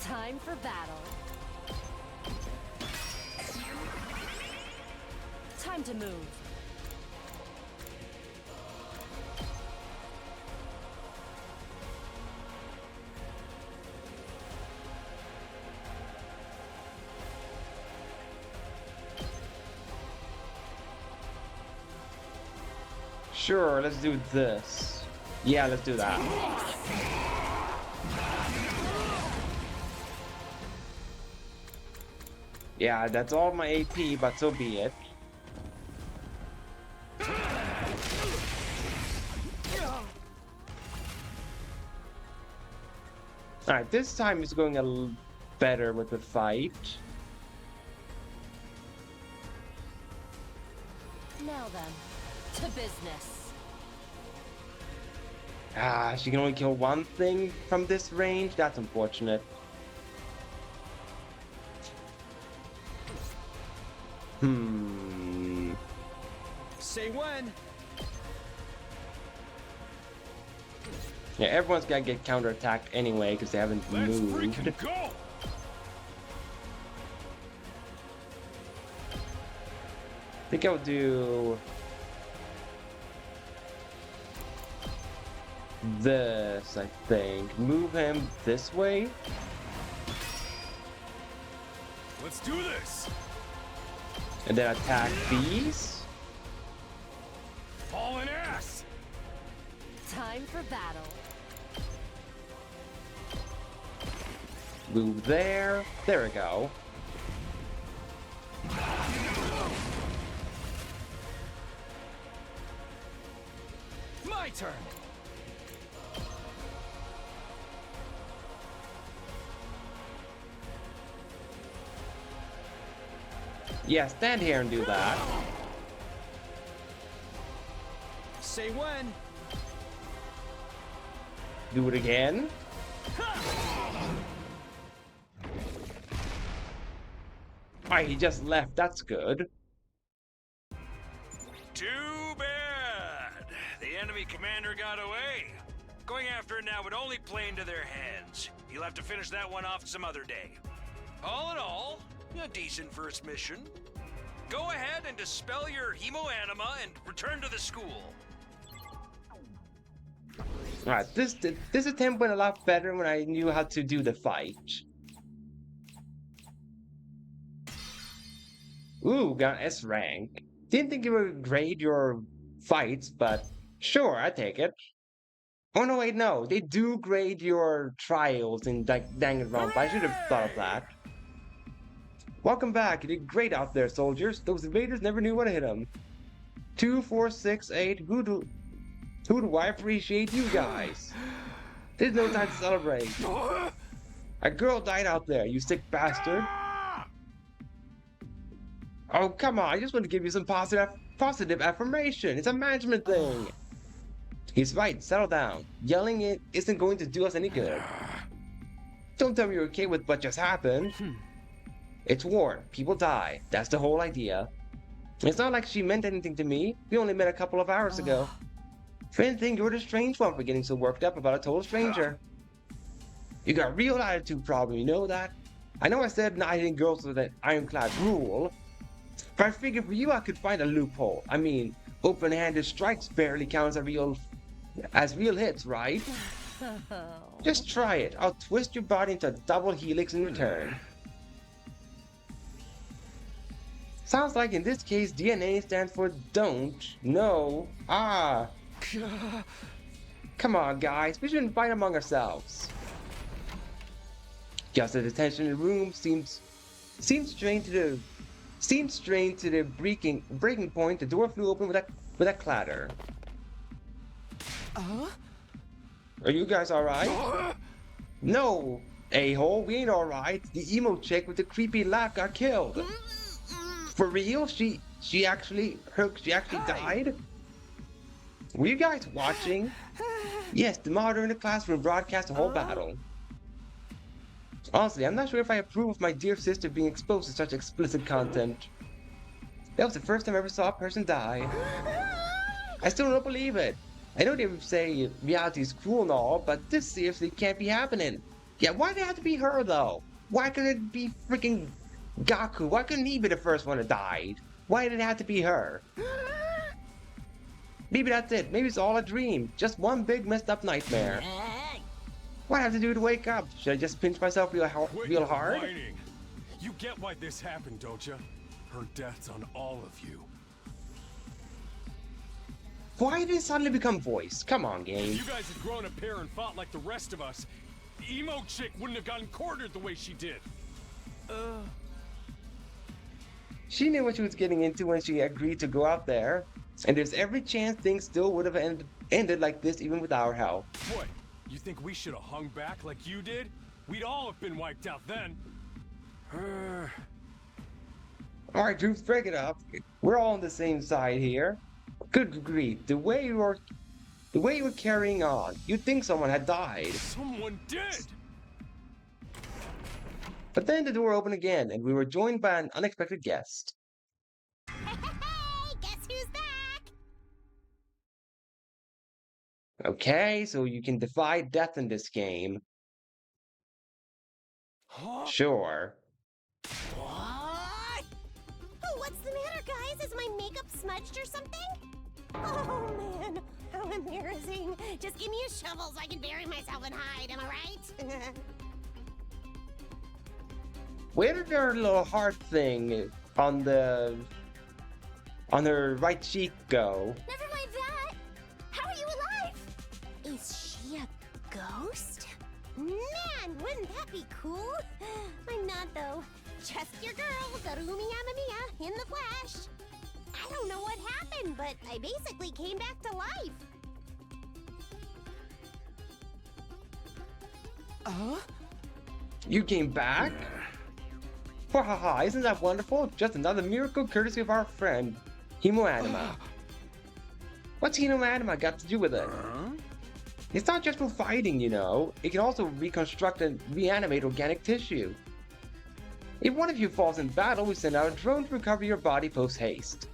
Time for battle. Time to move. Sure, let's do this. Yeah, let's do that. Yeah, that's all my AP, but so be it. Alright, this time it's going a little better with the fight. Now then, to business. Ah, she can only kill one thing from this range? That's unfortunate. Say when. Yeah, everyone's gotta get counterattacked anyway because they haven't moved. Freaking go! I think I'll do this, I think. Move him this way. Let's do this! And then attack these. Hauling ass! Time for battle. Move there. There we go. my turn. Yeah, stand here and do that. Say when. Do it again. Alright, he just left. That's good. Too bad. The enemy commander got away. Going after it now would only play into their hands. You'll have to finish that one off some other day. All in all, a decent first mission. Go ahead and dispel your hemoanima and return to the school. Alright, this attempt went a lot better when I knew how to do the fight. Ooh, got S rank. Didn't think it would grade your fights, but sure, I take it. Oh no, wait, no. They do grade your trials in Danganronpa. I should have thought of that. Welcome back. You did great out there, soldiers. Those invaders never knew what hit them. 2, 4, 6, 8. Who do I appreciate you guys? There's no time to celebrate. A girl died out there, you sick bastard. Oh, come on. I just want to give you some positive affirmation. It's a management thing. He's right. Settle down. Yelling it isn't going to do us any good. Don't tell me you're okay with what just happened. It's war. People die. That's the whole idea. It's not like she meant anything to me. We only met a couple of hours ago. If anything, you're the strange one for getting so worked up about a total stranger. You got a real attitude problem, you know that? I know I said not hitting girls with an ironclad rule, but I figured for you I could find a loophole. I mean, open-handed strikes barely count as real hits, right? Just try it. I'll twist your body into a double helix in return. Sounds like in this case DNA stands for don't, no, ah. Come on, guys, we shouldn't fight among ourselves. Just the tension in the room seems strained to the breaking point. The door flew open with a clatter. Are you guys alright? No, a-hole, we ain't alright. The emo chick with the creepy laugh got killed. For real? She actually died? Were you guys watching? Yes, the monitor in the classroom broadcast the whole battle. Honestly, I'm not sure if I approve of my dear sister being exposed to such explicit content. That was the first time I ever saw a person die. I still don't believe it. I know they would say reality is cruel and all, but this seriously can't be happening. Yeah, why did it have to be her though? Why couldn't it be freaking Gaku? Why couldn't he be the first one that died? Why did it have to be her? Maybe that's it. Maybe it's all a dream. Just one big messed up nightmare. What do I have to do to wake up? Should I just pinch myself real hard? Whining. You get why this happened, don't you? Her death's on all of you. Why did it suddenly become voice? Come on, game. If you guys had grown a pair and fought like the rest of us, emo chick wouldn't have gotten cornered the way she did. She knew what she was getting into when she agreed to go out there. And there's every chance things still would have ended like this even with our help. What? You think we should have hung back like you did? We'd all have been wiped out then. Alright, troops, break it up. We're all on the same side here. Good grief, the way you were carrying on, you'd think someone had died. Someone did! But then the door opened again, and we were joined by an unexpected guest. Hey, guess who's back? Okay, so you can defy death in this game. Huh? Sure. What? Oh, what's the matter, guys? Is my makeup smudged or something? Oh, man. How embarrassing. Just give me a shovel so I can bury myself and hide, am I right? Where did her little heart thing on her right cheek go? Never mind that. How are you alive? Is she a ghost? Man, wouldn't that be cool? I'm not, though. Just your girl, Garumi Amamiya, in the flesh. I don't know what happened, but I basically came back to life. You came back? Wahaha, isn't that wonderful? Just another miracle courtesy of our friend, Hemoanima. What's Hemoanima got to do with it? It's not just for fighting, you know. It can also reconstruct and reanimate organic tissue. If one of you falls in battle, we send out a drone to recover your body post-haste.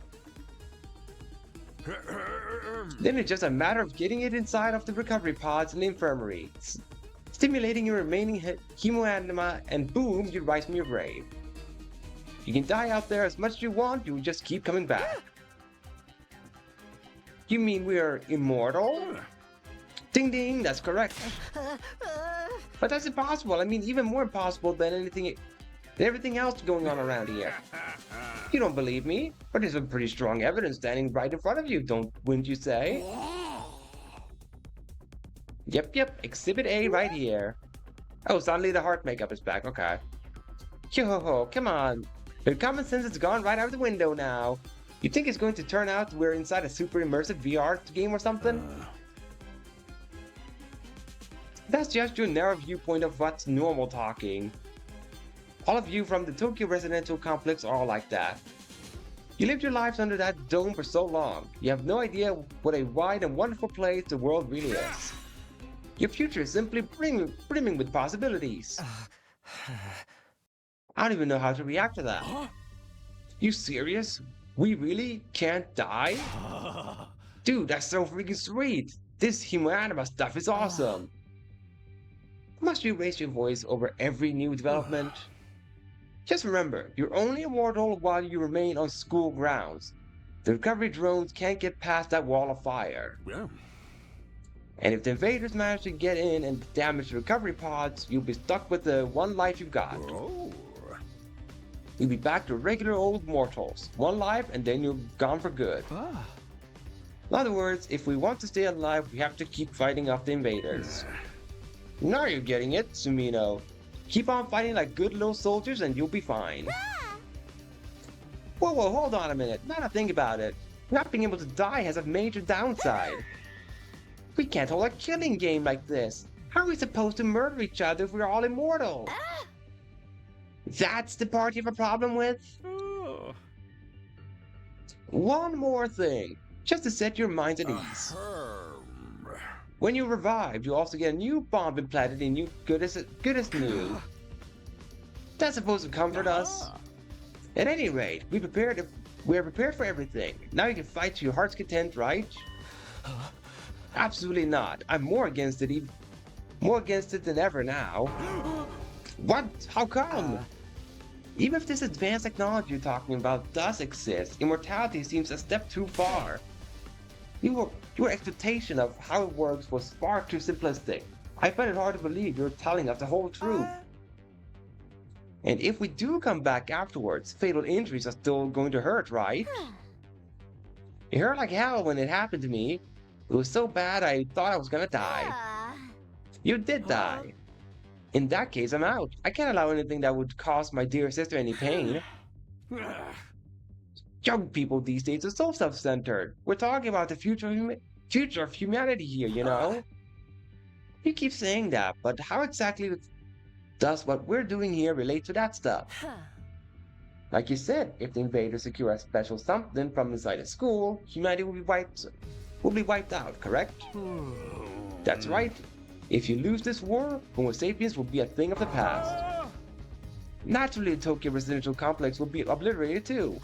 Then it's just a matter of getting it inside of the recovery pods in the infirmary, stimulating your remaining hemoanima, and boom, you rise from your grave. You can die out there as much as you want, you will just keep coming back. You mean we are immortal? Ding ding, that's correct. But that's impossible. I mean, even more impossible than everything else going on around here. You don't believe me, but there's some pretty strong evidence standing right in front of you, wouldn't you say? Yep, Exhibit A right here. Oh, suddenly the heart makeup is back, okay. Yo-ho-ho, come on. Your common sense has gone right out the window now. You think it's going to turn out we're inside a super immersive VR game or something? That's just your narrow viewpoint of what's normal talking. All of you from the Tokyo residential complex are all like that. You lived your lives under that dome for so long, you have no idea what a wide and wonderful place the world really is. Your future is simply brimming with possibilities. I don't even know how to react to that. You serious? We really can't die? Dude, that's so freaking sweet! This Hemoanima stuff is awesome! Must you raise your voice over every new development? Just remember, you're only immortal while you remain on school grounds. The recovery drones can't get past that wall of fire. Yeah. And if the invaders manage to get in and damage the recovery pods, you'll be stuck with the one life you've got. Oh. You'll be back to regular old mortals. One life and then you're gone for good. In other words, if we want to stay alive, we have to keep fighting off the invaders. Now you're getting it, Sumino. Keep on fighting like good little soldiers and you'll be fine. Whoa, hold on a minute. Now that I think about it, not being able to die has a major downside. We can't hold a killing game like this. How are we supposed to murder each other if we're all immortal? That's the part you have a problem with? One more thing, just to set your minds at ease. When you revive, you also get a new bomb implanted in you, good as new. That's supposed to comfort us. At any rate, we are prepared for everything. Now you can fight to your heart's content, right? Absolutely not. I'm more against it than ever now. What? How come? Even if this advanced technology you're talking about does exist, immortality seems a step too far. Your expectation of how it works was far too simplistic. I find it hard to believe you're telling us the whole truth. And if we do come back afterwards, fatal injuries are still going to hurt, right? It hurt like hell when it happened to me. It was so bad I thought I was gonna die. You did die. In that case, I'm out. I can't allow anything that would cause my dear sister any pain. Young people these days are so self-centered. We're talking about the future of humanity here, you know? You keep saying that, but how exactly does what we're doing here relate to that stuff? Like you said, if the invaders secure a special something from inside a school, humanity will be wiped out, correct? That's right. If you lose this war, Homo sapiens will be a thing of the past. Naturally, the Tokyo residential complex will be obliterated too.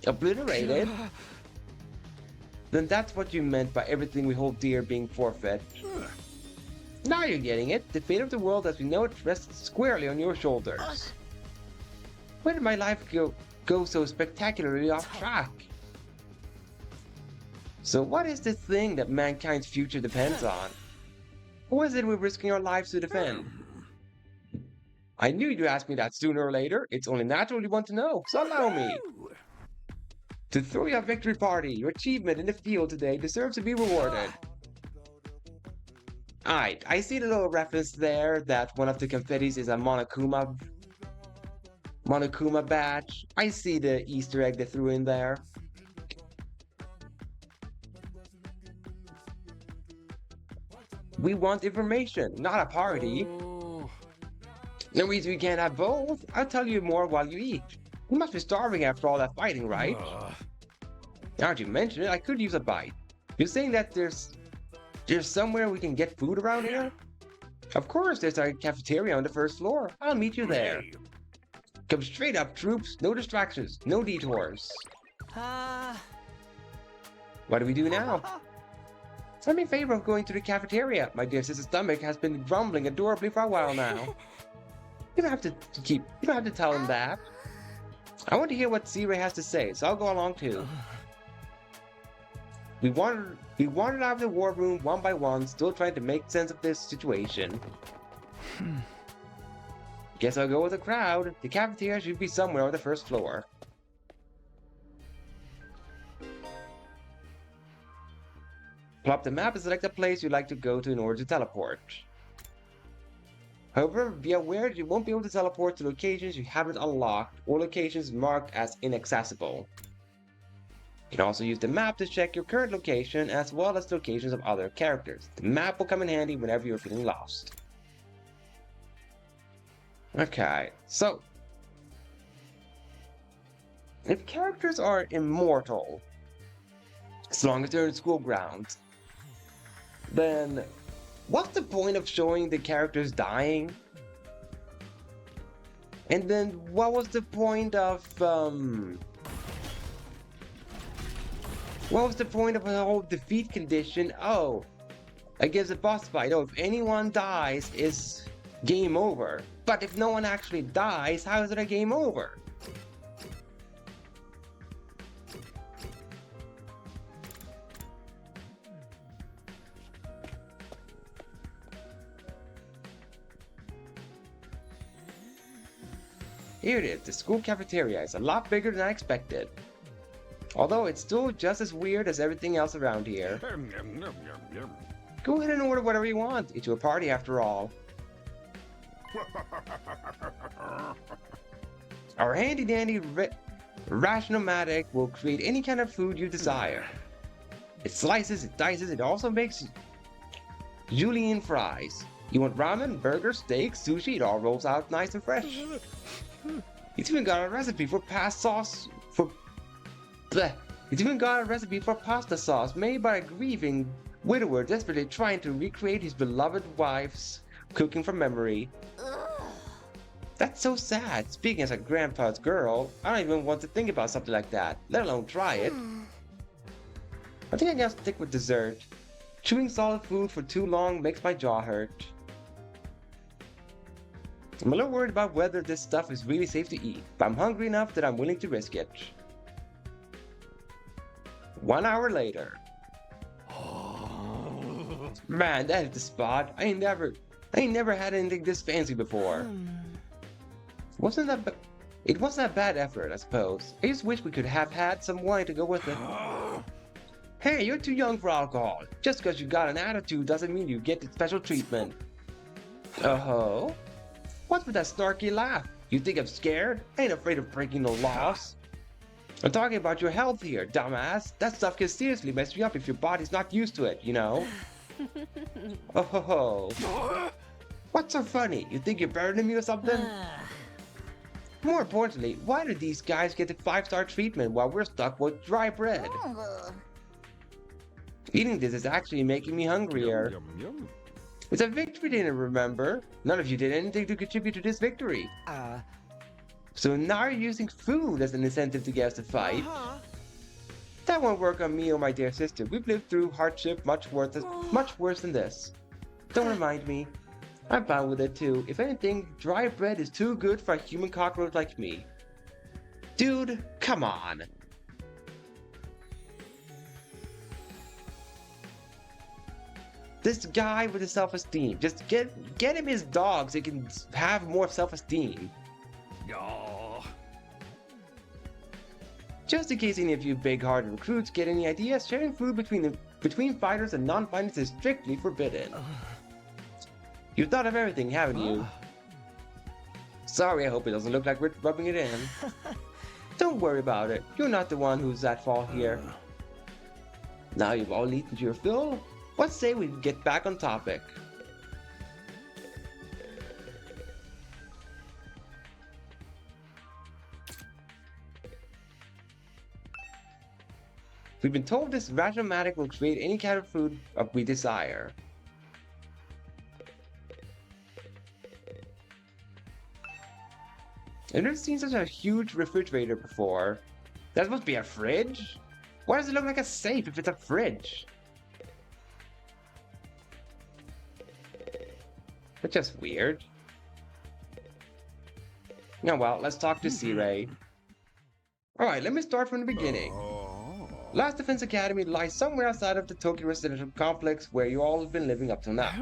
Obliterated? Then that's what you meant by everything we hold dear being forfeit. Now you're getting it. The fate of the world as we know it rests squarely on your shoulders. Where did my life go so spectacularly off track? So what is this thing that mankind's future depends on? What is it we're risking our lives to defend? I knew you'd ask me that sooner or later. It's only natural you want to know, so allow me. To throw you a victory party, your achievement in the field today deserves to be rewarded. Alright, I see the little reference there that one of the confettis is a Monokuma badge. I see the Easter egg they threw in there. We want information, not a party. Oh. No reason we can't have both. I'll tell you more while you eat. You must be starving after all that fighting, right? Now that you mention it, I could use a bite. You're saying that there's somewhere we can get food around here? Of course, there's a cafeteria on the first floor. I'll meet you there. Come straight up, troops. No distractions, no detours. What do we do now? I'm in favor of going to the cafeteria. My dear sister's stomach has been grumbling adorably for a while now. You don't have to tell him that. I want to hear what C-Ray has to say, so I'll go along too. We wandered out of the war room one by one, still trying to make sense of this situation. Guess I'll go with the crowd. The cafeteria should be somewhere on the first floor. Plop the map and select the place you'd like to go to in order to teleport. However, be aware that you won't be able to teleport to locations you haven't unlocked or locations marked as inaccessible. You can also use the map to check your current location as well as locations of other characters. The map will come in handy whenever you're feeling lost. Okay, so if characters are immortal, as long as they're in school grounds, then what's the point of showing the characters dying? And then what was the point of the whole defeat condition? Oh, against a boss fight. Oh, if anyone dies, it's game over. But if no one actually dies, how is it a game over? Here it is, the school cafeteria is a lot bigger than I expected. Although it's still just as weird as everything else around here. Go ahead and order whatever you want. It's your party after all. Our handy-dandy Rationomatic will create any kind of food you desire. It slices, it dices, it also makes julienne fries. You want ramen, burgers, steaks, sushi, it all rolls out nice and fresh. It's even got a recipe for pasta sauce made by a grieving widower desperately trying to recreate his beloved wife's cooking from memory. That's so sad. Speaking as a grandpa's girl, I don't even want to think about something like that, let alone try it. I think I gotta stick with dessert. Chewing solid food for too long makes my jaw hurt. I'm a little worried about whether this stuff is really safe to eat, but I'm hungry enough that I'm willing to risk it. 1 hour later. Man, that is the spot. I ain't never had anything this fancy before. It wasn't that bad effort, I suppose. I just wish we could have had some wine to go with it. Hey, you're too young for alcohol. Just because you got an attitude doesn't mean you get the special treatment. Oh? What's with that snarky laugh? You think I'm scared? I ain't afraid of breaking no laws. I'm talking about your health here, dumbass. That stuff can seriously mess you up if your body's not used to it, you know? Oh ho ho. What's so funny? You think you're better than me or something? More importantly, why do these guys get the 5-star treatment while we're stuck with dry bread? Eating this is actually making me hungrier. It's a victory dinner, remember? None of you did anything to contribute to this victory. So now you're using food as an incentive to get us to fight? That won't work on me or my dear sister. We've lived through hardship much worse than this. Don't remind me. I'm fine with it too. If anything, dry bread is too good for a human cockroach like me. Dude, come on. This guy with his self-esteem. Just get him his dog so he can have more self-esteem. Just in case any of you big-hearted recruits get any ideas, sharing food between fighters and non-fighters is strictly forbidden. You've thought of everything, haven't you? Sorry, I hope it doesn't look like we're rubbing it in. Don't worry about it. You're not the one who's at fault here. Now you've all eaten to your fill. What say we get back on topic? We've been told this rationomatic will create any kind of food we desire. I've never seen such a huge refrigerator before. That's supposed to be a fridge? Why does it look like a safe if it's a fridge? That's just weird. Now, well, let's talk to C-Ray. Alright, let me start from the beginning. Last Defense Academy lies somewhere outside of the Tokyo residential complex where you all have been living up till now.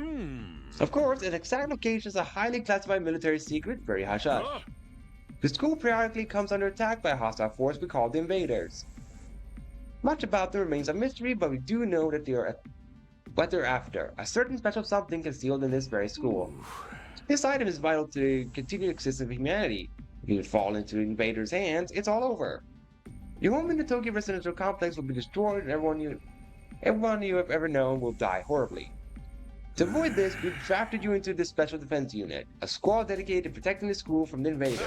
Of course, its exact location is a highly classified military secret, very hush-hush. The school periodically comes under attack by a hostile force we call the Invaders. Much about them remains a mystery, but we do know that they are what they're after, a certain special something concealed in this very school. This item is vital to the continued existence of humanity. If you fall into the invaders' hands, it's all over. Your home in the Tokyo residential complex will be destroyed and everyone you have ever known will die horribly. To avoid this, we've drafted you into this special defense unit, a squad dedicated to protecting the school from the invaders.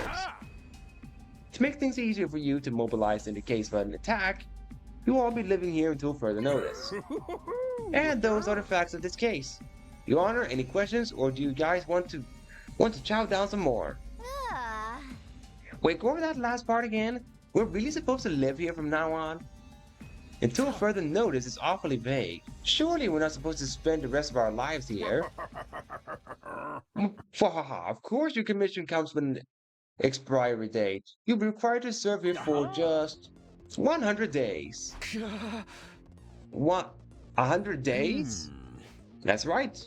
To make things easier for you to mobilize in the case of an attack, you will all be living here until further notice. And those are the facts of this case. Your Honor, any questions, or do you guys want to chow down some more? Wait, go over that last part again? We're really supposed to live here from now on? Until further notice is awfully vague. Surely we're not supposed to spend the rest of our lives here. Of course your commission comes with an expiry date. You'll be required to serve here for just 100 days. What? 100 days? That's right.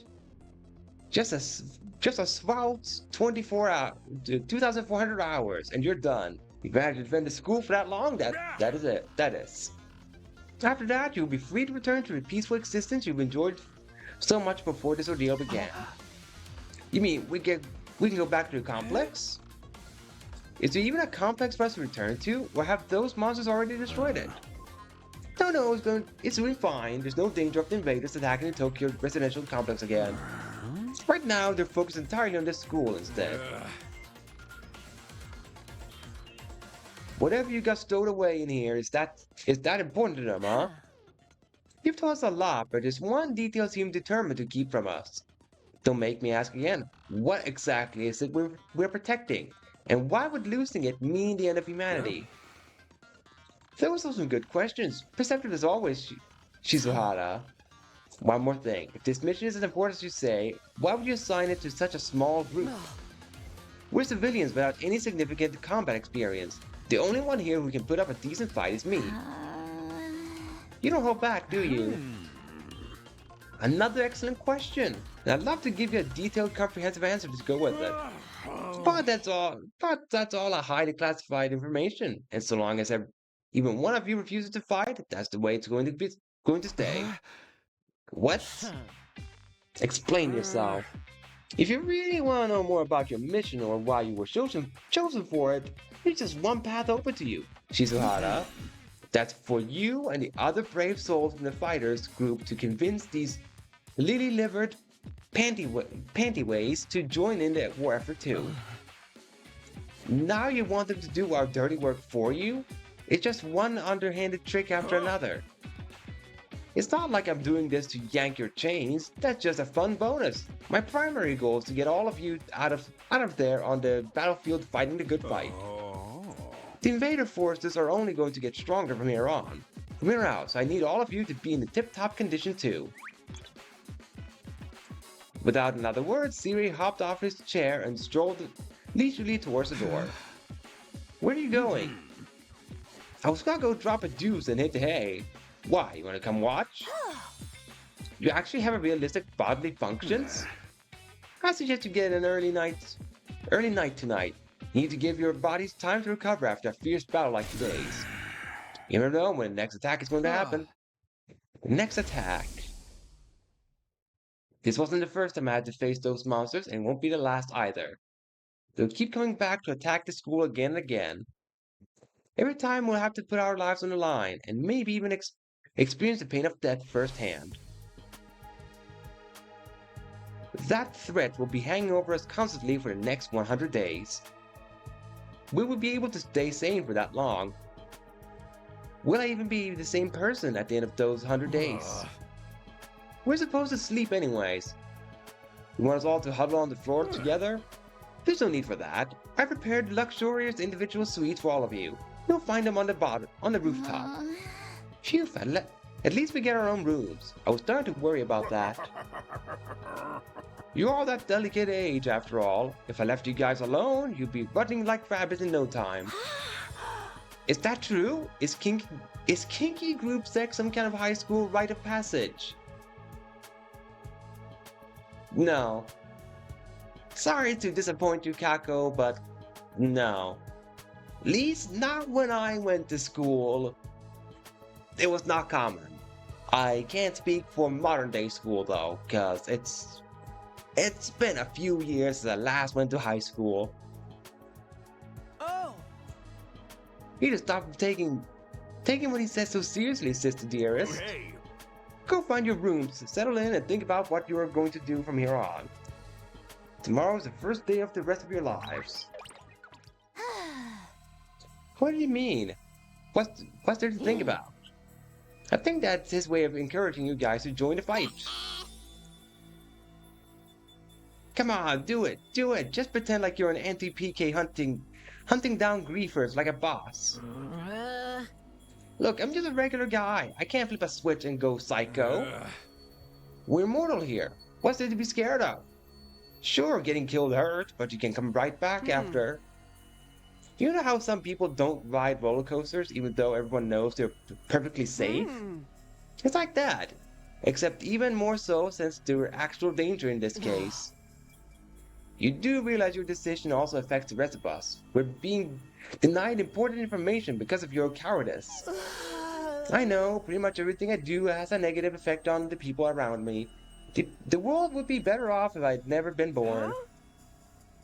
Just a swell 2,400 hours, and you're done. You've had to defend the school for that long? That is it. That is. After that, you'll be free to return to the peaceful existence you've enjoyed so much before this ordeal began. You mean we can go back to the complex? Is there even a complex for us to return to, or have those monsters already destroyed it? No, it's doing fine. There's no danger of the invaders attacking the Tokyo residential complex again. Right now, they're focused entirely on this school instead. Whatever you got stowed away in here, is that important to them, huh? You've told us a lot, but there's one detail you seem determined to keep from us. Don't make me ask again. What exactly is it we're protecting? And why would losing it mean the end of humanity? Those are some good questions. Perceptive as always, Shizuhara. One more thing. If this mission is as important as you say, why would you assign it to such a small group? We're civilians without any significant combat experience. The only one here who can put up a decent fight is me. You don't hold back, do you? Another excellent question. And I'd love to give you a detailed, comprehensive answer to go with it. But that's all a highly classified information. And so long as even one of you refuses to fight, that's the way it's going to stay. What? Explain yourself. If you really want to know more about your mission or why you were chosen for it, there's just one path open to you, Shizuhara. That's for you and the other brave souls in the fighters group to convince these lily-livered pantyways to join in the war effort too. Now you want them to do our dirty work for you? It's just one underhanded trick after another. It's not like I'm doing this to yank your chains, that's just a fun bonus. My primary goal is to get all of you out of there on the battlefield fighting the good fight. The invader forces are only going to get stronger from here on. From here out, so I need all of you to be in the tip-top condition too. Without another word, Siri hopped off his chair and strolled leisurely towards the door. Where are you going? I was gonna go drop a deuce and hit the hay. Why, you wanna come watch? You actually have a realistic bodily functions? I suggest you get an early night tonight. You need to give your bodies time to recover after a fierce battle like today's. You never know when the next attack is going to happen. Next attack. This wasn't the first time I had to face those monsters, and it won't be the last either. They'll keep coming back to attack the school again and again. Every time we'll have to put our lives on the line, and maybe even experience the pain of death firsthand. That threat will be hanging over us constantly for the next 100 days. Will we be able to stay sane for that long? Will I even be the same person at the end of those 100 days? We're supposed to sleep anyways. You want us all to huddle on the floor together? There's no need for that. I prepared luxurious individual suites for all of you. You'll find them on the rooftop. Phew, at least we get our own rooms. I was starting to worry about that. You're all that delicate age, after all. If I left you guys alone, you'd be running like rabbits in no time. Is that true? Is kinky group sex some kind of high school rite of passage? No. Sorry to disappoint you, Kako, but no. At least not when I went to school. It was not common. I can't speak for modern day school though, cause it's been a few years since I last went to high school. Oh! You just stop taking what he says so seriously, sister dearest. Hey. Go find your rooms, settle in, and think about what you are going to do from here on. Tomorrow is the first day of the rest of your lives. What do you mean? What's there to think about? I think that's his way of encouraging you guys to join the fight. Come on, do it, just pretend like you're an anti-PK hunting down griefers like a boss. Look, I'm just a regular guy. I can't flip a switch and go psycho. We're mortal here. What's there to be scared of? Sure, getting killed hurt, but you can come right back after. You know how some people don't ride roller coasters even though everyone knows they're perfectly safe? It's like that. Except even more so since there's actual danger in this case. You do realize your decision also affects the rest of us. We're being denied important information because of your cowardice. I know, pretty much everything I do has a negative effect on the people around me. The world would be better off if I'd never been born.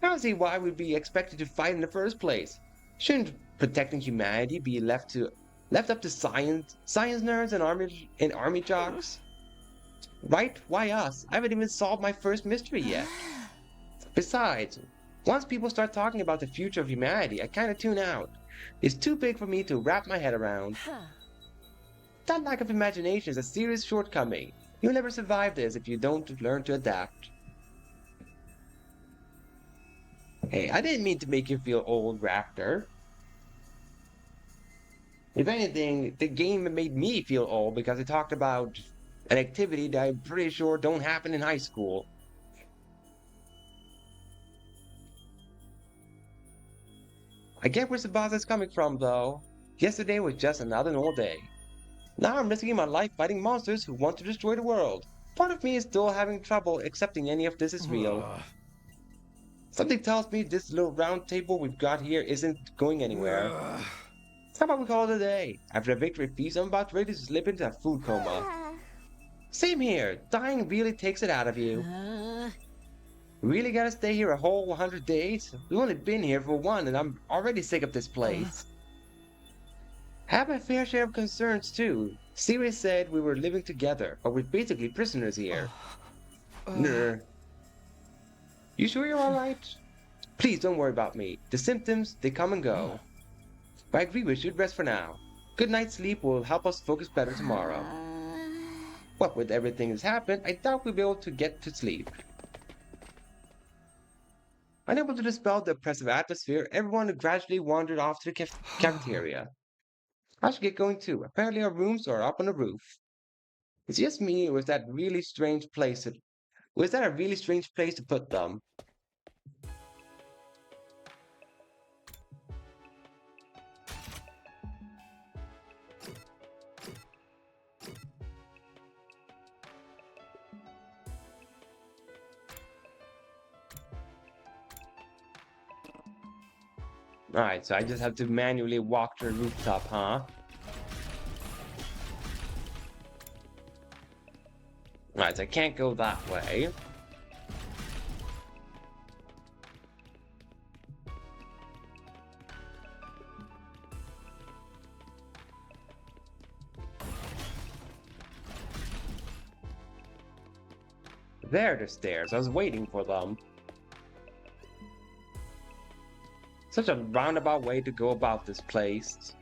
I don't see why we'd be expected to fight in the first place. Shouldn't protecting humanity be left up to science nerds and army jocks? Right? Why us? I haven't even solved my first mystery yet. Besides, once people start talking about the future of humanity, I kind of tune out. It's too big for me to wrap my head around. That lack of imagination is a serious shortcoming. You'll never survive this if you don't learn to adapt. Hey, I didn't mean to make you feel old, Raptor. If anything, the game made me feel old because it talked about an activity that I'm pretty sure don't happen in high school. I get where Tsubasa is coming from, though. Yesterday was just another normal day. Now I'm risking my life fighting monsters who want to destroy the world. Part of me is still having trouble accepting any of this is real. Something tells me this little round table we've got here isn't going anywhere. How about we call it a day? After a victory feast, I'm about ready to slip into a food coma. Same here. Dying really takes it out of you. Really gotta stay here a whole 100 days? We've only been here for one and I'm already sick of this place. Have my fair share of concerns too. Sirius said we were living together, but we're basically prisoners here. Nah. You sure you're alright? Please don't worry about me. The symptoms, they come and go. But I agree we should rest for now. Good night's sleep will help us focus better tomorrow. What with everything that's happened, I doubt we'll be able to get to sleep. Unable to dispel the oppressive atmosphere, everyone gradually wandered off to the cafeteria. I should get going too. Apparently our rooms are up on the roof. It's just me, or was that a really strange place to put them? Alright, so I just have to manually walk to the rooftop, huh? Alright, so I can't go that way. There, the stairs. I was waiting for them. Such a roundabout way to go about this place.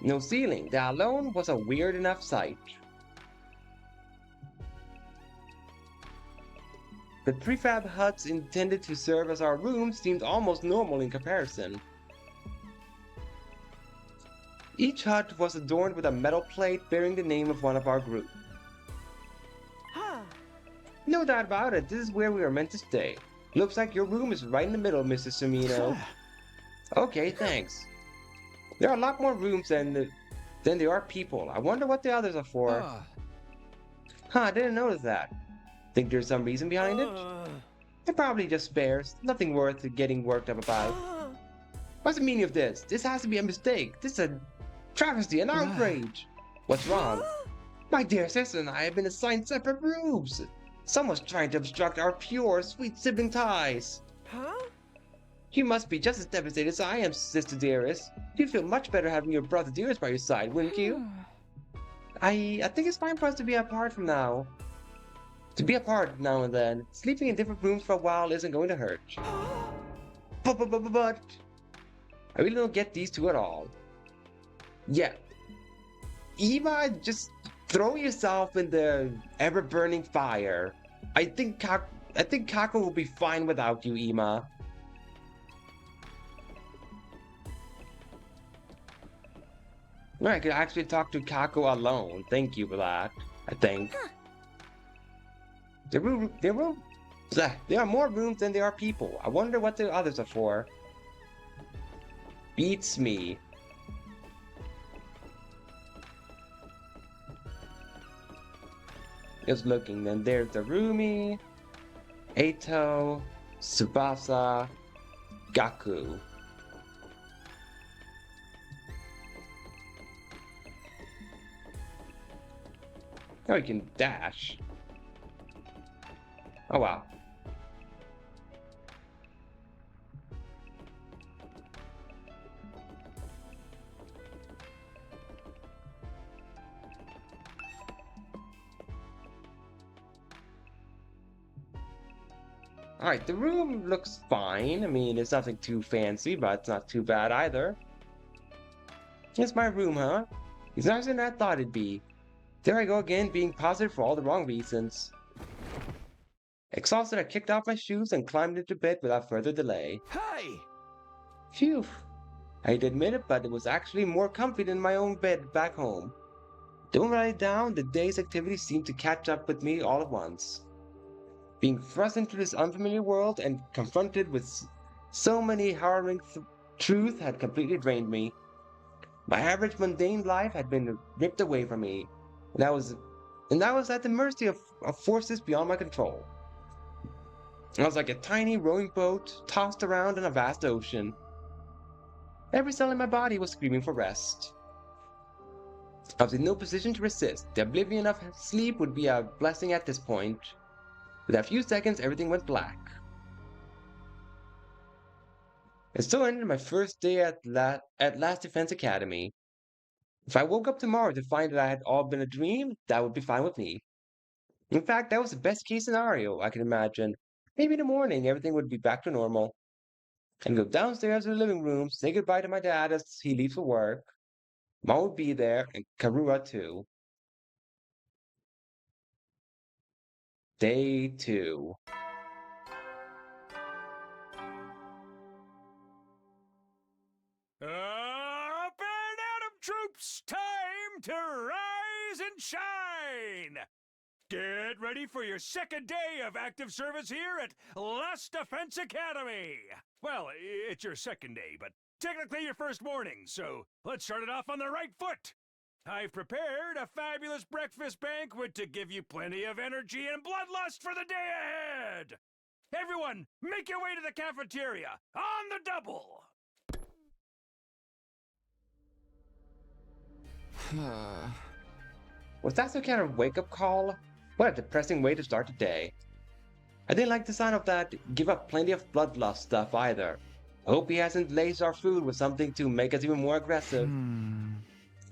No ceiling. That alone was a weird enough sight. The prefab huts intended to serve as our rooms seemed almost normal in comparison. Each hut was adorned with a metal plate bearing the name of one of our group. No doubt about it, this is where we are meant to stay. Looks like your room is right in the middle, Mr. Sumino. Okay, thanks. There are a lot more rooms than there are people. I wonder what the others are for. Huh, I didn't notice that. Think there's some reason behind it? They're probably just spares. Nothing worth getting worked up about. What's the meaning of this? This has to be a mistake. This is a travesty, an outrage. What's wrong? My dear sister and I have been assigned separate rooms. Someone's trying to obstruct our pure, sweet sibling ties. You must be just as devastated as I am, sister dearest. You'd feel much better having your brother dearest by your side, wouldn't you? I think it's fine for us to be apart from now. To be apart now and then. Sleeping in different rooms for a while isn't going to hurt. But I really don't get these two at all. Yeah. Eva, just throw yourself in the ever-burning fire. I think Kako will be fine without you, Ema. I could actually talk to Kako alone. Thank you for that, I think. There are more rooms than there are people. I wonder what the others are for. Beats me. Just looking, then there's the Rumi, Eito, Tsubasa, Gaku. Oh, you can dash. Oh, wow. Alright, the room looks fine. I mean, it's nothing too fancy, but it's not too bad either. It's my room, huh? It's nicer than I thought it'd be. There I go again, being positive for all the wrong reasons. Exhausted, I kicked off my shoes and climbed into bed without further delay. Hey! Phew. I hate to admit it, but it was actually more comfy than my own bed back home. The moment I lay down, the day's activities seemed to catch up with me all at once. Being thrust into this unfamiliar world and confronted with so many harrowing truths had completely drained me. My average mundane life had been ripped away from me, and I was at the mercy of forces beyond my control. I was like a tiny rowing boat tossed around in a vast ocean. Every cell in my body was screaming for rest. I was in no position to resist. The oblivion of sleep would be a blessing at this point. With a few seconds, everything went black. And so ended my first day at Last Defense Academy. If I woke up tomorrow to find that I had all been a dream, that would be fine with me. In fact, that was the best case scenario I could imagine. Maybe in the morning, everything would be back to normal. And go downstairs to the living room, say goodbye to my dad as he leaves for work. Mom would be there, and Karura too. Day 2. Up and Atom troops! Time to rise and shine! Get ready for your second day of active service here at Last Defense Academy! Well, it's your second day, but technically your first morning, so let's start it off on the right foot! I've prepared a fabulous breakfast banquet to give you plenty of energy and bloodlust for the day ahead! Everyone, make your way to the cafeteria, on the double! Was that some kind of wake-up call? What a depressing way to start the day. I didn't like the sound of that give up plenty of bloodlust stuff either. Hope he hasn't laced our food with something to make us even more aggressive.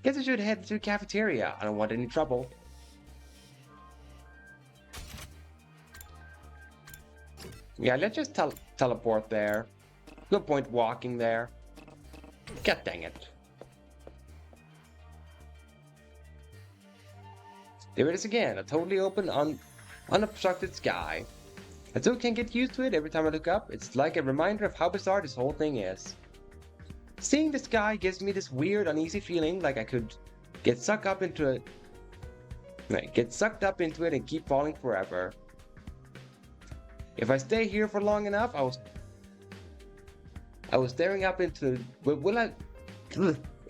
Guess I should head to the cafeteria. I don't want any trouble. Yeah, let's just teleport there. No point walking there. God dang it. There it is again, a totally open, unobstructed sky. I still can't get used to it every time I look up. It's like a reminder of how bizarre this whole thing is. Seeing the sky gives me this weird, uneasy feeling like I could get sucked up into it. Get sucked up into it and keep falling forever. If I stay here for long enough, I was staring up into.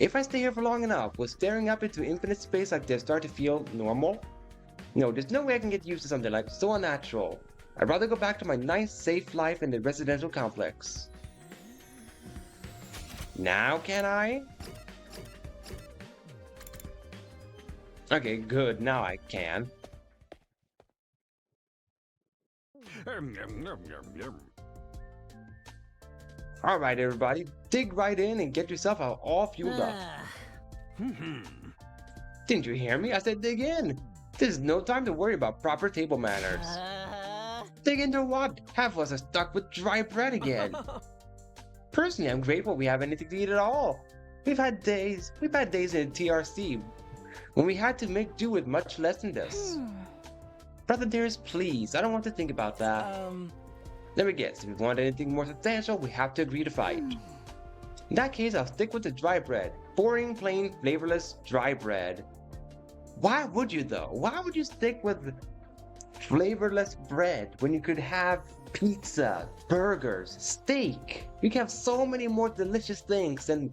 If I stay here for long enough, will staring up into infinite space like this start to feel normal? No, there's no way I can get used to something like so unnatural. I'd rather go back to my nice, safe life in the residential complex. Now can I? Okay, good. Now I can. Alright, everybody. Dig right in and get yourself all fueled up. Didn't you hear me? I said dig in. This is no time to worry about proper table manners. Dig into what? Half of us are stuck with dry bread again. Personally, I'm grateful we have anything to eat at all. We've had days in TRC when we had to make do with much less than this. Brother dearest, please, I don't want to think about that. Let me guess, if we want anything more substantial, we have to agree to fight. In that case, I'll stick with the dry bread. Boring, plain, flavorless, dry bread. Why would you though? Why would you stick with flavorless bread when you could have pizza, burgers, steak? You can have so many more delicious things than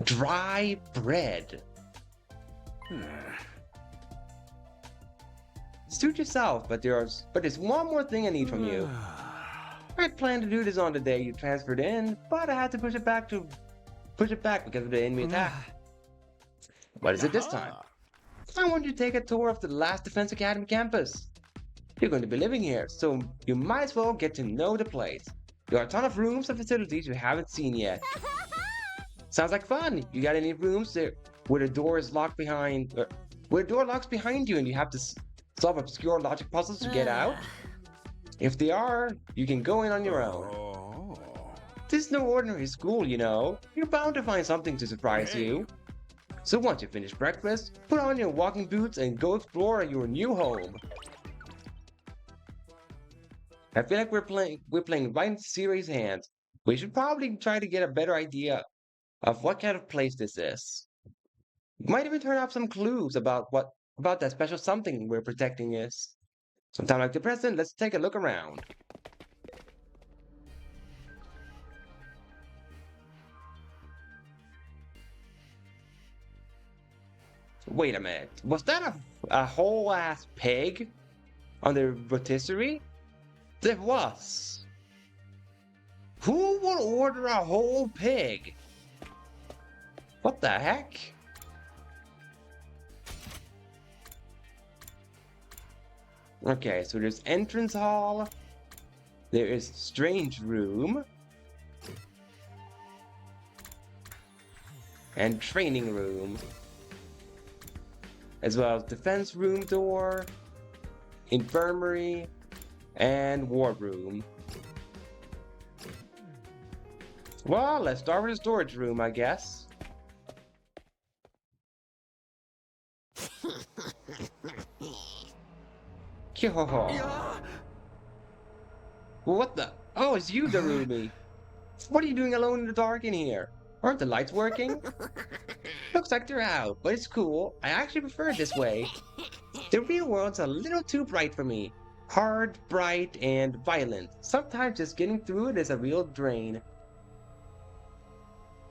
dry bread. Suit yourself, but there's one more thing I need from you. I'd planned to do this on the day you transferred in, but I had to push it back because of the enemy attack. What is it this time? I want you to take a tour of the last Defense Academy campus. You're going to be living here, so you might as well get to know the place. There are a ton of rooms and facilities you haven't seen yet. Sounds like fun. You got any rooms there where the door is locked behind, where the door locks behind you and you have to solve obscure logic puzzles to get out? If they are, you can go in on your own. This is no ordinary school, you know. You're bound to find something to surprise you. So once you finish breakfast, put on your walking boots and go explore your new home. I feel like we're playing right into Siri's hands. We should probably try to get a better idea of what kind of place this is. Might even turn up some clues about that special something we're protecting is. Sometime like the present, let's take a look around. Wait a minute, was that a whole ass pig on the rotisserie? There was. Who would order a whole pig? What the heck? Okay, so there's entrance hall, there is strange room, and training room, as well as defense room door, infirmary, and ward room. Well, let's start with the storage room, I guess. What the? Oh, it's you, Darumi. What are you doing alone in the dark in here? Aren't the lights working? Looks like they're out, but it's cool. I actually prefer it this way. The real world's a little too bright for me. Hard, bright, and violent. Sometimes just getting through it is a real drain.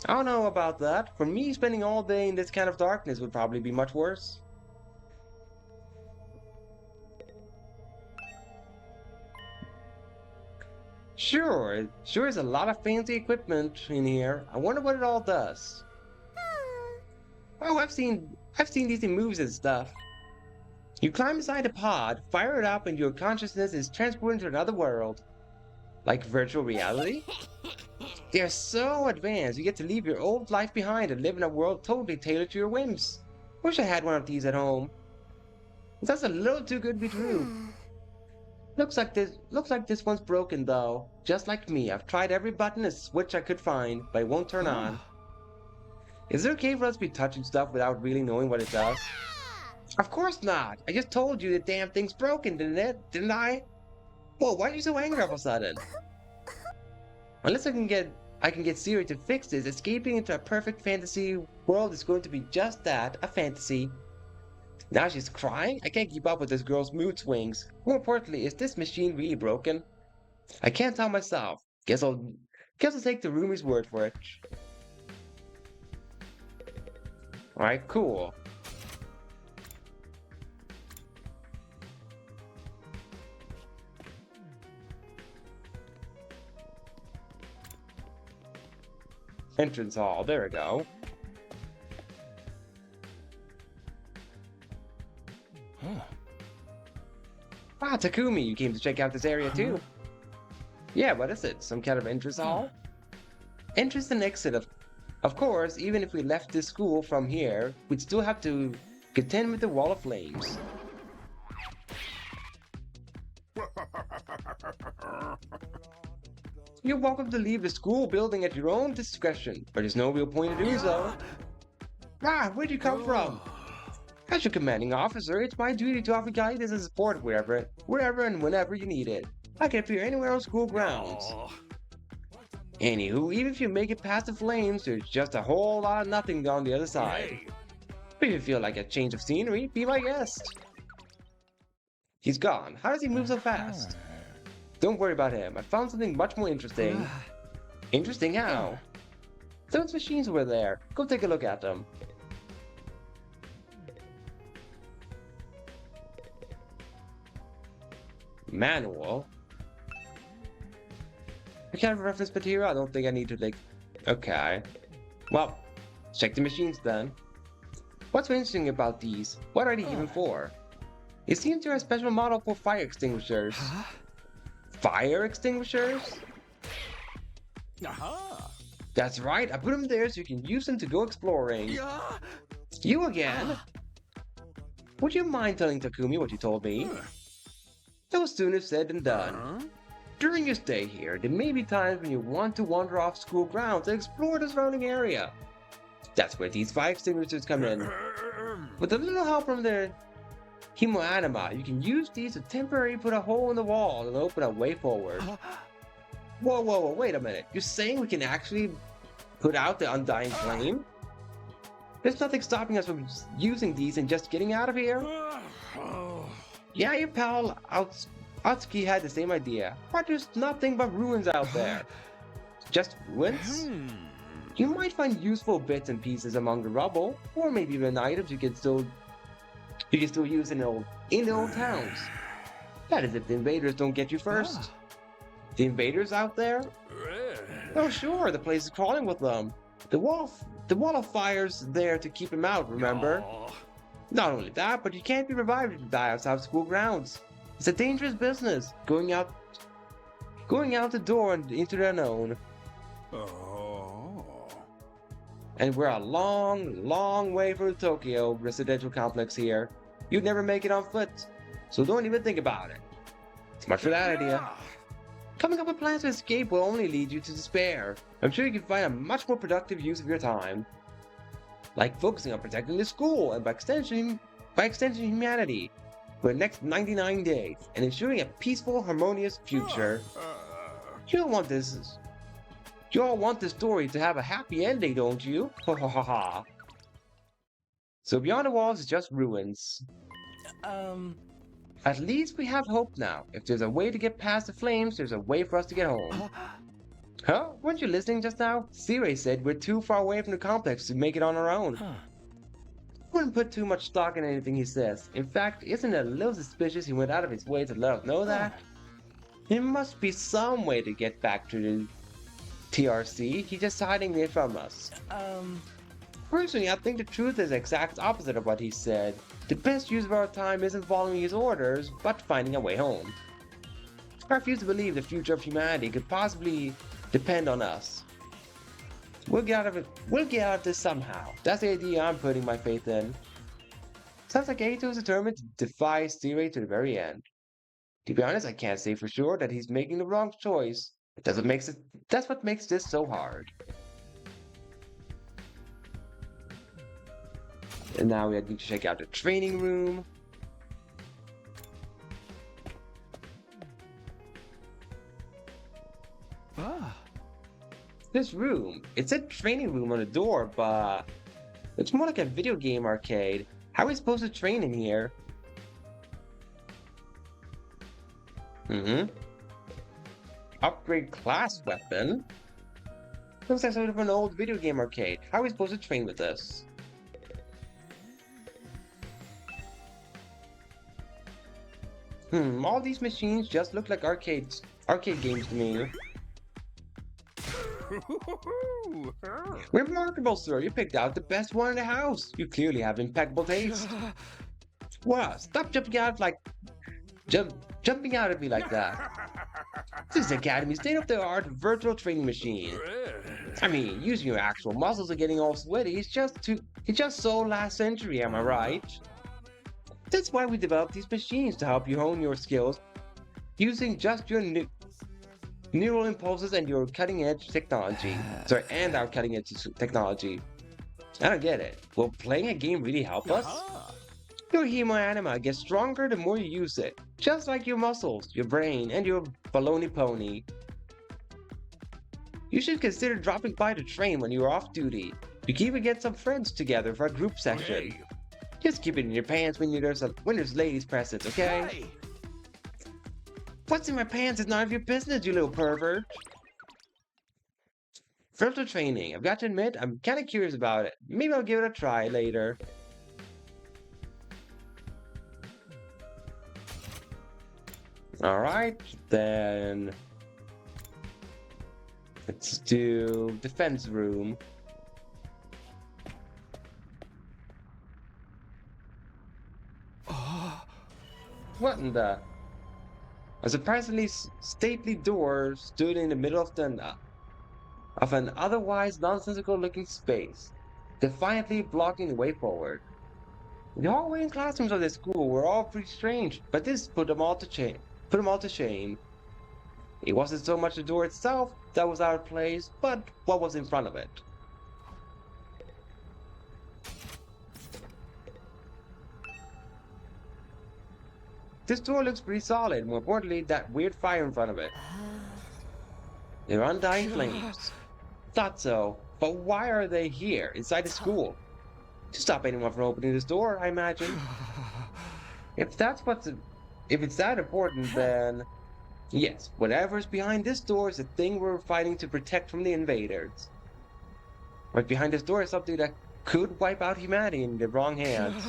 I don't know about that. For me, spending all day in this kind of darkness would probably be much worse. Sure is a lot of fancy equipment in here. I wonder what it all does. Oh, I've seen these in movies and stuff. You climb inside a pod, fire it up, and your consciousness is transported to another world. Like virtual reality? They're so advanced, you get to leave your old life behind and live in a world totally tailored to your whims. Wish I had one of these at home. That's a little too good to be true. Looks like this one's broken though. Just like me, I've tried every button and switch I could find, but it won't turn on. Is it okay for us to be touching stuff without really knowing what it does? Of course not! I just told you the damn thing's broken, didn't I? Whoa, why are you so angry all of a sudden? Unless I can get Siri to fix this, escaping into a perfect fantasy world is going to be just that, a fantasy. Now she's crying? I can't keep up with this girl's mood swings. More importantly, is this machine really broken? I can't tell myself. Guess I'll take the roomie's word for it. Alright, cool. Entrance hall, there we go. Ah, Takumi, you came to check out this area too. Yeah, what is it? Some kind of entrance hall? Entrance and exit, of course, even if we left this school from here, we'd still have to contend with the wall of flames. You're welcome to leave the school building at your own discretion, but there's no real point in doing so. Ah, where'd you come from? As your commanding officer, it's my duty to offer guidance and support wherever and whenever you need it. I can appear anywhere on school grounds. Anywho, even if you make it past the flames, there's just a whole lot of nothing on the other side. But if you feel like a change of scenery, be my guest. He's gone. How does he move so fast? Don't worry about him. I found something much more interesting. Interesting how? Those machines were there. Go take a look at them. Manual? What kind of reference material? I don't think I need to like... Okay. Well, check the machines then. What's so interesting about these? What are they even for? It seems they're a special model for fire extinguishers. Fire extinguishers? That's right, I put them there so you can use them to go exploring. You again? Would you mind telling Takumi what you told me? No sooner said than done. During your stay here, there may be times when you want to wander off school grounds and explore the surrounding area. That's where these fire extinguishers come in. With a little help from the hemoanima, you can use these to temporarily put a hole in the wall and open a way forward. Whoa, wait a minute. You're saying we can actually put out the undying flame? There's nothing stopping us from using these and just getting out of here? Yeah, your pal Atsuki had the same idea, but there's nothing but ruins out there. Just ruins? You might find useful bits and pieces among the rubble, or maybe even items you can still use in the old towns. That is if the invaders don't get you first. The invaders out there? Oh sure, the place is crawling with them. The wall of fire's there to keep them out, remember? Not only that, but you can't be revived if you die outside school grounds. It's a dangerous business, going out the door and into the unknown. And we're a long way from the Tokyo residential complex here. You'd never make it on foot, so don't even think about it. It's much for that idea. Coming up with plans to escape will only lead you to despair. I'm sure you can find a much more productive use of your time. Like focusing on protecting the school and by extension humanity for the next 99 days and ensuring a peaceful, harmonious future. You all want this story to have a happy ending, don't you? Ha ha ha ha. So beyond the walls is just ruins. At least we have hope now. If there's a way to get past the flames, there's a way for us to get home. Huh? Weren't you listening just now? Sirei said we're too far away from the complex to make it on our own. Wouldn't put too much stock in anything he says. In fact, isn't it a little suspicious he went out of his way to let us know that? There must be some way to get back to the TRC. He's just hiding it from us. Personally, I think the truth is the exact opposite of what he said. The best use of our time isn't following his orders, but finding a way home. I refuse to believe the future of humanity could possibly depend on us. We'll get out of it. We'll get out of this somehow. That's the idea I'm putting my faith in. Sounds like Aito is determined to defy Stray to the very end. To be honest, I can't say for sure that he's making the wrong choice. That's what makes this so hard. And now we need to check out the training room. This room, it said training room on the door, but it's more like a video game arcade. How are we supposed to train in here? Upgrade class weapon? Looks like sort of an old video game arcade. How are we supposed to train with this? All these machines just look like arcade games to me. Remarkable, sir. You picked out the best one in the house. You clearly have impeccable taste. Wow, stop jumping out at me like that. This is Academy's state-of-the-art virtual training machine. I mean, using your actual muscles and getting all sweaty is just so last century, am I right? That's why we developed these machines, to help you hone your skills using just your neural impulses and your cutting-edge technology. And our cutting-edge technology. I don't get it. Will playing a game really help us? Your hemoanima gets stronger the more you use it. Just like your muscles, your brain, and your baloney pony. You should consider dropping by the train when you're off duty. You can even get some friends together for a group session. Just keep it in your pants when there's ladies present, okay? What's in my pants is none of your business, you little pervert. Virtual training. I've got to admit, I'm kind of curious about it. Maybe I'll give it a try later. Alright, then let's do defense room. What in the? A surprisingly stately door stood in the middle of an otherwise nonsensical looking space, defiantly blocking the way forward. The hallway and classrooms of the school were all pretty strange, but this put them all to shame. It wasn't so much the door itself that was out of place, but what was in front of it. This door looks pretty solid, more importantly, that weird fire in front of it. They're undying flames. Thought so, but why are they here, inside the school? To stop anyone from opening this door, I imagine. If it's that important, then yes, whatever's behind this door is the thing we're fighting to protect from the invaders. Right behind this door is something that could wipe out humanity in the wrong hands.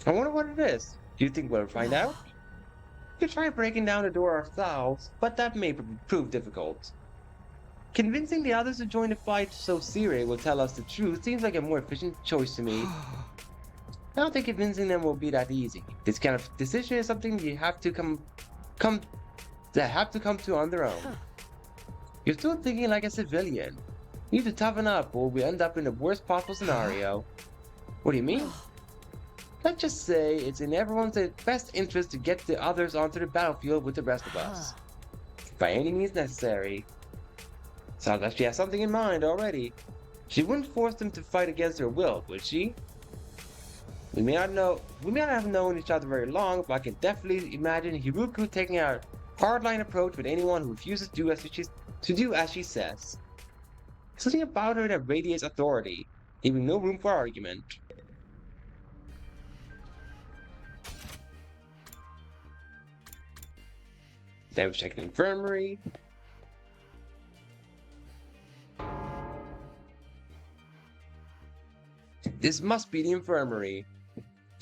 I wonder what it is. Do you think we'll find out? We could try breaking down the door ourselves, but that may prove difficult. Convincing the others to join the fight so Sire will tell us the truth seems like a more efficient choice to me. I don't think convincing them will be that easy. This kind of decision is something you have to come to on their own. You're still thinking like a civilian. You need to toughen up or we end up in the worst possible scenario. What do you mean? Let's just say it's in everyone's best interest to get the others onto the battlefield with the rest of us. By any means necessary. Sounds like she has something in mind already. She wouldn't force them to fight against her will, would she? We may not have known each other very long, but I can definitely imagine Hiruko taking a hardline approach with anyone who refuses to do as she says. Something about her that radiates authority, leaving no room for argument. Then we check the infirmary. This must be the infirmary.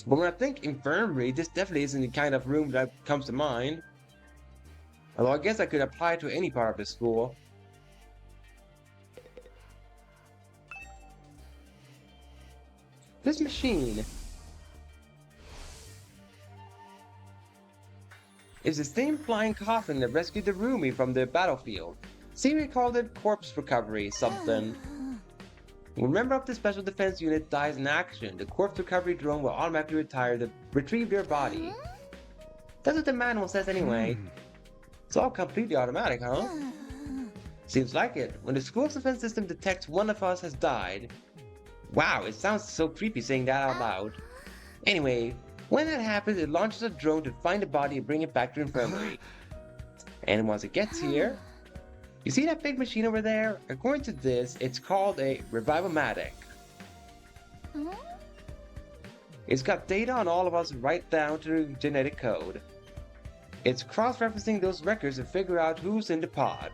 But when I think infirmary, this definitely isn't the kind of room that comes to mind. Although I guess I could apply it to any part of the school. This machine is the same flying coffin that rescued the roomie from the battlefield. Siri called it corpse recovery something. When a member of the Special Defense Unit dies in action, the corpse recovery drone will automatically retrieve their body. That's what the manual says anyway. It's all completely automatic, huh? Seems like it. When the school's defense system detects one of us has died. Wow, it sounds so creepy saying that out loud. Anyway, when that happens, it launches a drone to find the body and bring it back to the infirmary. And once it gets here, you see that big machine over there? According to this, it's called a Revivomatic. It's got data on all of us right down to the genetic code. It's cross-referencing those records to figure out who's in the pod.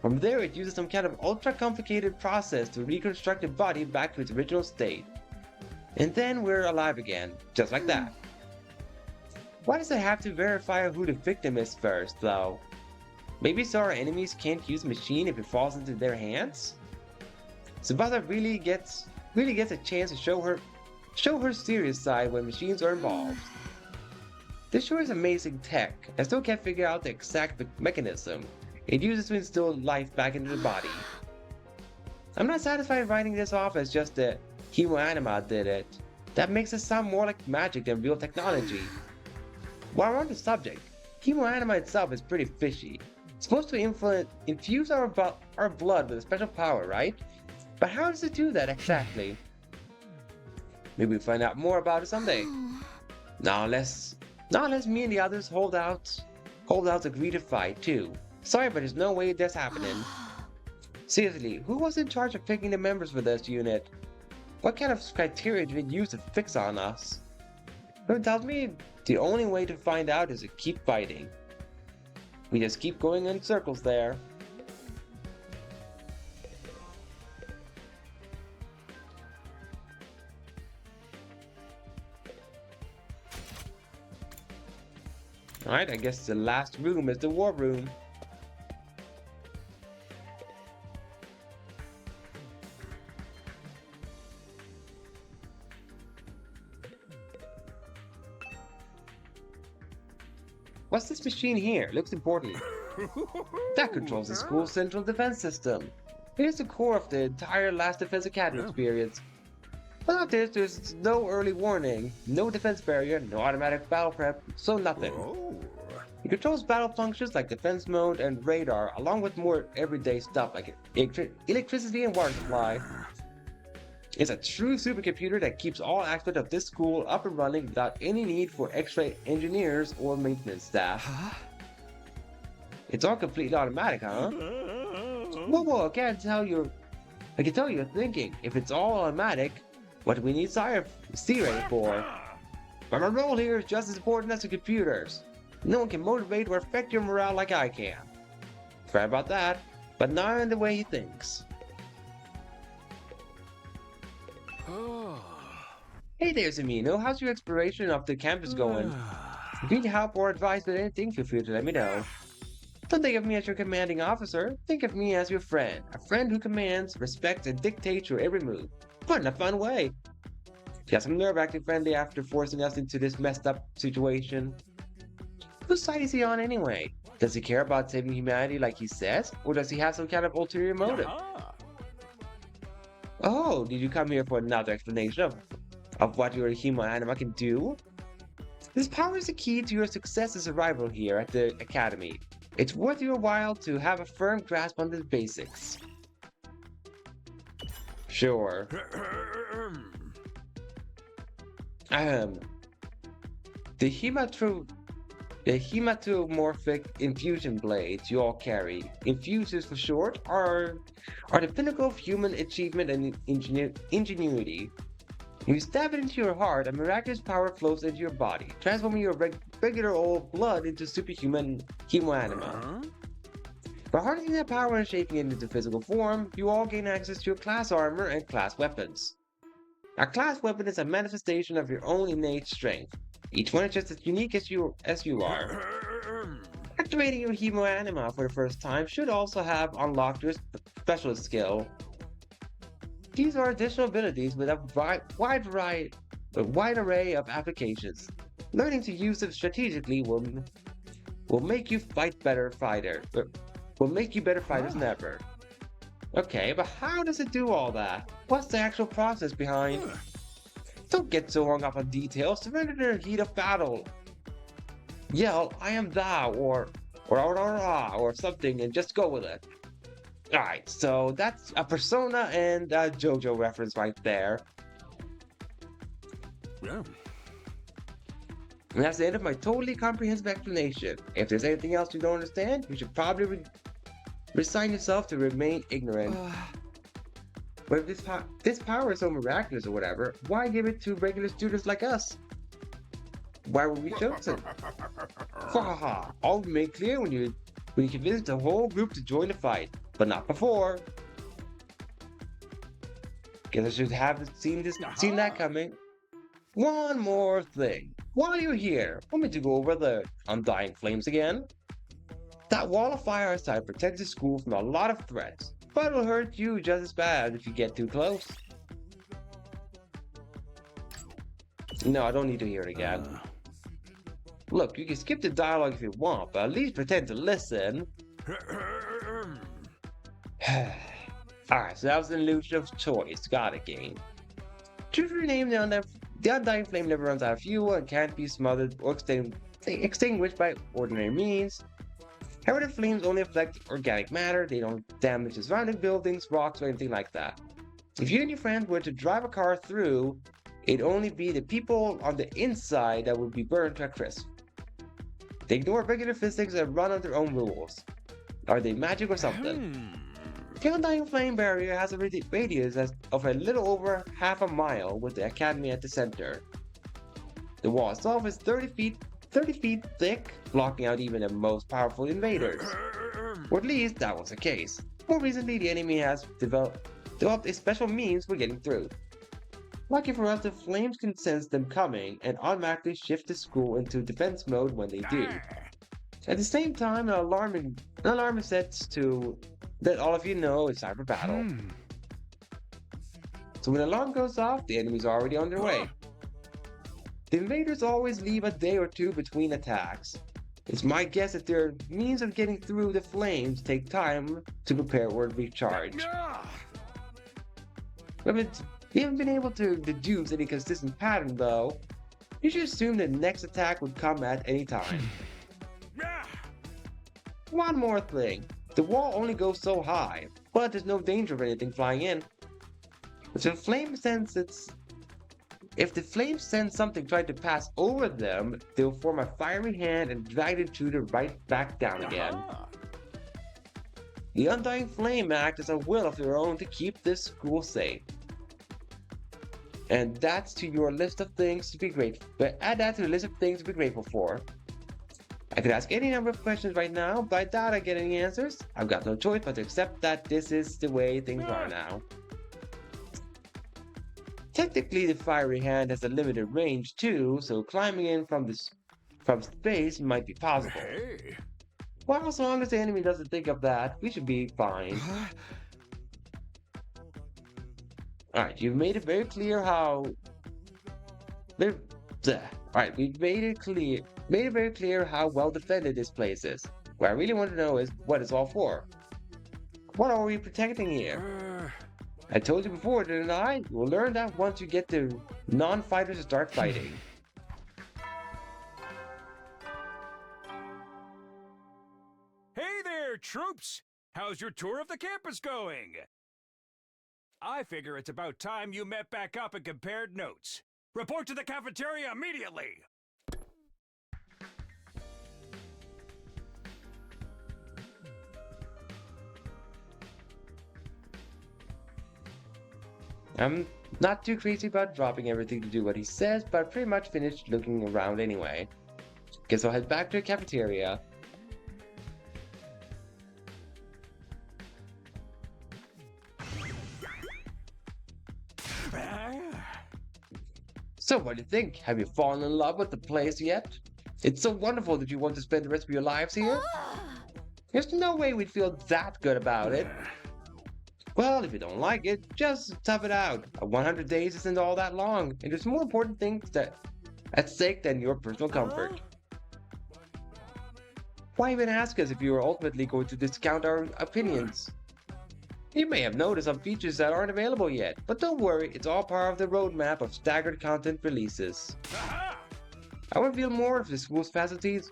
From there, it uses some kind of ultra-complicated process to reconstruct the body back to its original state. And then we're alive again, just like that. Why does it have to verify who the victim is first, though? Maybe so our enemies can't use the machine if it falls into their hands? Tsubasa really gets a chance to show her serious side when machines are involved. This sure is amazing tech. I still can't figure out the exact mechanism it uses to instill life back into the body. I'm not satisfied writing this off as just the Hemoanima did it. That makes it sound more like magic than real technology. While we're on the subject, Hemoanima itself is pretty fishy. It's supposed to infuse our blood with a special power, right? But how does it do that exactly? Maybe we'll find out more about it someday. Now unless me and the others holdouts agree to fight too. Sorry, but there's no way that's happening. Seriously, who was in charge of picking the members for this unit? What kind of criteria did it use to fix on us? It tells me the only way to find out is to keep fighting. We just keep going in circles there. Alright, I guess the last room is the war room. What's this machine here? Looks important. That controls the school's central defense system. It is the core of the entire last Defense Academy experience. Without this, there's no early warning, no defense barrier, no automatic battle prep, so nothing. It controls battle functions like defense mode and radar, along with more everyday stuff like electricity and water supply. It's a true supercomputer that keeps all aspects of this school up and running without any need for extra engineers or maintenance staff. It's all completely automatic, huh? Whoa, I can tell you're thinking, if it's all automatic, what do we need C-Ray for? But my role here is just as important as the computers. No one can motivate or affect your morale like I can. Sorry about that, but not in the way he thinks. Hey there, Zamino. How's your exploration of the campus going? If you need help or advice with anything, feel free to let me know. Don't think of me as your commanding officer. Think of me as your friend. A friend who commands, respects, and dictates your every move. But in a fun way. Yes, I'm nerve-wracking friendly after forcing us into this messed up situation. Whose side is he on anyway? Does he care about saving humanity like he says? Or does he have some kind of ulterior motive? Oh, did you come here for another explanation of what your Hemoanima can do? This power is the key to your success as a rival here at the Academy. It's worth your while to have a firm grasp on the basics. Sure. The hematomorphic infusion blades you all carry, infuses for short, are the pinnacle of human achievement and ingenuity. When you stab it into your heart, a miraculous power flows into your body, transforming your regular old blood into superhuman Hemoanima. By harnessing that power and shaping it into physical form, you all gain access to your class armor and class weapons. A class weapon is a manifestation of your own innate strength. Each one is just as unique as you are. Activating your Hemoanima for the first time should also have unlocked your specialist skill. These are additional abilities with a wide array of applications. Learning to use them strategically will make you better fighters than ever. Okay, but how does it do all that? What's the actual process behind? Don't get so hung up on details. Surrender to the heat of battle. Yell, I am thou, or something, and just go with it. Alright, so that's a Persona and a JoJo reference right there. Yeah. And that's the end of my totally comprehensive explanation. If there's anything else you don't understand, you should probably resign yourself to remain ignorant. But if this power is so miraculous or whatever, why give it to regular students like us? Why were we chosen? Haha! All we made clear when you convinced the whole group to join the fight, but not before. Guess I should have seen that coming. One more thing. While you're here, want me to go over the Undying Flames again? That wall of fire outside protects the school from a lot of threats, but it'll hurt you just as bad if you get too close. No, I don't need to hear it again. Look, you can skip the dialogue if you want, but at least pretend to listen. Alright, so that was an illusion of choice. Got it, game. Choose your name the Undying Flame never runs out of fuel and can't be smothered or extinguished by ordinary means. However, the flames only affect organic matter. They don't damage the surrounding buildings, rocks, or anything like that. If you and your friends were to drive a car through, it'd only be the people on the inside that would be burned to a crisp. They ignore regular physics and run on their own rules. Are they magic or something? The Undying Flame Barrier has a radius of a little over half a mile with the Academy at the center. The wall itself is 30 feet thick, blocking out even the most powerful invaders. Or at least that was the case. More recently, the enemy has developed a special means for getting through. Lucky for us, the flames can sense them coming and automatically shift the school into defense mode when they do. At the same time, an alarm is set to let all of you know it's time for battle. So when the alarm goes off, the enemy's already on their way. The invaders always leave a day or two between attacks. It's my guess that their means of getting through the flames take time to prepare or recharge. We haven't been able to deduce any consistent pattern though. You should assume the next attack would come at any time. One more thing. The wall only goes so high, but there's no danger of anything flying in. If the flames sense something trying to pass over them, they'll form a fiery hand and drag the intruder right back down again. The Undying Flame act as a will of their own to keep this school safe. And that's to your list of things to be grateful. But add that to the list of things to be grateful for. I could ask any number of questions right now, but I doubt I get any answers. I've got no choice but to accept that this is the way things are now. Technically, the fiery hand has a limited range too, so climbing in from space might be possible. Well, as long as the enemy doesn't think of that, we should be fine. Alright, you've made it very clear how... Alright, we've made it very clear how well defended this place is. What I really want to know is what it's all for. What are we protecting here? I told you before, didn't I? You'll learn that once you get the non-fighters to start fighting. Hey there, troops! How's your tour of the campus going? I figure it's about time you met back up and compared notes. Report to the cafeteria immediately! I'm not too crazy about dropping everything to do what he says, but I pretty much finished looking around anyway. Guess I'll head back to the cafeteria. So what do you think? Have you fallen in love with the place yet? It's so wonderful that you want to spend the rest of your lives here. There's no way we'd feel that good about it. Well, if you don't like it, just tough it out. 100 days isn't all that long, and there's more important things at stake than your personal comfort. Why even ask us if you are ultimately going to discount our opinions? You may have noticed some features that aren't available yet, but don't worry, it's all part of the roadmap of staggered content releases. I will reveal more of the school's facilities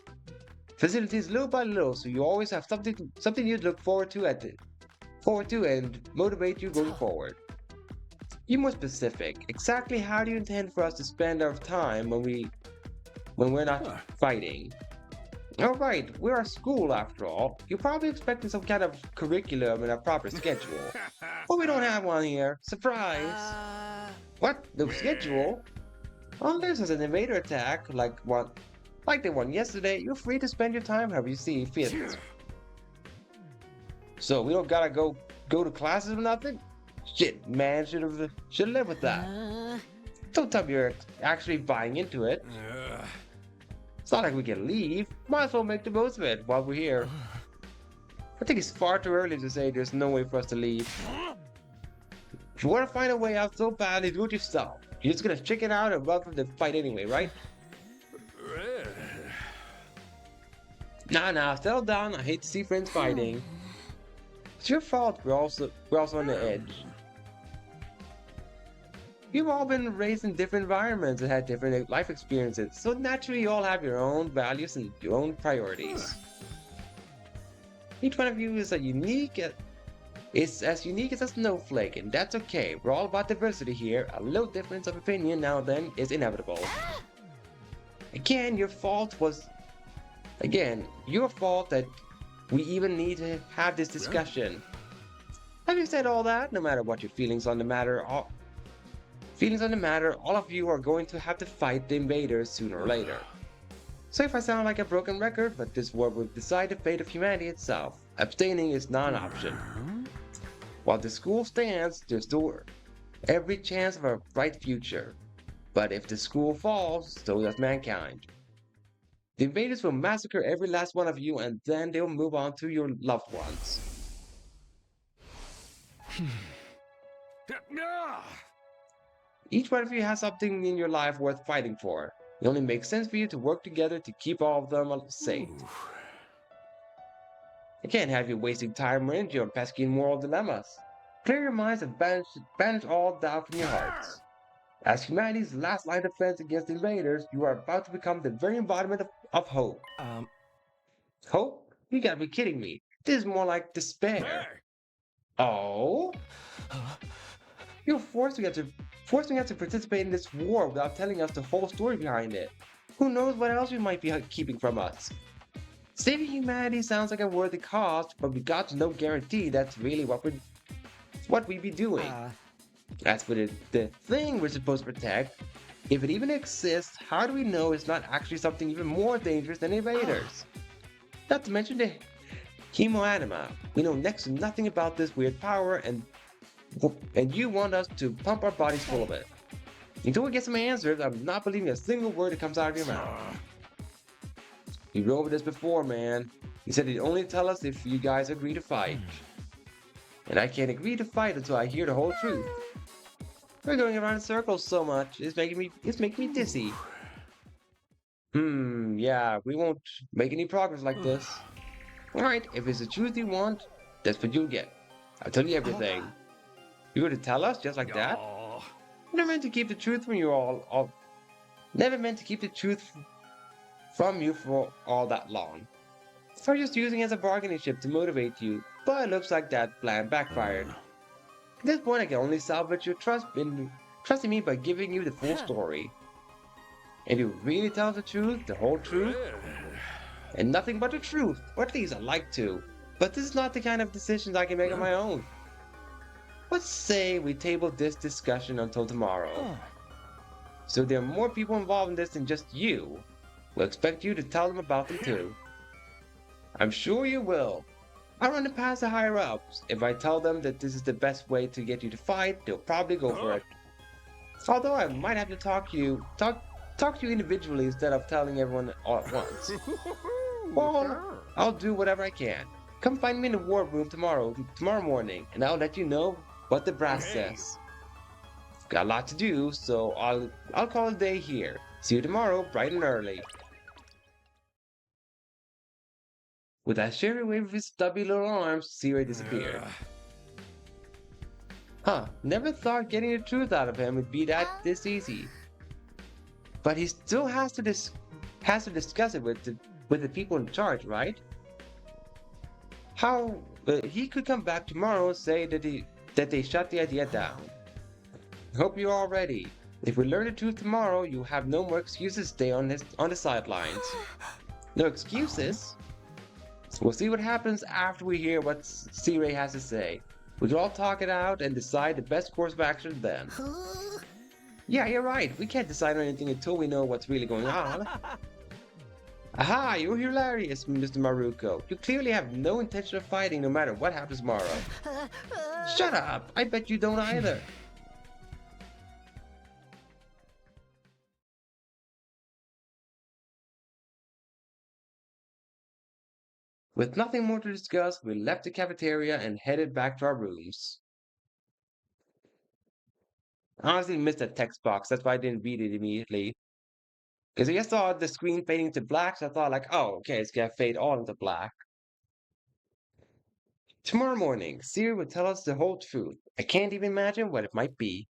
little by little, so you always have something you look forward to and motivate you going forward. Be more specific. Exactly how do you intend for us to spend our time when we're not fighting? Alright, we're a school after all. You're probably expecting some kind of curriculum and a proper schedule. But we don't have one here. Surprise! What? No schedule? Unless there's an invader attack like the one yesterday, you're free to spend your time however you see fit. So we don't gotta go to classes or nothing? Shit, man, should live with that. Don't tell me you're actually buying into it. It's not like we can leave. Might as well make the most of it while we're here. I think it's far too early to say there's no way for us to leave. If you want to find a way out so badly, do it yourself. You're just gonna chicken out and welcome the fight anyway, right? Nah, settle down. I hate to see friends fighting. It's your fault. We're also on the edge. You've all been raised in different environments and had different life experiences, so naturally you all have your own values and your own priorities. Each one of you is as unique as a snowflake, and that's okay. We're all about diversity here. A little difference of opinion now and then is inevitable. Again, your fault that we even need to have this discussion. Having said all that, no matter what your feelings on the matter, all of you are going to have to fight the invaders sooner or later. So if I sound like a broken record, but this war will decide the fate of humanity itself. Abstaining is not an option. While the school stands, there's still every chance of a bright future. But if the school falls, so does mankind. The invaders will massacre every last one of you, and then they'll move on to your loved ones. Each one of you has something in your life worth fighting for. It only makes sense for you to work together to keep all of them safe. I can't have you wasting time or energy on pesky moral dilemmas. Clear your minds and banish all doubt from your hearts. As humanity's last line of defense against invaders, you are about to become the very embodiment of hope. Hope? You gotta be kidding me. This is more like despair. Oh? You're forcing us to participate in this war without telling us the whole story behind it. Who knows what else you might be keeping from us? Saving humanity sounds like a worthy cause, but we got no guarantee that's really what we'd be doing. As for the thing we're supposed to protect, if it even exists, how do we know it's not actually something even more dangerous than invaders? Not to mention the hemoanima. We know next to nothing about this weird power, and you want us to pump our bodies full of it. Until we get some answers, I'm not believing a single word that comes out of your mouth. We went over this before, man. He said he'd only tell us if you guys agree to fight. And I can't agree to fight until I hear the whole truth. We're going around in circles so much, it's making me dizzy. Yeah, we won't make any progress like this. Alright, if it's the truth you want, that's what you'll get. I'll tell you everything. You're going to tell us just like that? Never meant to keep the truth from you Never meant to keep the truth from you for all that long. I was just using it as a bargaining chip to motivate you, but it looks like that plan backfired. At this point, I can only salvage your trusting me by giving you the full story. If you really tell the truth, the whole truth, and nothing but the truth, or at least I'd like to, but this is not the kind of decisions I can make on my own. Let's say we table this discussion until tomorrow. So there are more people involved in this than just you. We'll expect you to tell them about them too. I'm sure you will. I'll run it past the higher-ups. If I tell them that this is the best way to get you to fight, they'll probably go for it. Although I might have to talk to you individually instead of telling everyone all at once. Well, I'll do whatever I can. Come find me in the war room tomorrow morning, and I'll let you know what the brass says. Got a lot to do, so I'll call it a day here. See you tomorrow, bright and early. With that cheery wave of his stubby little arms, Siri disappeared. Huh, never thought getting the truth out of him would be this easy. But he still has to discuss it with the people in charge, right? How he could come back tomorrow and say that they shut the idea down. Hope you're all ready. If we learn the truth tomorrow, you have no more excuses to stay on the sidelines. No excuses? We'll see what happens after we hear what C-Ray has to say. We can all talk it out and decide the best course of action then. Yeah, you're right. We can't decide on anything until we know what's really going on. Aha, you're hilarious, Mr. Maruko. You clearly have no intention of fighting no matter what happens tomorrow. Shut up! I bet you don't either. With nothing more to discuss, we left the cafeteria and headed back to our rooms. I honestly missed that text box, that's why I didn't read it immediately. Because I just saw the screen fading to black, so I thought like, oh, okay, it's gonna fade all into black. Tomorrow morning, Siri will tell us the whole truth. I can't even imagine what it might be.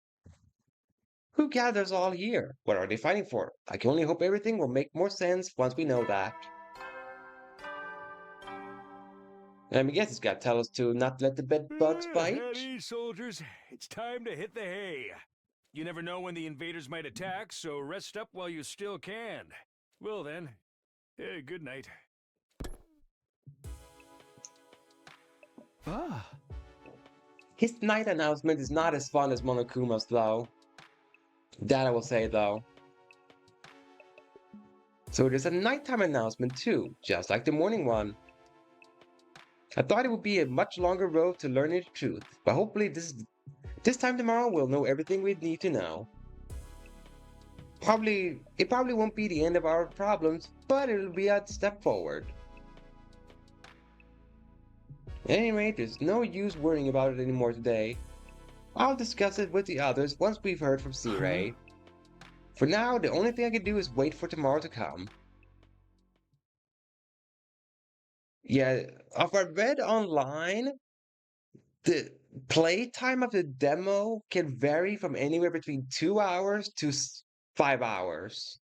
Who gathers all here? What are they fighting for? I can only hope everything will make more sense once we know that. And I guess it's gotta tell us to not let the bed bugs bite. At ease, soldiers. It's time to hit the hay. You never know when the invaders might attack, so rest up while you still can. Well then, good night. Ah. His night announcement is not as fun as Monokuma's though. That I will say though. So there's a nighttime announcement too, just like the morning one. I thought it would be a much longer road to learning the truth, but hopefully this time tomorrow we'll know everything we need to know. It probably won't be the end of our problems, but it'll be a step forward. At any rate, there's no use worrying about it anymore today. I'll discuss it with the others once we've heard from C-Ray. For now, the only thing I can do is wait for tomorrow to come. Yeah, if I read online, the playtime of the demo can vary from anywhere between 2 hours to 5 hours.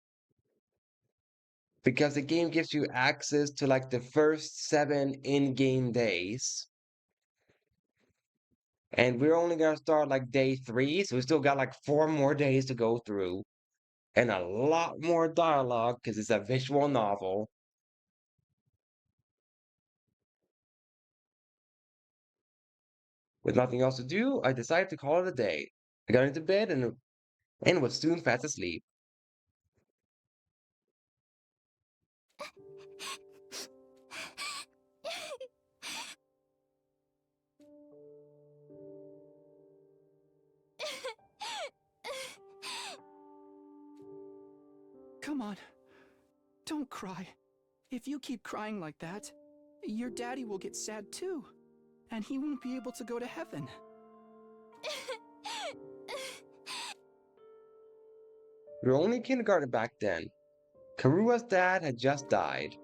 Because the game gives you access to like the first 7 in-game days. And we're only gonna start like day 3, so we still got like 4 more days to go through. And a lot more dialogue because it's a visual novel. With nothing else to do, I decided to call it a day. I got into bed and was soon fast asleep. Come on. Don't cry. If you keep crying like that, your daddy will get sad too. And he won't be able to go to heaven. We were only in kindergarten back then. Karua's dad had just died.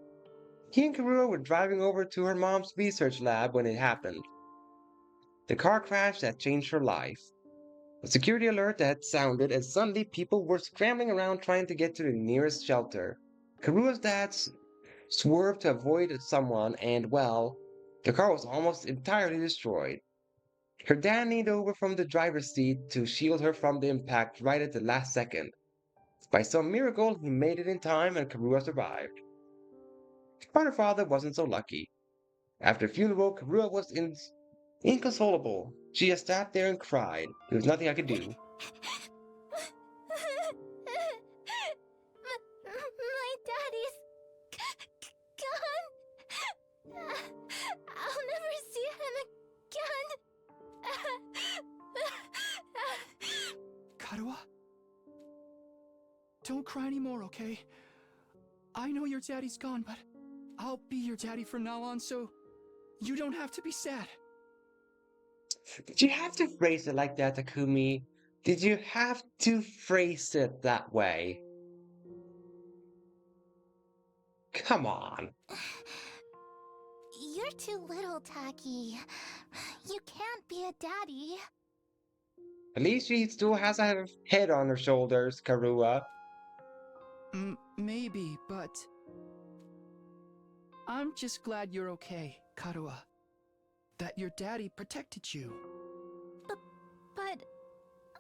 He and Karua were driving over to her mom's research lab when it happened. The car crash that changed her life. A security alert had sounded and suddenly people were scrambling around trying to get to the nearest shelter. Karua's dad swerved to avoid someone and, well, the car was almost entirely destroyed. Her dad leaned over from the driver's seat to shield her from the impact right at the last second. By some miracle, he made it in time and Karua survived. But her father wasn't so lucky. After the funeral, Karua was inconsolable. She just sat there and cried. There was nothing I could do. My daddy's gone. I'll never see him again. Karua? Don't cry anymore, okay? I know your daddy's gone, but I'll be your daddy from now on, so you don't have to be sad. Did you have to phrase it like that, Takumi? Did you have to phrase it that way? Come on. You're too little, Taki. You can't be a daddy. At least she still has a head on her shoulders, Karua. Maybe, but... I'm just glad you're okay, Karua. That your daddy protected you. But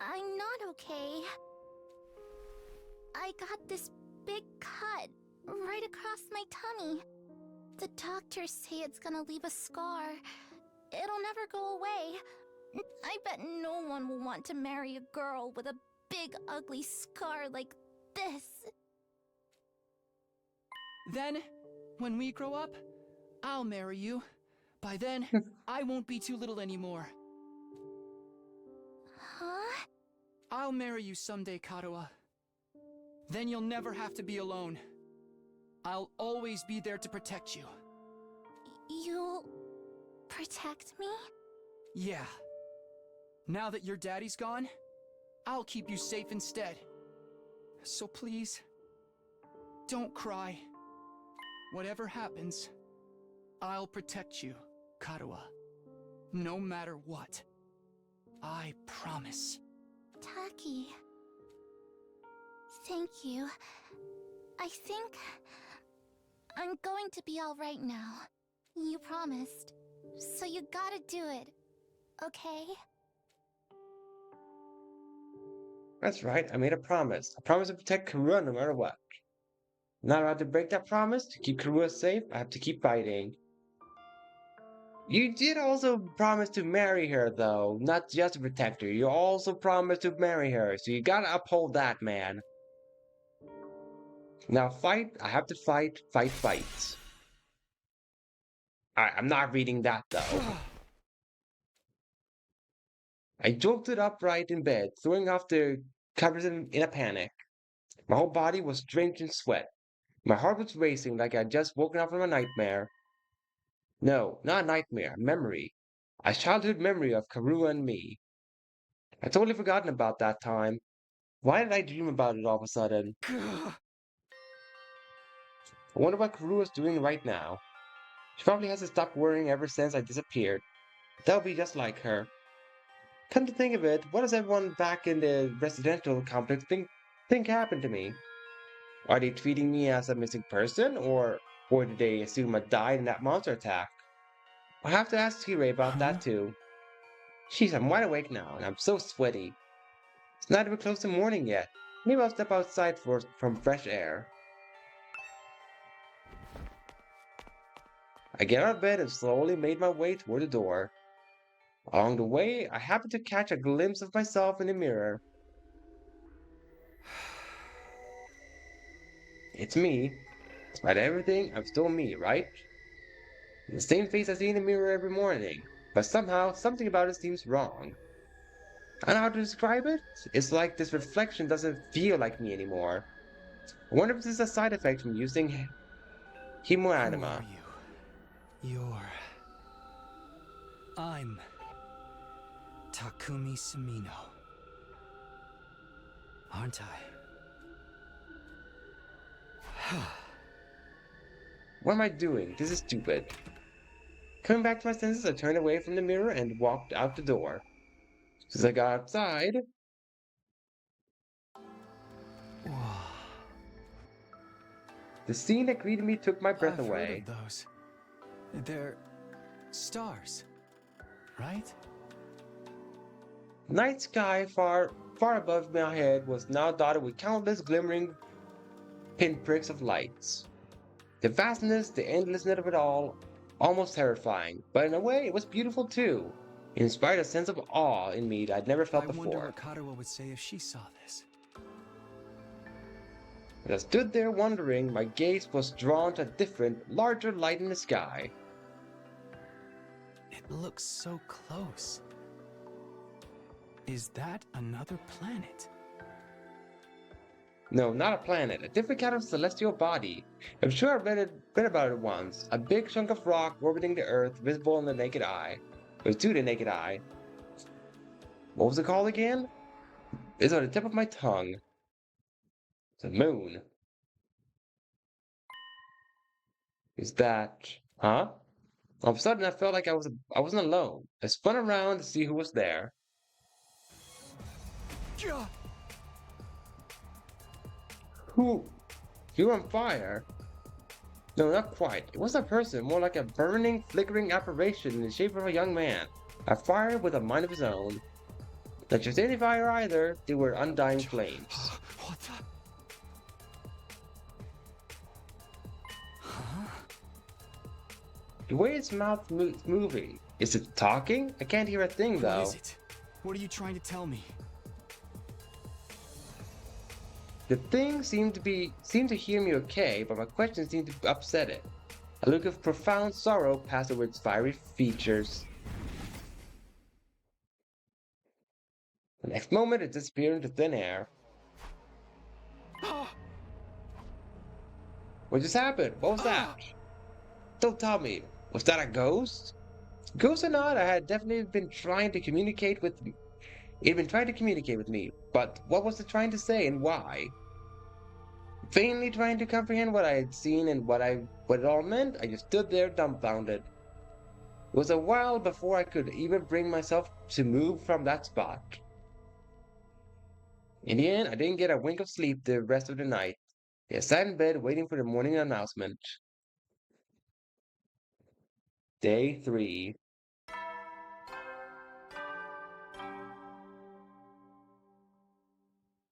I'm not okay. I got this big cut right across my tummy. The doctors say it's gonna leave a scar. It'll never go away. I bet no one will want to marry a girl with a big ugly scar like this. Then, when we grow up, I'll marry you. By then, I won't be too little anymore. Huh? I'll marry you someday, Karua. Then you'll never have to be alone. I'll always be there to protect you. You'll protect me? Yeah. Now that your daddy's gone, I'll keep you safe instead. So please, don't cry. Whatever happens, I'll protect you, Karua. No matter what. I promise. Taki. Thank you. I think I'm going to be all right now. You promised. So you gotta do it. Okay? That's right, I made a promise. A promise to protect Karua no matter what. Not allowed to break that promise. To keep Karua safe, I have to keep fighting. You did also promise to marry her, though. Not just to protect her. You also promised to marry her, so you gotta uphold that, man. Now fight. I have to fight, fight, fight. Alright, I'm not reading that, though. I jolted upright in bed, throwing off the covers in a panic. My whole body was drenched in sweat. My heart was racing like I'd just woken up from a nightmare. No, not a nightmare, a memory. A childhood memory of Karua and me. I'd totally forgotten about that time. Why did I dream about it all of a sudden? I wonder what Karua's doing right now. She probably hasn't stopped worrying ever since I disappeared. That would be just like her. Come to think of it, what does everyone back in the residential complex think happened to me? Are they treating me as a missing person, or did they assume I died in that monster attack? I'll have to ask T-Ray about that too. Jeez, I'm wide awake now, and I'm so sweaty. It's not even close to morning yet. Maybe I'll step outside for some fresh air. I get out of bed and slowly made my way toward the door. Along the way, I happened to catch a glimpse of myself in the mirror. It's me. Despite everything, I'm still me, right? The same face I see in the mirror every morning. But somehow, something about it seems wrong. I don't know how to describe it. It's like this reflection doesn't feel like me anymore. I wonder if this is a side effect from using Who hemoanima. are you? I'm Takumi Sumino. Aren't I? What am I doing? This is stupid. Coming back to my senses, I turned away from the mirror and walked out the door. As I got outside, the scene that greeted me took my breath I've away. heard of those. They're stars, right? Night sky far above my head was now dotted with countless glimmering pinpricks of lights. The vastness, the endlessness of it all, almost terrifying, but in a way it was beautiful too. It inspired a sense of awe in me that I'd never felt I wonder before. what Karua would say if she saw this. As I stood there wondering, my gaze was drawn to a different, larger light in the sky. It looks so close. Is that another planet? No, not a planet, a different kind of celestial body. I'm sure I've read about it once. A big chunk of rock orbiting the Earth, visible in the naked eye. Or to the naked eye. What was it called again? It's on the tip of my tongue. The moon. Is that... Huh? All of a sudden I felt like I wasn't alone. I spun around to see who was there. Who? You're on fire? No, not quite. It wasn't a person, more like a burning, flickering apparition in the shape of a young man. A fire with a mind of his own. Not just any fire either, they were undying flames. What the? Huh? The way its mouth moving. Is it talking? I can't hear a thing though. What is it? What are you trying to tell me? The thing seemed to hear me okay, but my questions seemed to upset it. A look of profound sorrow passed over its fiery features. The next moment, it disappeared into thin air. What just happened? What was that? Don't tell me. Was that a ghost? Ghost or not, I had definitely been trying to communicate with me. It had been trying to communicate with me, but what was it trying to say and why? Vainly trying to comprehend what I had seen and what it all meant, I just stood there dumbfounded. It was a while before I could even bring myself to move from that spot. In the end, I didn't get a wink of sleep the rest of the night. I sat in bed waiting for the morning announcement. Day 3.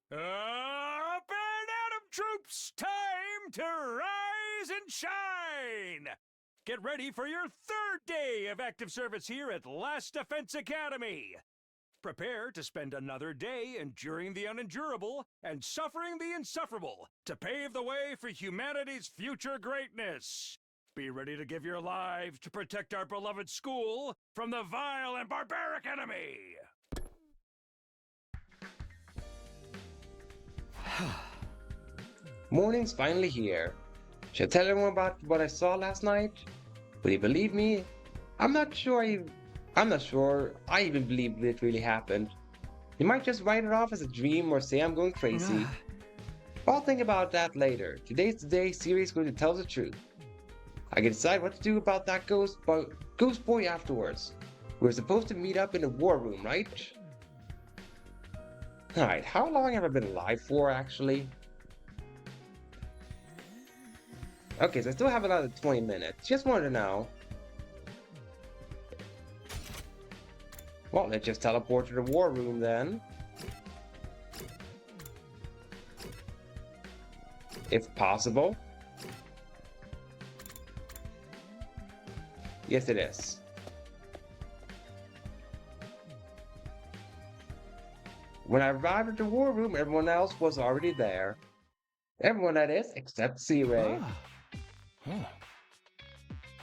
Up and Atom troops! Time to rise and shine! Get ready for your third day of active service here at Last Defense Academy. Prepare to spend another day enduring the unendurable and suffering the insufferable to pave the way for humanity's future greatness. Be ready to give your lives to protect our beloved school from the vile and barbaric enemy. Morning's finally here. Should I tell everyone about what I saw last night? Will you believe me? I'm not sure I even believe it really happened. You might just write it off as a dream or say I'm going crazy. I'll think about that later. Today's the day series going to tell the truth. I can decide what to do about that ghost boy afterwards. We're supposed to meet up in the war room, right? Alright, how long have I been alive for, actually? Okay, so I still have another 20 minutes. Just wanted to know. Well, let's just teleport to the war room then. If possible. Yes, it is. When I arrived at the war room, everyone else was already there. Everyone, that is, except C-Ray.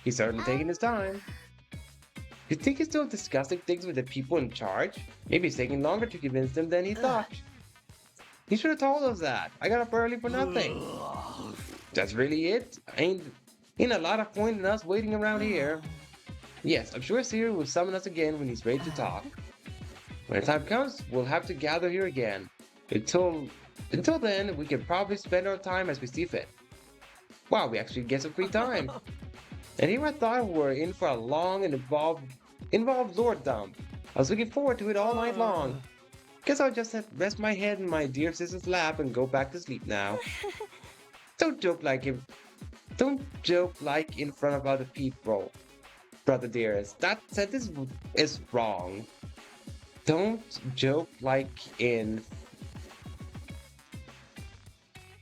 He's certainly taking his time. You think he's still discussing things with the people in charge? Maybe it's taking longer to convince them than he thought. He should have told us that. I got up early for nothing. That's really it? Ain't a lot of point in us waiting around here. Yes, I'm sure Siri will summon us again when he's ready to talk. When the time comes, we'll have to gather here again. Until then, we can probably spend our time as we see fit. Wow, we actually get some free time. And here I thought we were in for a long and involved lore dump. I was looking forward to it all night long. Guess I'll just rest my head in my dear sister's lap and go back to sleep now. Don't joke like in front of other people, brother dearest. That sentence is wrong. Don't joke like in...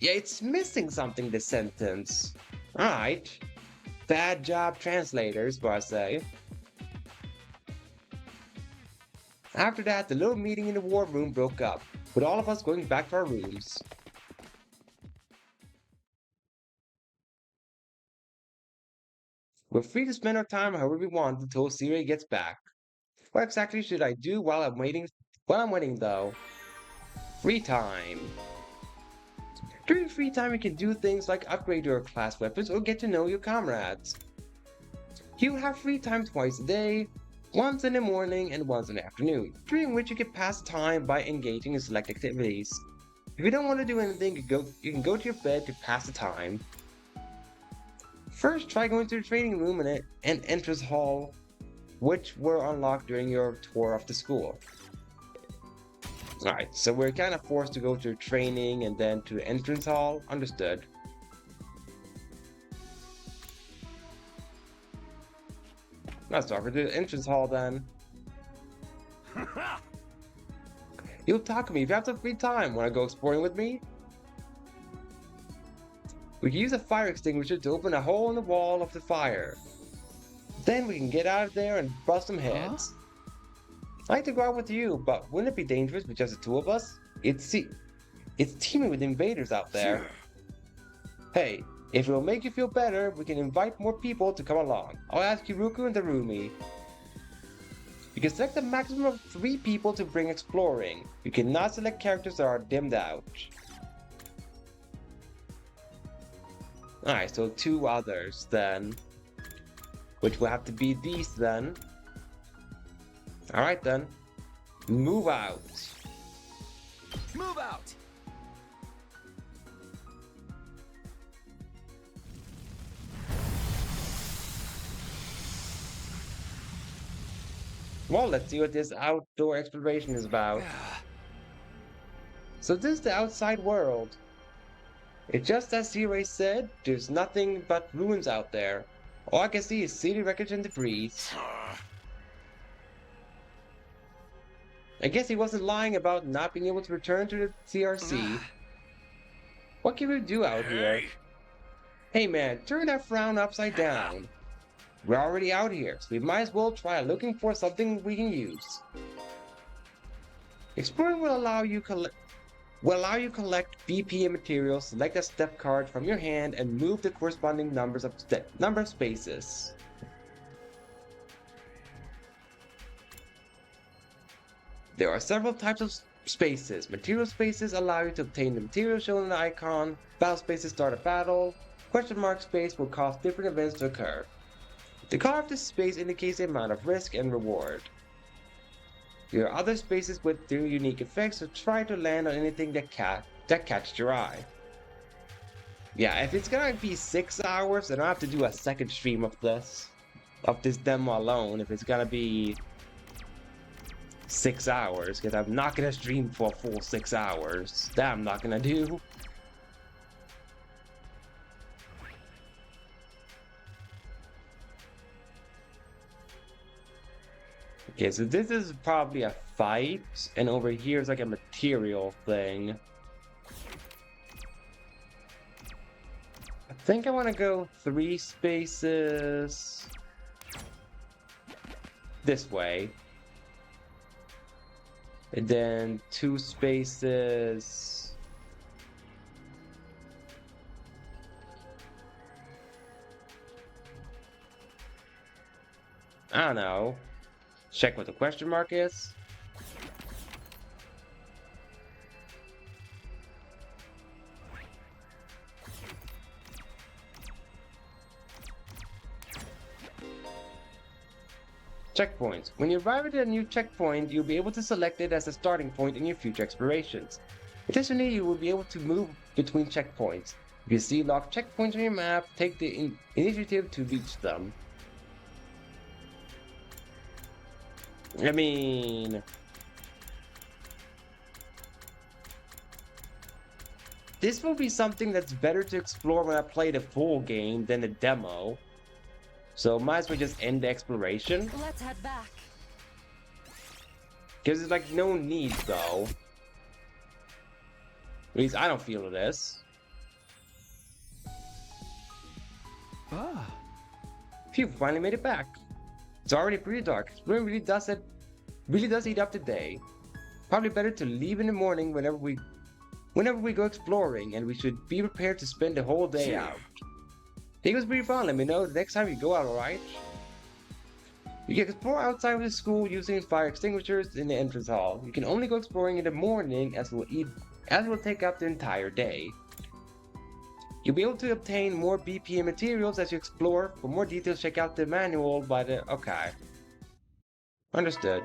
Yeah, it's missing something, this sentence. Alright. Bad job translators, what I say. After that, the little meeting in the war room broke up, with all of us going back to our rooms. We're free to spend our time however we want until Siri gets back. What exactly should I do while I'm waiting though? Free time. During free time, you can do things like upgrade your class weapons or get to know your comrades. You have free time twice a day, once in the morning and once in the afternoon, during which you can pass time by engaging in select activities. If you don't want to do anything, you can go to your bed to pass the time. First, try going to the training room and entrance hall, which were unlocked during your tour of the school. Alright, so we're kind of forced to go through training and then to entrance hall. Understood. Let's talk to the entrance hall then. You'll talk to me if you have some free time. Want to go exploring with me? We can use a fire extinguisher to open a hole in the wall of the fire. Then we can get out of there and bust some heads. I'd like to go out with you, but wouldn't it be dangerous with just the two of us? It's teeming with invaders out there. Hey, if it'll make you feel better, we can invite more people to come along. I'll ask Yuruku and Darumi. You can select a maximum of 3 people to bring exploring. You cannot select characters that are dimmed out. Alright, so 2 others then. Which will have to be these then. Alright then. Move out. Move out! Well, let's see what this outdoor exploration is about. So this is the outside world. It's just as Zirei said, there's nothing but ruins out there. All I can see is city wreckage and debris. I guess he wasn't lying about not being able to return to the CRC. What can we do out here? Hey man, turn that frown upside down. We're already out here, so we might as well try looking for something we can use. Exploring will allow you collect BPM materials, select a step card from your hand, and move the corresponding number of spaces. There are several types of spaces. Material spaces allow you to obtain the material shown in the icon. Battle spaces start a battle. Question mark space will cause different events to occur. The color of this space indicates the amount of risk and reward. There are other spaces with their unique effects, so try to land on anything that catches your eye. Yeah, if it's gonna be 6 hours, then I'll have to do a second stream of this demo alone. If it's gonna be 6 hours, because I'm not gonna stream for a full 6 hours. That I'm not gonna do. Okay, so this is probably a fight, and over here is like a material thing. I think I want to go 3 spaces this way. And then 2 spaces. I don't know. Check what the question mark is. Checkpoints. When you arrive at a new checkpoint, you'll be able to select it as a starting point in your future explorations. Additionally, you will be able to move between checkpoints. If you see locked checkpoints on your map, take the initiative to reach them. I mean, this will be something that's better to explore when I play the full game than the demo. So might as well just end the exploration. Let's head back. Because there's like no need though. At least I don't feel this. Phew, finally made it back. It's already pretty dark. Spring really does eat up the day. Probably better to leave in the morning whenever we go exploring, and we should be prepared to spend the whole day out. I think it was pretty fun. Let me know the next time you go out, alright? You can explore outside of the school using fire extinguishers in the entrance hall. You can only go exploring in the morning as it will take up the entire day. You'll be able to obtain more BPM materials as you explore. For more details, check out the manual by the... Okay. Understood.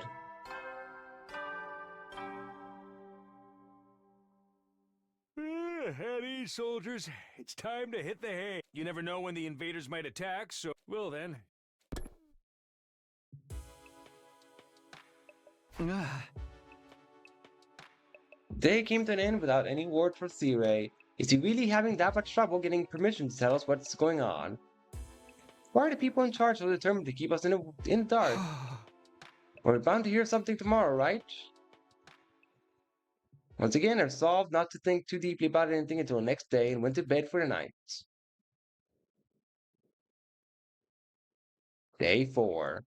At ease, soldiers. It's time to hit the hay. You never know when the invaders might attack, so... Well then. Day came to an end without any word for Searay. Is he really having that much trouble getting permission to tell us what's going on? Why are the people in charge so determined to keep us in the dark? We're bound to hear something tomorrow, right? Once again, I resolved not to think too deeply about anything until the next day and went to bed for the night. Day 4.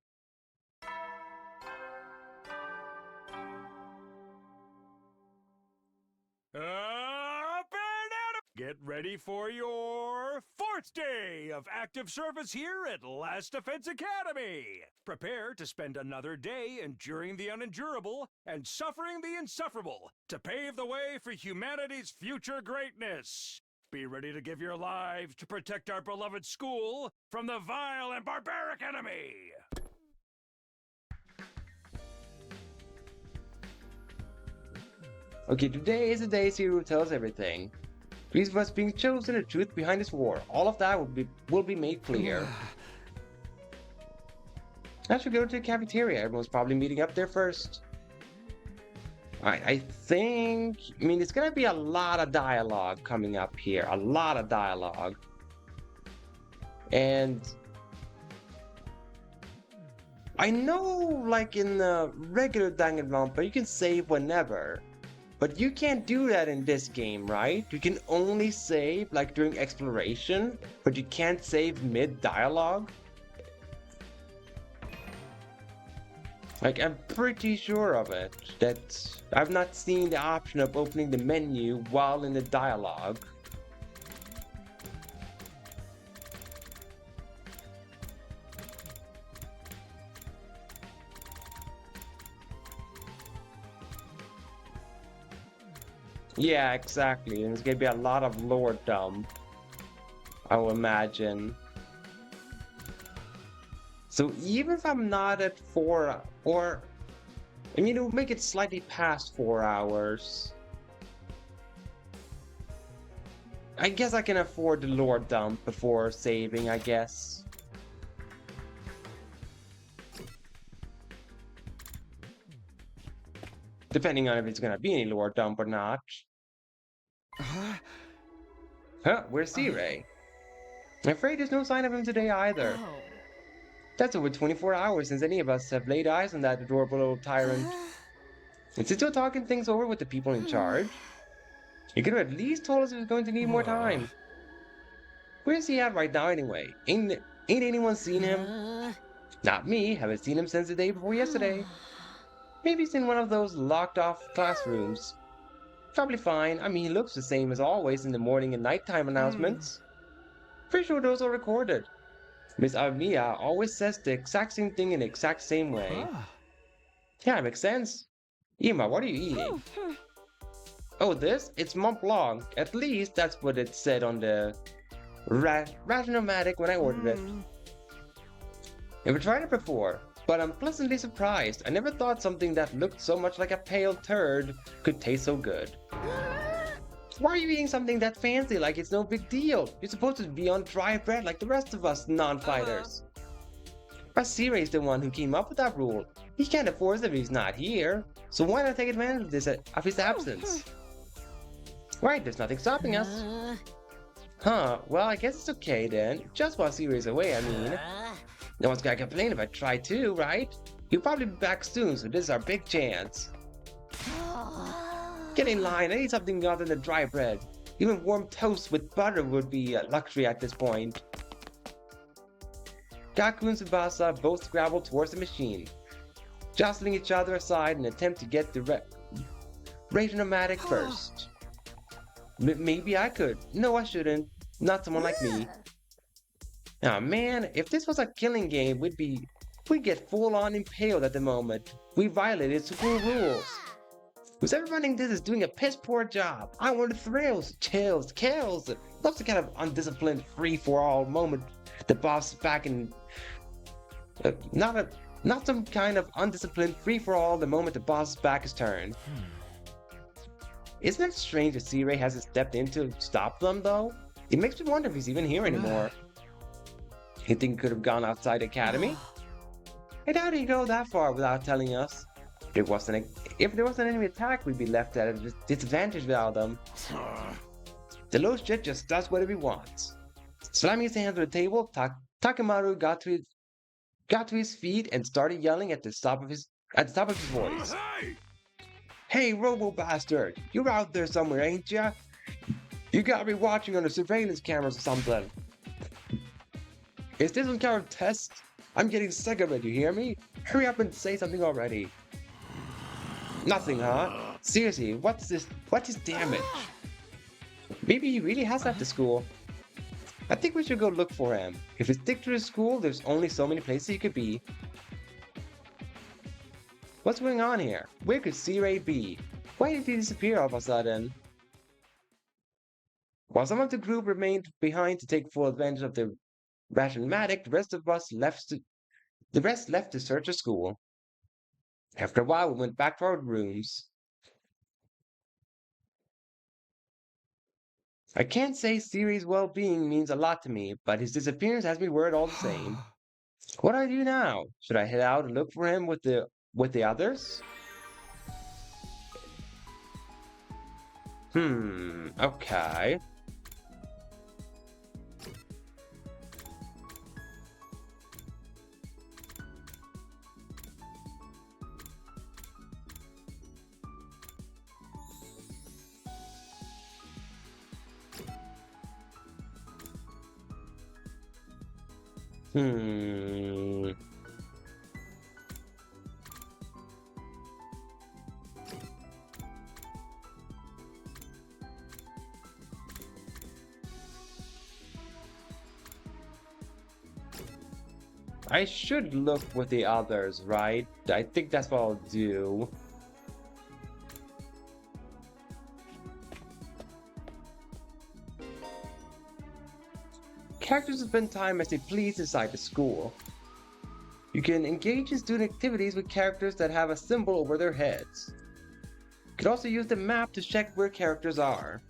Get ready for your 4th day of active service here at Last Defense Academy. Prepare to spend another day enduring the unendurable and suffering the insufferable to pave the way for humanity's future greatness. Be ready to give your lives to protect our beloved school from the vile and barbaric enemy. Okay, today is the day Zero tells everything. Reason for us being chosen, the truth behind this war. All of that will be made clear. I should go to the cafeteria. Everyone's probably meeting up there first. Alright, I mean, it's gonna be a lot of dialogue coming up here. A lot of dialogue. And I know, like in the regular Danganronpa, you can save whenever. But you can't do that in this game, right? You can only save like during exploration, but you can't save mid-dialogue. Like, I'm pretty sure of it, that I've not seen the option of opening the menu while in the dialogue. Yeah, exactly. And there's gonna be a lot of lore dump, I will imagine. So even if I'm not at 4, or I mean, it will make it slightly past 4 hours. I guess I can afford the lore dump before saving, I guess. Depending on if it's gonna be any lore dump or not. Huh, where's C-Ray? I'm afraid there's no sign of him today either. That's over 24 hours since any of us have laid eyes on that adorable little tyrant. Is he still talking things over with the people in charge? He could have at least told us he was going to need more time. Where's he at right now anyway? Ain't anyone seen him? Not me, haven't seen him since the day before yesterday. Maybe he's in one of those locked off classrooms. Probably fine. I mean, he looks the same as always in the morning and nighttime announcements. Pretty sure those are recorded. Miss Armia always says the exact same thing in the exact same way. Yeah, it makes sense. Ima, what are you eating? Oh, this? It's Mont Blanc. At least that's what it said on the Rationomatic when I ordered it. Never tried it before, but I'm pleasantly surprised. I never thought something that looked so much like a pale turd could taste so good. Why are you eating something that fancy like it's no big deal? You're supposed to be on dry bread like the rest of us non-fighters. But Siray's the one who came up with that rule. He can't afford it if he's not here, so why not take advantage of his absence? Right, there's nothing stopping us. Huh, well I guess it's okay then. Just while Siray's away, I mean. No one's gonna complain if I try too, right? He'll probably be back soon, so this is our big chance. Get in line, I need something other than dry bread. Even warm toast with butter would be a luxury at this point. Gaku and Tsubasa both scrabbled towards the machine, jostling each other aside in an attempt to get the Rationomatic first. Maybe I could. No, I shouldn't. Not someone like me. Now, man, if this was a killing game, we'd get full-on impaled at the moment. We violated school rules. Whoever running this is doing a piss-poor job. I want the thrills, chills, kills. That's the kind of undisciplined free-for-all moment the boss is back in. Not some kind of undisciplined free-for-all the moment the boss's back is turned. Isn't it strange that C-Ray hasn't stepped in to stop them, though? It makes me wonder if he's even here anymore. You think he could have gone outside the academy? I doubt he'd go that far without telling us. If there was an enemy attack, we'd be left at a disadvantage without them. The low shit just does whatever he wants. Slamming his hands on the table, Takemaru got to his feet and started yelling at the top of his voice. Hey, Robo Bastard! You're out there somewhere, ain't ya? You gotta be watching on the surveillance cameras or something. Is this some kind of test? I'm getting sick of it, you hear me? Hurry up and say something already. Nothing, huh? Seriously, what's this? What is damage? Maybe he really has left the school. I think we should go look for him. If we stick to the school, there's only so many places he could be. What's going on here? Where could C-Ray be? Why did he disappear all of a sudden? While some of the group remained behind to take full advantage of the rationmatic, the rest left to search the school. After a while, we went back to our rooms. I can't say Siri's well-being means a lot to me, but his disappearance has me worried all the same. What do I do now? Should I head out and look for him with the others? Okay. I should look with the others, right? I think that's what I'll do. Characters spend time as they please inside the school. You can engage in student activities with characters that have a symbol over their heads. You can also use the map to check where characters are.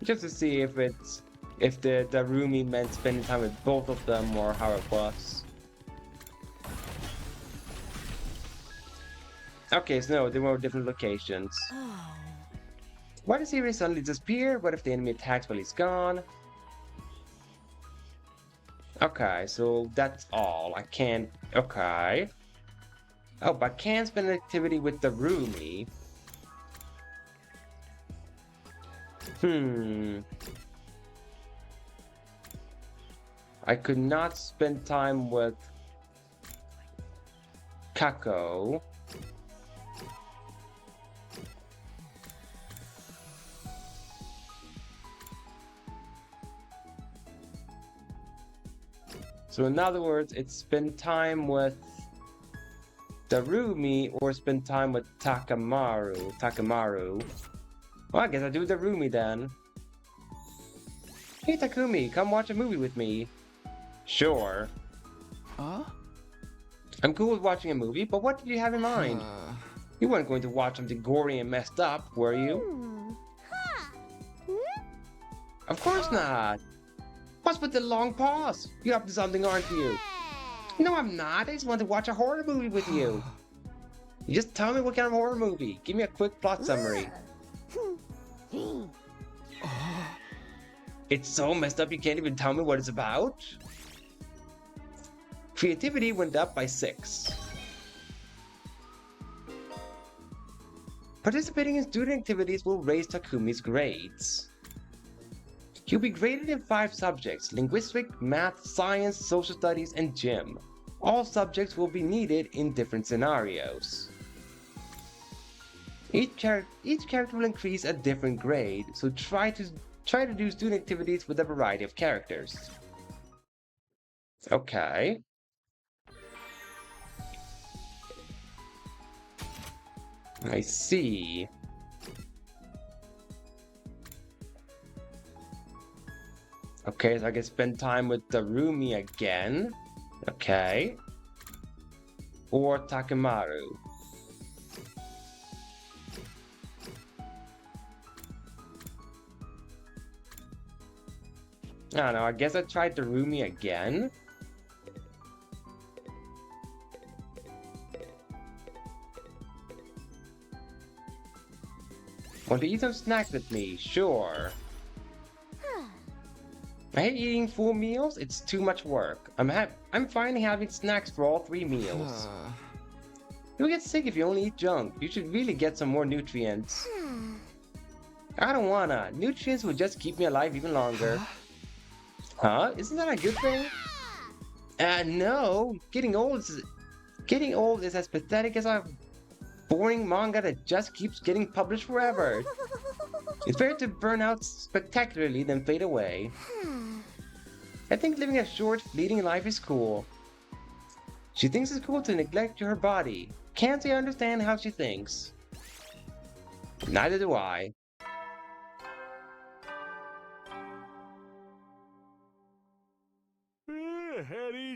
Just to see if the Darumi meant spending time with both of them or how it was. Okay, so no, they were different locations. Why does he suddenly disappear? What if the enemy attacks while he's gone? Okay, so that's all. I can't... Okay. Oh, but I can spend an activity with the Darumi. I could not spend time with Kako. So in other words, it's spend time with Darumi or spend time with Takemaru. Well, I guess I'll do Darumi then. Hey Takumi, come watch a movie with me. Sure. Huh? I'm cool with watching a movie, but what did you have in mind? You weren't going to watch something gory and messed up, were you? Of course not. What's with the long pause? You're up to something, aren't you? No, I'm not. I just want to watch a horror movie with you. You just tell me what kind of horror movie. Give me a quick plot summary. It's so messed up you can't even tell me what it's about? Creativity went up by 6. Participating in student activities will raise Takumi's grades. He'll be graded in 5 subjects: linguistics, math, science, social studies, and gym. All subjects will be needed in different scenarios. Each character will increase a different grade, so try to do student activities with a variety of characters. Okay. I see. Okay, so I can spend time with the Rumi again. Okay. Or Takemaru. I don't know, I guess I tried the Rumi again. Want to eat some snacks with me? Sure. I hate eating full meals. It's too much work. I'm finally having snacks for all 3 meals. You'll get sick if you only eat junk. You should really get some more nutrients. I don't wanna. Nutrients will just keep me alive even longer. Huh? Isn't that a good thing? No. Getting old is as pathetic as a boring manga that just keeps getting published forever. It's better to burn out spectacularly than fade away. I think living a short, fleeting life is cool. She thinks it's cool to neglect her body. Can't say I understand how she thinks. Neither do I.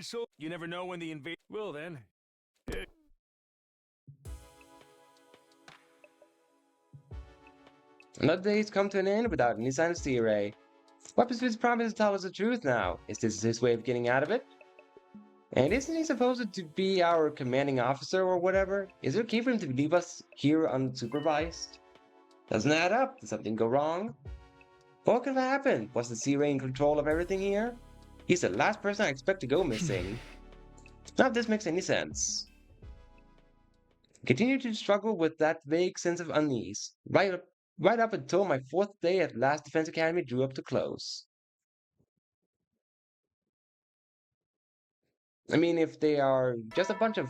So you never know when the invade. Well then. Another day's come to an end without any sign of Sea-Ray. Weaponsmith's promised to tell us the truth now. Is this his way of getting out of it? And isn't he supposed to be our commanding officer or whatever? Is it okay for him to leave us here unsupervised? Doesn't add up. Did something go wrong? What could have happened? Was the Sea-Ray in control of everything here? He's the last person I expect to go missing. None of this makes any sense. Continue to struggle with that vague sense of unease. Right up until my 4th day at Last Defense Academy drew up to close. I mean, if they are just a bunch of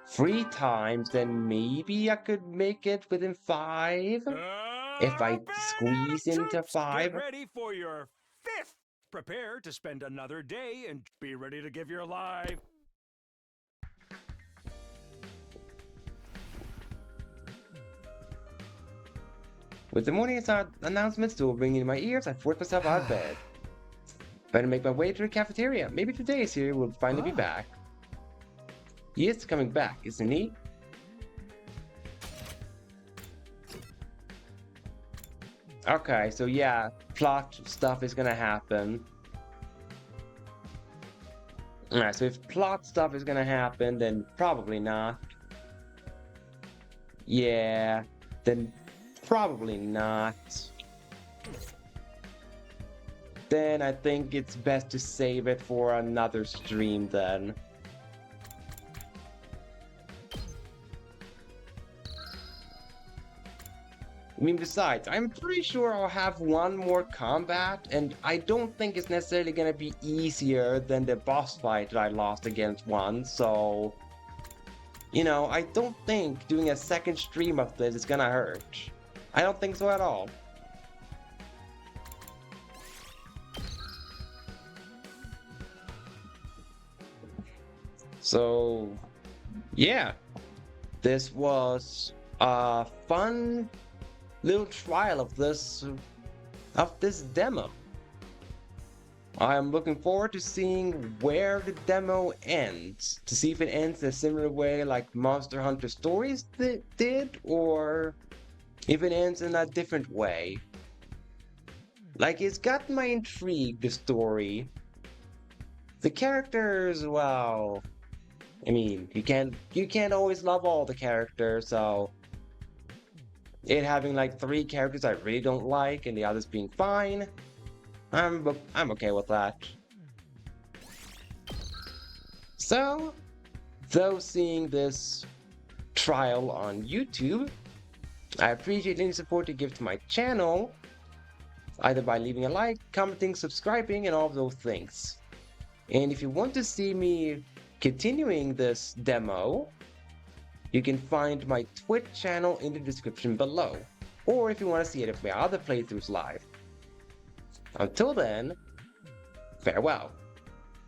free times, then maybe I could make it within 5. If I squeeze into 5. Get ready for your 5th. Prepare to spend another day and be ready to give your life. With the morning announcements still ringing in my ears, I forced myself out of bed. Better make my way to the cafeteria. Maybe today's Siri will finally be back. He is coming back, isn't he? Okay, so yeah, plot stuff is gonna happen. Alright, so if plot stuff is gonna happen, then probably not. Yeah, then probably not. Then I think it's best to save it for another stream then. I mean, besides, I'm pretty sure I'll have one more combat, and I don't think it's necessarily gonna be easier than the boss fight that I lost against one, so... You know, I don't think doing a second stream of this is gonna hurt. I don't think so at all. So, yeah. This was a fun little trial of this demo. I'm looking forward to seeing where the demo ends, to see if it ends in a similar way like Monster Hunter Stories did, or if it ends in a different way. Like, it's got my intrigue, the story. The characters, well, I mean, you can't always love all the characters, so it having like 3 characters I really don't like and the others being fine, I'm okay with that. So, those seeing this trial on YouTube, I appreciate any support you give to my channel, either by leaving a like, commenting, subscribing, and all of those things. And if you want to see me continuing this demo, you can find my Twitch channel in the description below, or if you want to see any of my other playthroughs live. Until then, farewell.